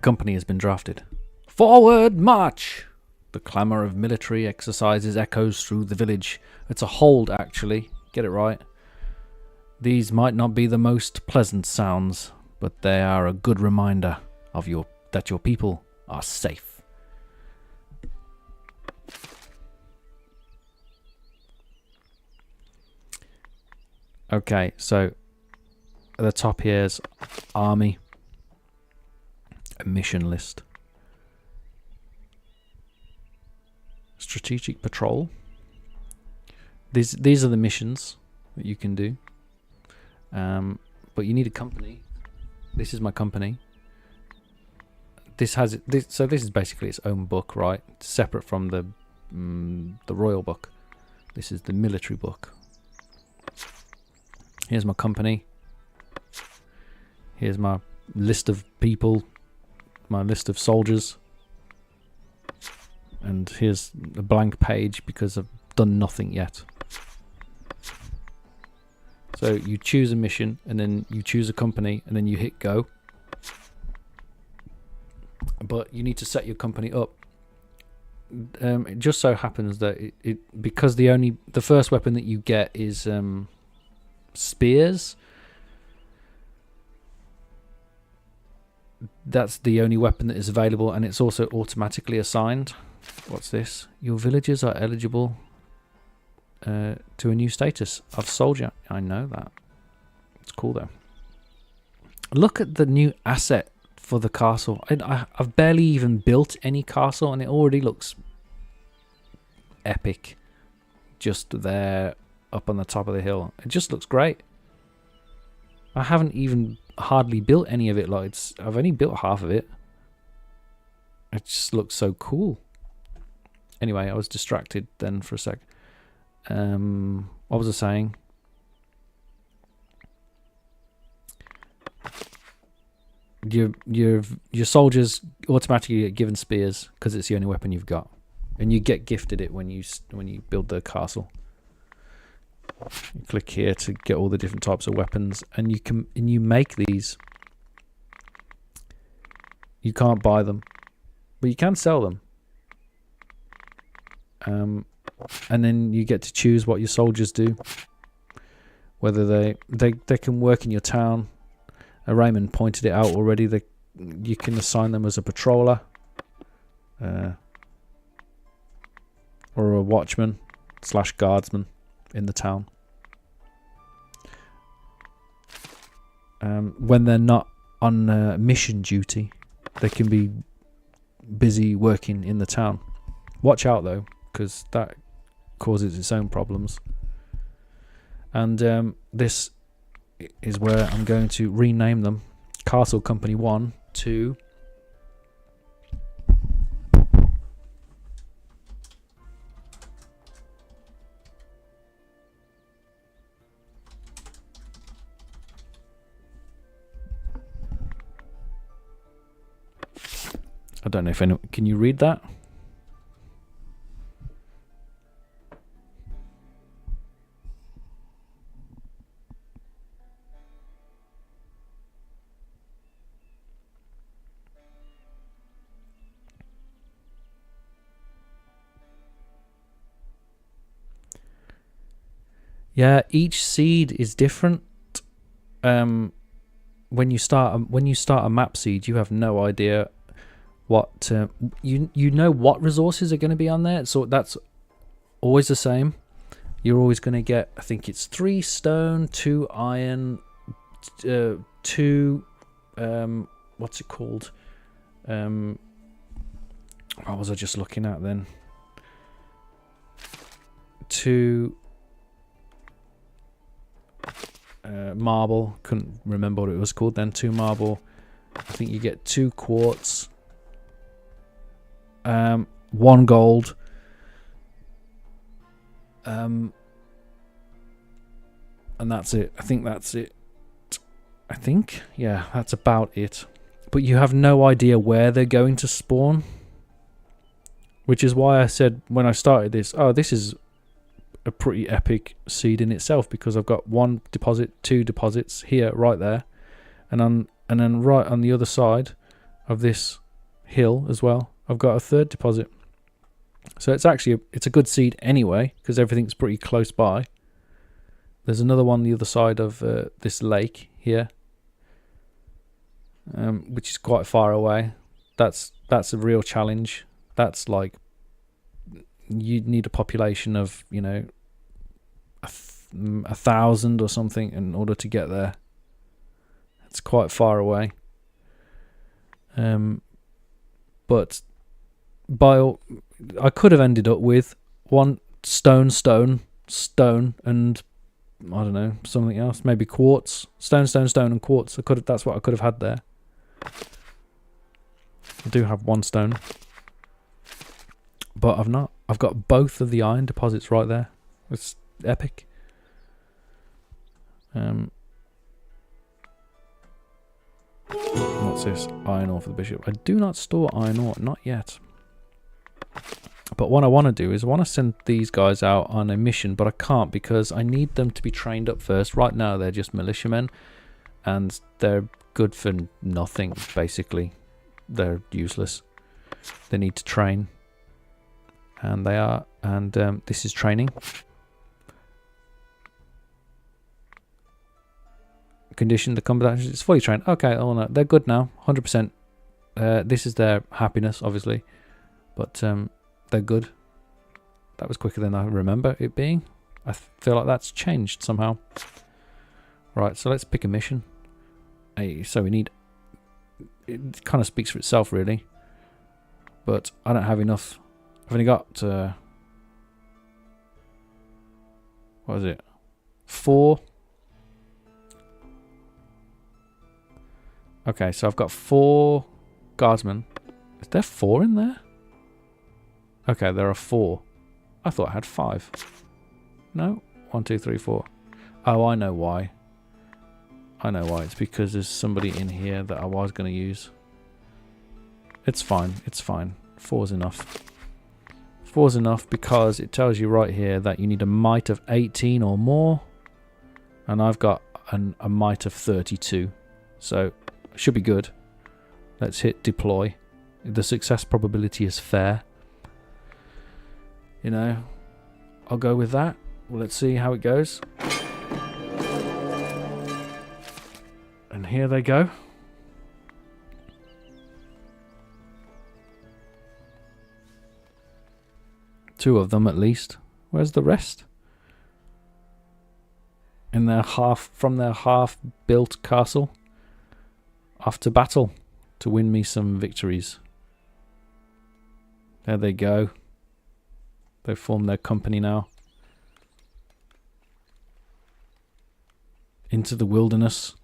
company has been drafted. Forward march! The clamour of military exercises echoes through the village. It's a hold, actually. Get it right. These might not be the most pleasant sounds, but they are a good reminder of that your people are safe. Okay, so at the top here is army, a mission list, strategic patrol. These are the missions that you can do, but you need a company. This is my company. This has so this is basically its own book, right? It's separate from the royal book. This is the military book. Here's my company. Here's my list of people, my list of soldiers. And here's a blank page because I've done nothing yet. So you choose a mission, and then you choose a company, and then you hit go. But you need to set your company up. It just so happens that because the first weapon that you get is spears. That's the only weapon that is available, and it's also automatically assigned. What's this? Your villagers are eligible to a new status of soldier. I know that. It's cool though. Look at the new asset for the castle. I've barely even built any castle, and it already looks epic. Just there, up on the top of the hill. It just looks great. I haven't even hardly built any of it. I've only built half of it. It just looks so cool. Anyway, I was distracted then for a sec. What was I saying? Your soldiers automatically get given spears because it's the only weapon you've got, and you get gifted it when you build the castle. You click here to get all the different types of weapons, and you make these. You can't buy them, but you can sell them. And then you get to choose what your soldiers do, whether they can work in your town. Raymond pointed it out already. You can assign them as a patroller, or a watchman / guardsman in the town. When they're not on mission duty, they can be busy working in the town. Watch out though, because that causes its own problems. And this is where I'm going to rename them. Castle Company 1, 2. I don't know if anyone can you read that? Yeah, each seed is different. When you start a map seed, you have no idea what you know what resources are going to be on there. So that's always the same. You're always going to get, I think it's 3 stone, 2 iron, 2 what's it called? What was I just looking at then? 2 marble, couldn't remember what it was called then. 2 marble. I think you get 2 quartz, 1 gold, and that's it. I think that's it. Yeah, that's about it. But you have no idea where they're going to spawn, which is why I said when I started this, oh, this is a pretty epic seed in itself, because I've got 1 deposit, 2 deposits here, right there, and then right on the other side of this hill as well, I've got a third deposit. So it's actually it's a good seed anyway, because everything's pretty close by. There's another one on the other side of this lake here, which is quite far away. That's a real challenge. That's like, you'd need a population of, you know, 1,000 or something in order to get there. It's quite far away. But I could have ended up with one stone, and I don't know, something else, maybe quartz, stone, and quartz. That's what I could have had there. I do have one stone, but I've not. I've got both of the iron deposits right there. It's epic. What's this? Iron ore for the bishop. I do not store iron ore, not yet. But what I want to do is I want to send these guys out on a mission, but I can't because I need them to be trained up first. Right now they're just militiamen, and they're good for nothing, basically. They're useless. They need to train. And they are. And this is training. Condition, the combat is fully trained. Okay, oh no, they're good now, 100%. This is their happiness, obviously, but they're good. That was quicker than I remember it being. I feel like that's changed somehow. Right, so let's pick a mission. So we need. It kind of speaks for itself, really. But I don't have enough. I've only got what is it? 4. Okay, so I've got 4 guardsmen. Is there 4 in there? Okay, there are 4. I thought I had 5. No? 1, 2, 3, 4. Oh, I know why. I know why. It's because there's somebody in here that I was going to use. It's fine. It's fine. 4's enough. 4's enough because it tells you right here that you need a might of 18 or more. And I've got a might of 32. So should be good. Let's hit deploy. The success probability is fair. You know, I'll go with that. Well, let's see how it goes. And here they go. Two of them at least. Where's the rest? In their from their half-built castle. Off to battle to win me some victories. There they go. They've formed their company now. Into the wilderness.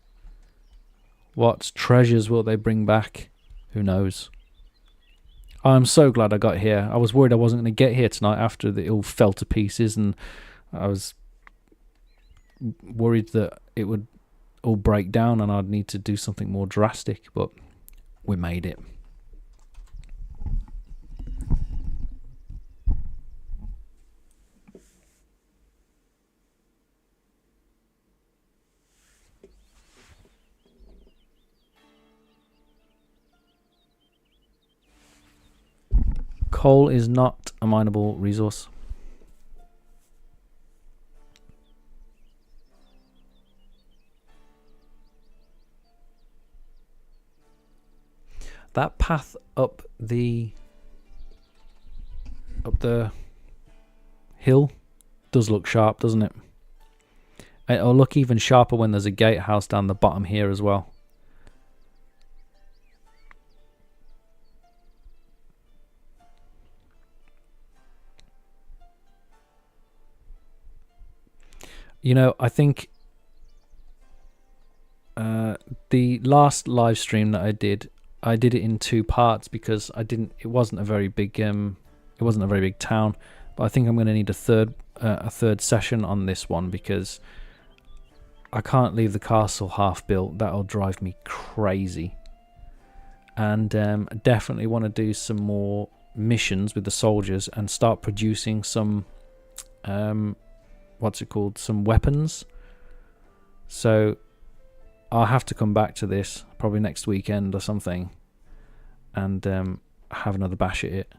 What treasures will they bring back? Who knows? I'm so glad I got here. I was worried I wasn't going to get here tonight after it all fell to pieces, and I was worried that it would all break down and I'd need to do something more drastic, but we made it. Coal is not a mineable resource. That path up the hill does look sharp, doesn't it? It'll look even sharper when there's a gatehouse down the bottom here as well. You know, I think the last live stream that I did it in 2 parts because it wasn't a very big town, but I think I'm going to need a third session on this one because I can't leave the castle half built. That'll drive me crazy. And definitely want to do some more missions with the soldiers and start producing some some weapons. So I'll have to come back to this probably next weekend or something and have another bash at it.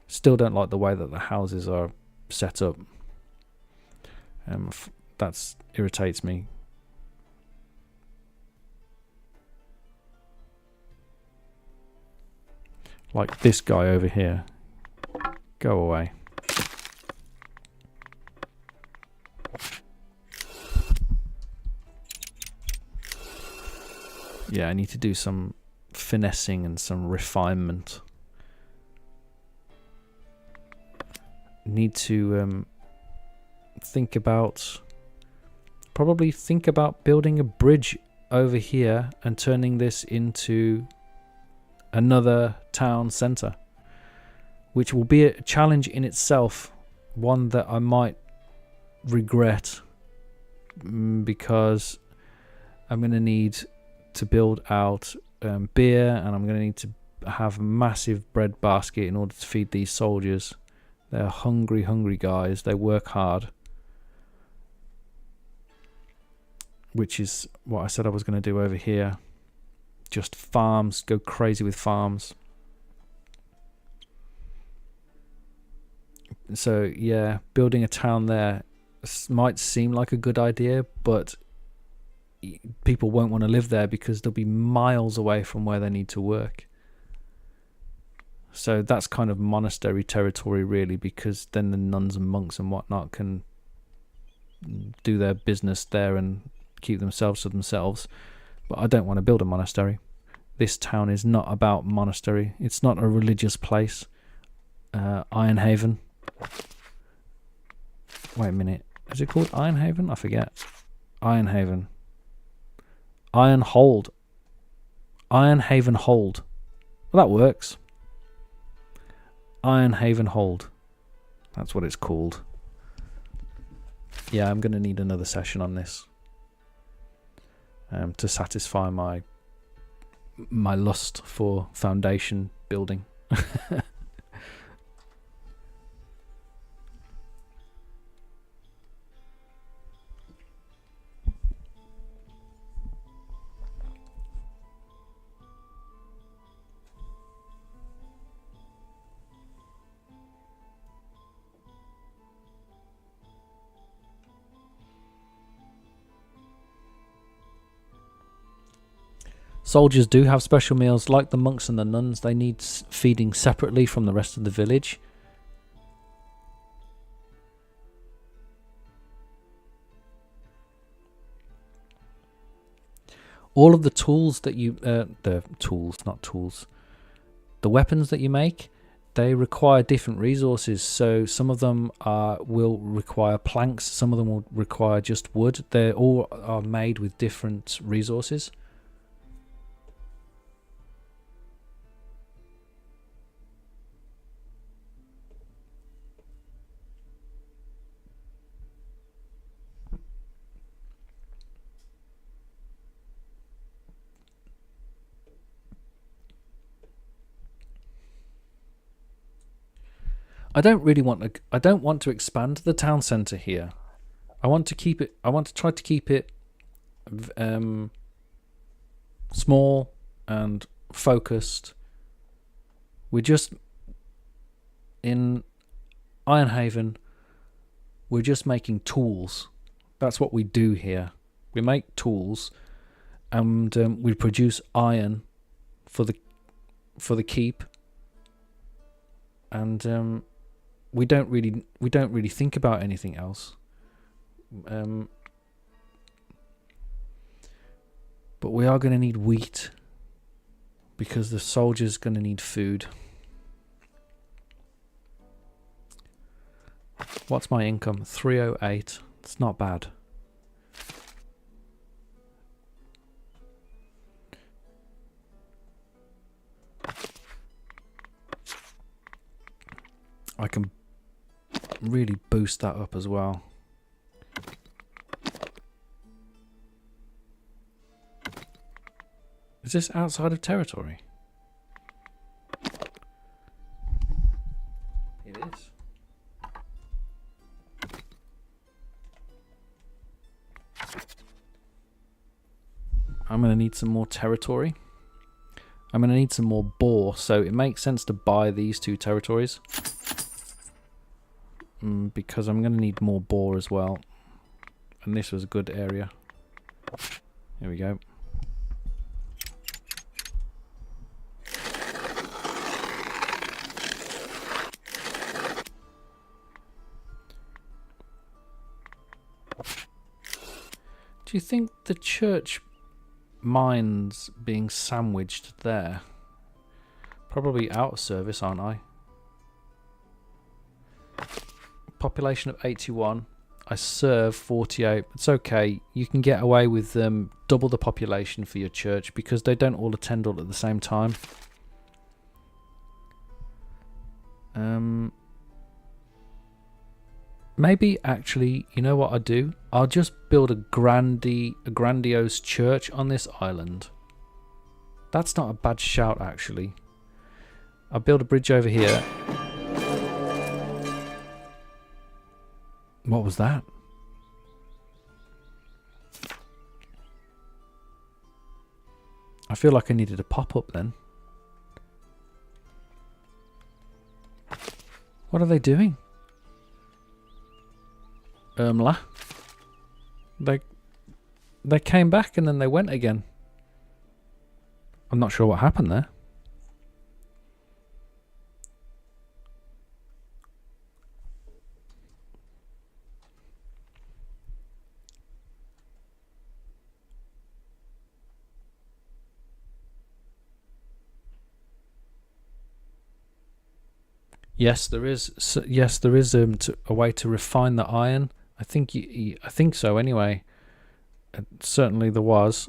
Still don't like the way that the houses are set up. That irritates me. Like this guy over here. Go away. Yeah, I need to do some finessing and some refinement. Need to probably think about building a bridge over here and turning this into another town centre, which will be a challenge in itself, one that I might regret, because I'm going to need to build out beer, and I'm going to need to have a massive bread basket in order to feed these soldiers. They're hungry guys. They work hard, which is what I said I was going to do over here. Just farms, go crazy with farms. So yeah, building a town there might seem like a good idea, but people won't want to live there because they'll be miles away from where they need to work. So that's kind of monastery territory, really, because then the nuns and monks and whatnot can do their business there and keep themselves to themselves. But I don't want to build a monastery. This town is not about monastery. It's not a religious place. Ironhaven. Wait a minute. Is it called Ironhaven? I forget. Ironhaven. Ironhold. Ironhaven Hold. Well, that works. Ironhaven Hold. That's what it's called. Yeah, I'm going to need another session on this to satisfy my lust for foundation building. Soldiers do have special meals, like the monks and the nuns. They need feeding separately from the rest of the village. All of the tools that you... the weapons that you make, they require different resources. So some of them will require planks, some of them will require just wood. They all are made with different resources. I don't want to expand the town centre here. I want to try to keep it small and focused. We're just in Ironhaven. We're just making tools. That's what we do here. We make tools, and we produce iron for the keep. And we don't really think about anything else. But we are going to need wheat, because the soldiers going to need food. What's my income? 308. It's not bad. I can really boost that up as well. Is this outside of territory? It is. I'm going to need some more territory. I'm going to need some more boar, so it makes sense to buy these 2 territories. Because I'm going to need more boar as well. And this was a good area. Here we go. Do you think the church minds being sandwiched there? Probably out of service, aren't I? Population of 81. I serve 48. It's okay. You can get away with double the population for your church because they don't all attend all at the same time. Maybe actually, you know what I'll do? I'll just build a grandiose church on this island. That's not a bad shout, actually. I'll build a bridge over here. What was that? I feel like I needed a pop-up then. What are they doing? They came back and then they went again. I'm not sure what happened there. Yes, there is. Yes, there is a way to refine the iron. I think I think so. Anyway, certainly there was.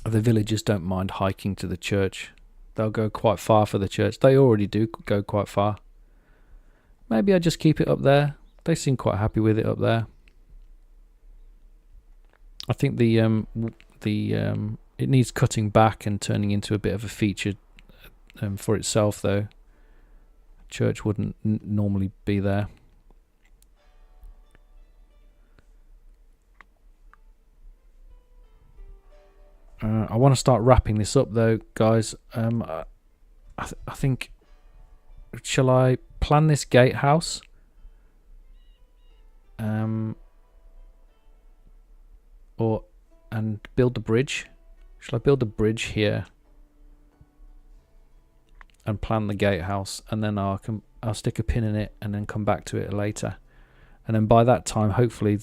The villagers don't mind hiking to the church. They'll go quite far for the church. They already do go quite far. Maybe I just keep it up there. They seem quite happy with it up there. I think it needs cutting back and turning into a bit of a feature for itself, though. Church wouldn't normally be there. I want to start wrapping this up, though, guys. I think, shall I plan this gatehouse? And build the bridge? Shall I build a bridge here and plan the gatehouse, and then I'll stick a pin in it and then come back to it later, and then by that time hopefully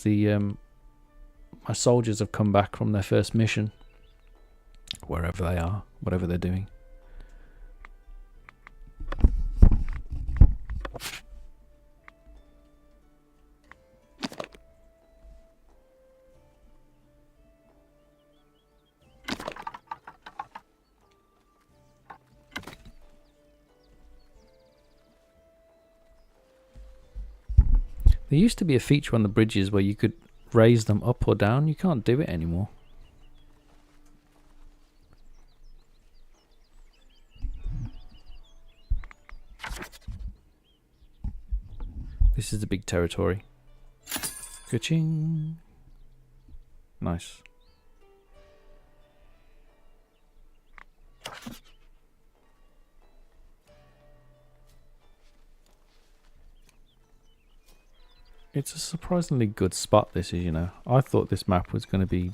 my soldiers have come back from their first mission, wherever they are, whatever they're doing. There used to be a feature on the bridges where you could raise them up or down. You can't do it anymore. This is the big territory. Ka-ching. Nice. It's a surprisingly good spot, this is, you know. I thought this map was going to be...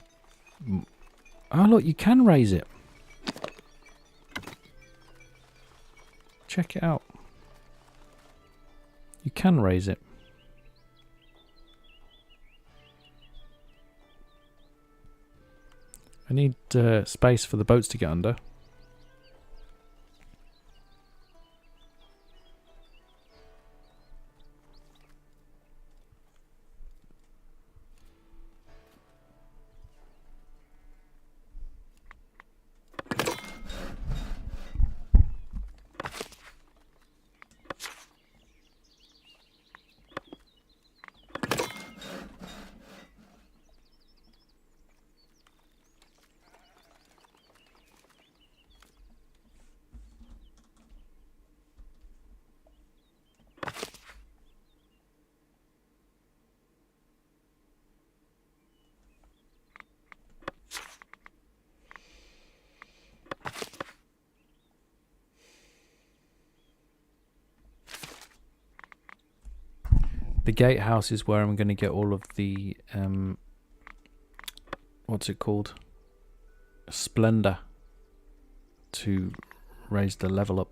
Oh, look, you can raise it. Check it out. You can raise it. I need space for the boats to get under. The gatehouse is where I'm going to get all of the what's it called? Splendor to raise the level up.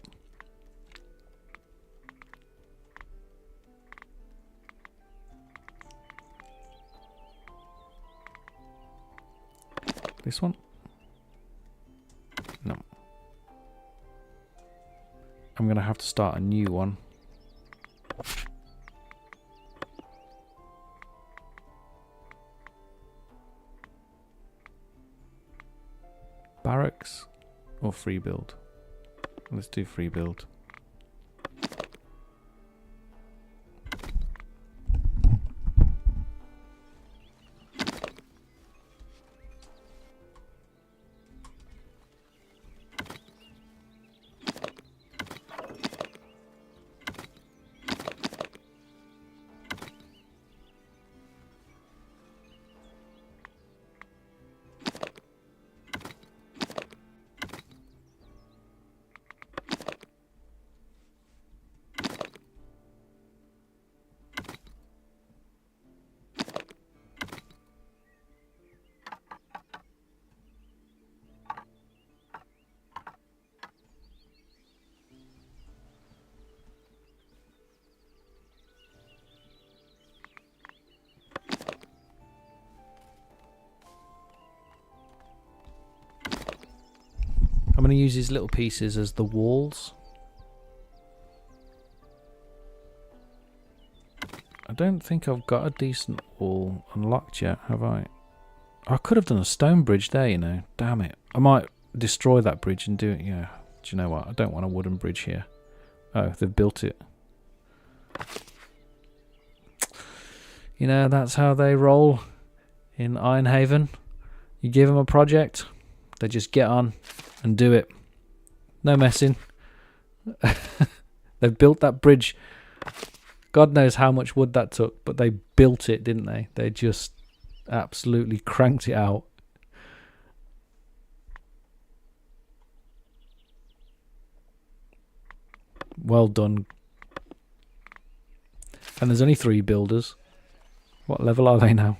This one? No. I'm going to have to start a new one. Barracks or free build? Let's do free build. I'm going to use these little pieces as the walls. I don't think I've got a decent wall unlocked yet, have I? I could have done a stone bridge there, you know. Damn it. I might destroy that bridge and do it. Yeah. Do you know what? I don't want a wooden bridge here. Oh, they've built it. You know, that's how they roll in Ironhaven. You give them a project, they just get on and do it. No messing. They've built that bridge. God knows how much wood that took, but they built it, didn't they? They just absolutely cranked it out. Well done. And there's only 3 builders. What level are they now?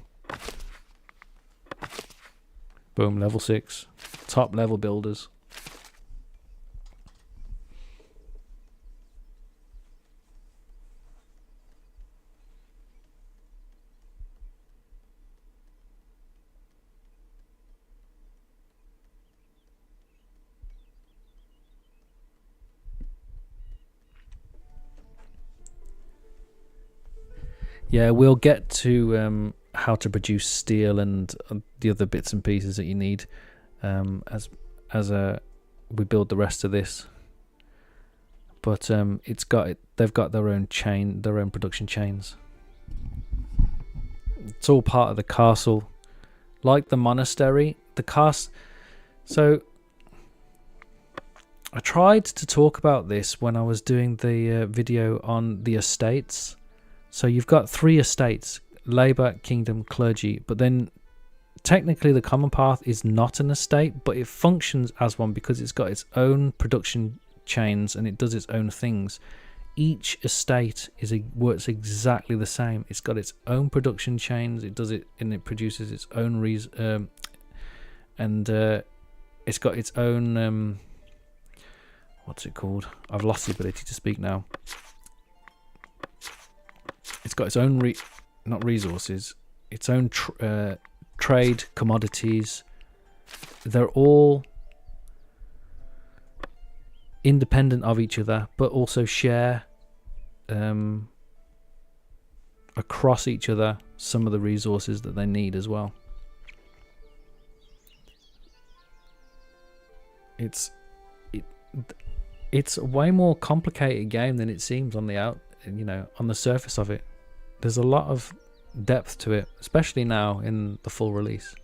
Boom, level 6. Top level builders. Yeah, we'll get to how to produce steel and the other bits and pieces that you need as we build the rest of this. But they've got their own production chains. It's all part of the castle, like the monastery. So I tried to talk about this when I was doing the video on the estates. So you've got 3 estates: Labour, Kingdom, Clergy. But then technically the Common Path is not an estate, but it functions as one because it's got its own production chains and it does its own things. Each estate works exactly the same. It's got its own production chains. It does it, and it produces its own it's got its own what's it called? I've lost the ability to speak now. It's got its own not resources, its own trade, commodities. They're all independent of each other, but also share across each other some of the resources that they need as well. It's a way more complicated game than it seems on the surface of it. There's a lot of depth to it, especially now in the full release.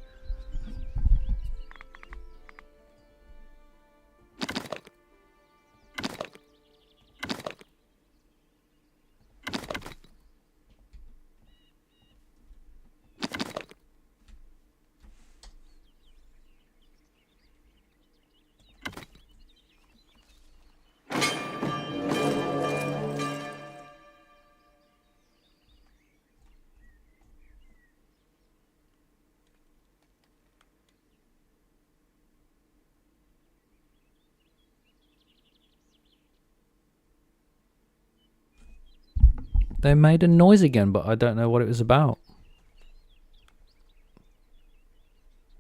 They made a noise again, but I don't know what it was about.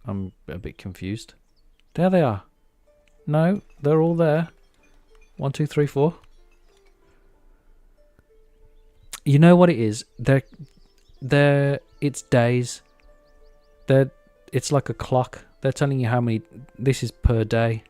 I'm a bit confused. There they are. No, they're all there. 1, 2, 3, 4. You know what it is? It's days. It's like a clock. They're telling you how many. This is per day.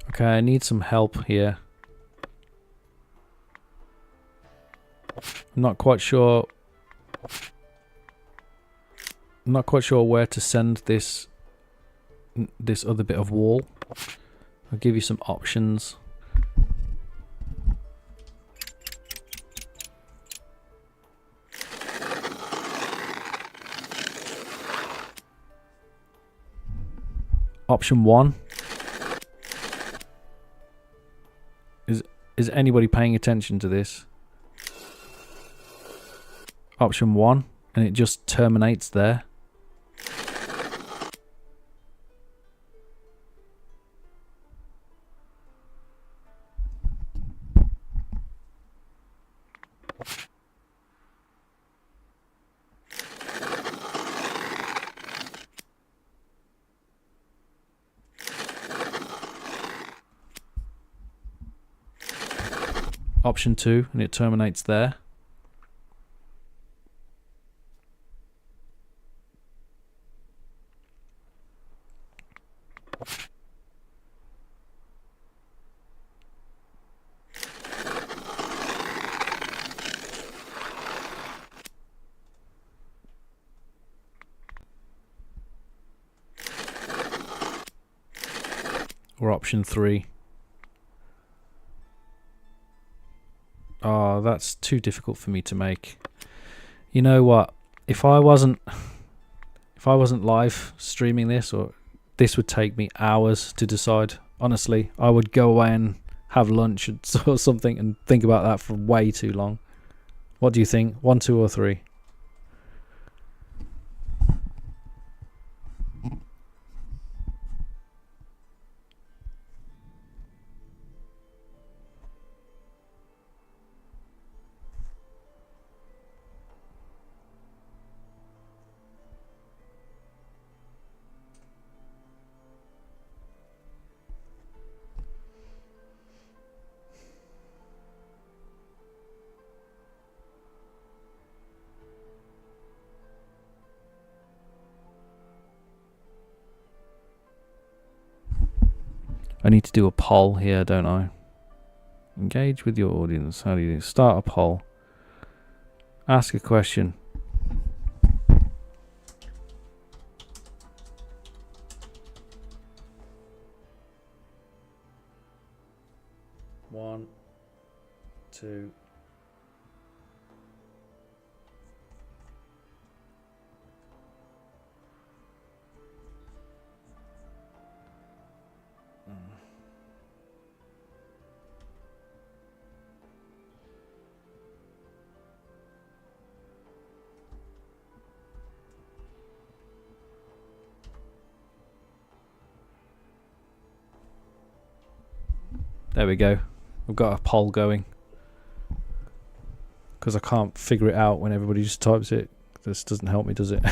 Okay, I need some help here. I'm not quite sure. I'm not quite sure where to send this other bit of wall. I'll give you some options. Option 1. Is anybody paying attention to this? Option 1, and it just terminates there. Option 2, and it terminates there. Or option 3. Oh, that's too difficult for me to make. You know what? If I wasn't live streaming this, or this would take me hours to decide. Honestly, I would go away and have lunch or something and think about that for way too long. What do you think? 1, 2, or 3? I need to do a poll here, don't I? Engage with your audience. How do you do? Start a poll. Ask a question. One, 2. There we go. We've got a poll going. Because I can't figure it out when everybody just types it. This doesn't help me, does it?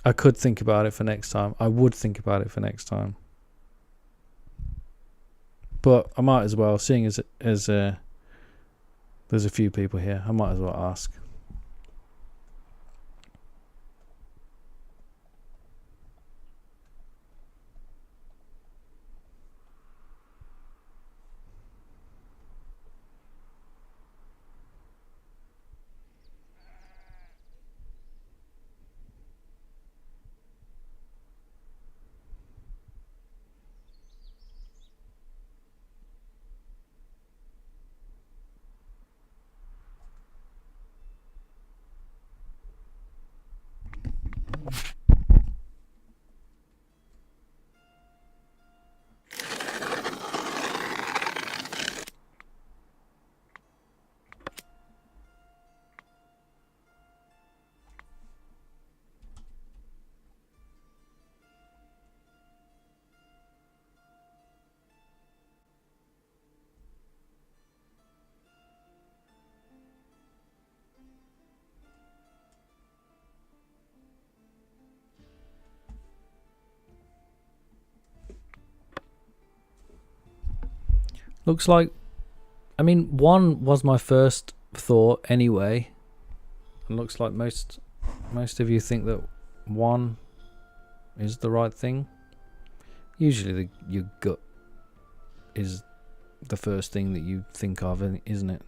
I could think about it for next time. I would think about it for next time. But I might as well, seeing as there's a few people here, I might as well ask. Looks like, I mean, 1 was my first thought anyway. It looks like most of you think that 1 is the right thing. Usually your gut is the first thing that you think of, isn't it?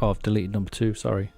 Oh, I've deleted number 2, sorry.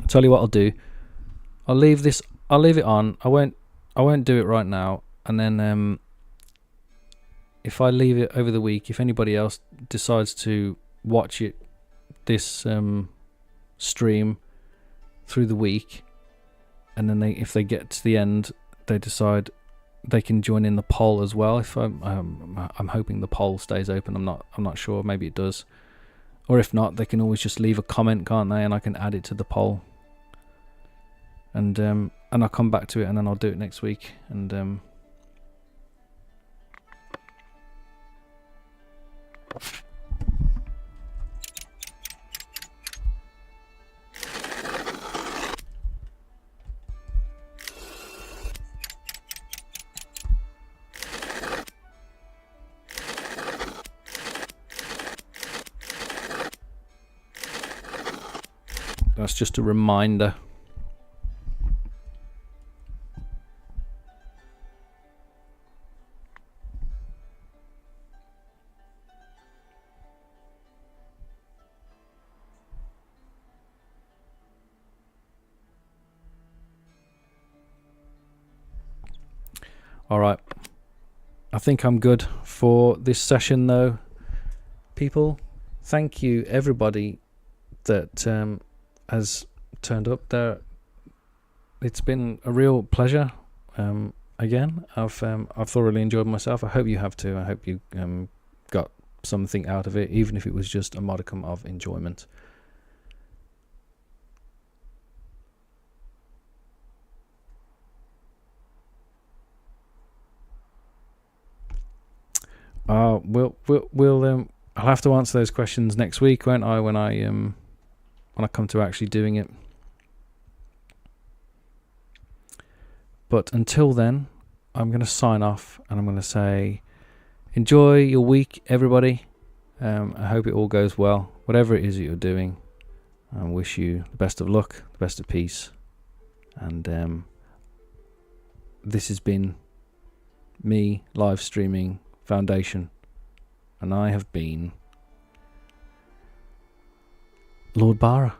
Tell you what I'll do. I'll leave it on. I won't do it right now. And then if I leave it over the week, if anybody else decides to watch this stream through the week, and then if they get to the end, they decide they can join in the poll as well. If I'm hoping the poll stays open. I'm not sure. Maybe it does. Or if not, they can always just leave a comment, can't they? And I can add it to the poll. And I'll come back to it, and then I'll do it next week. And that's just a reminder. Alright, I think I'm good for this session though. People, thank you everybody that has turned up there. It's been a real pleasure. Again, I've thoroughly enjoyed myself. I hope you have too. I hope you got something out of it, even if it was just a modicum of enjoyment. We'll I'll have to answer those questions next week, won't I? When I come to actually doing it. But until then, I'm going to sign off and I'm going to say, enjoy your week, everybody. I hope it all goes well, whatever it is that you're doing. I wish you the best of luck, the best of peace. And this has been me live streaming Foundation. And I have been Lord Bara.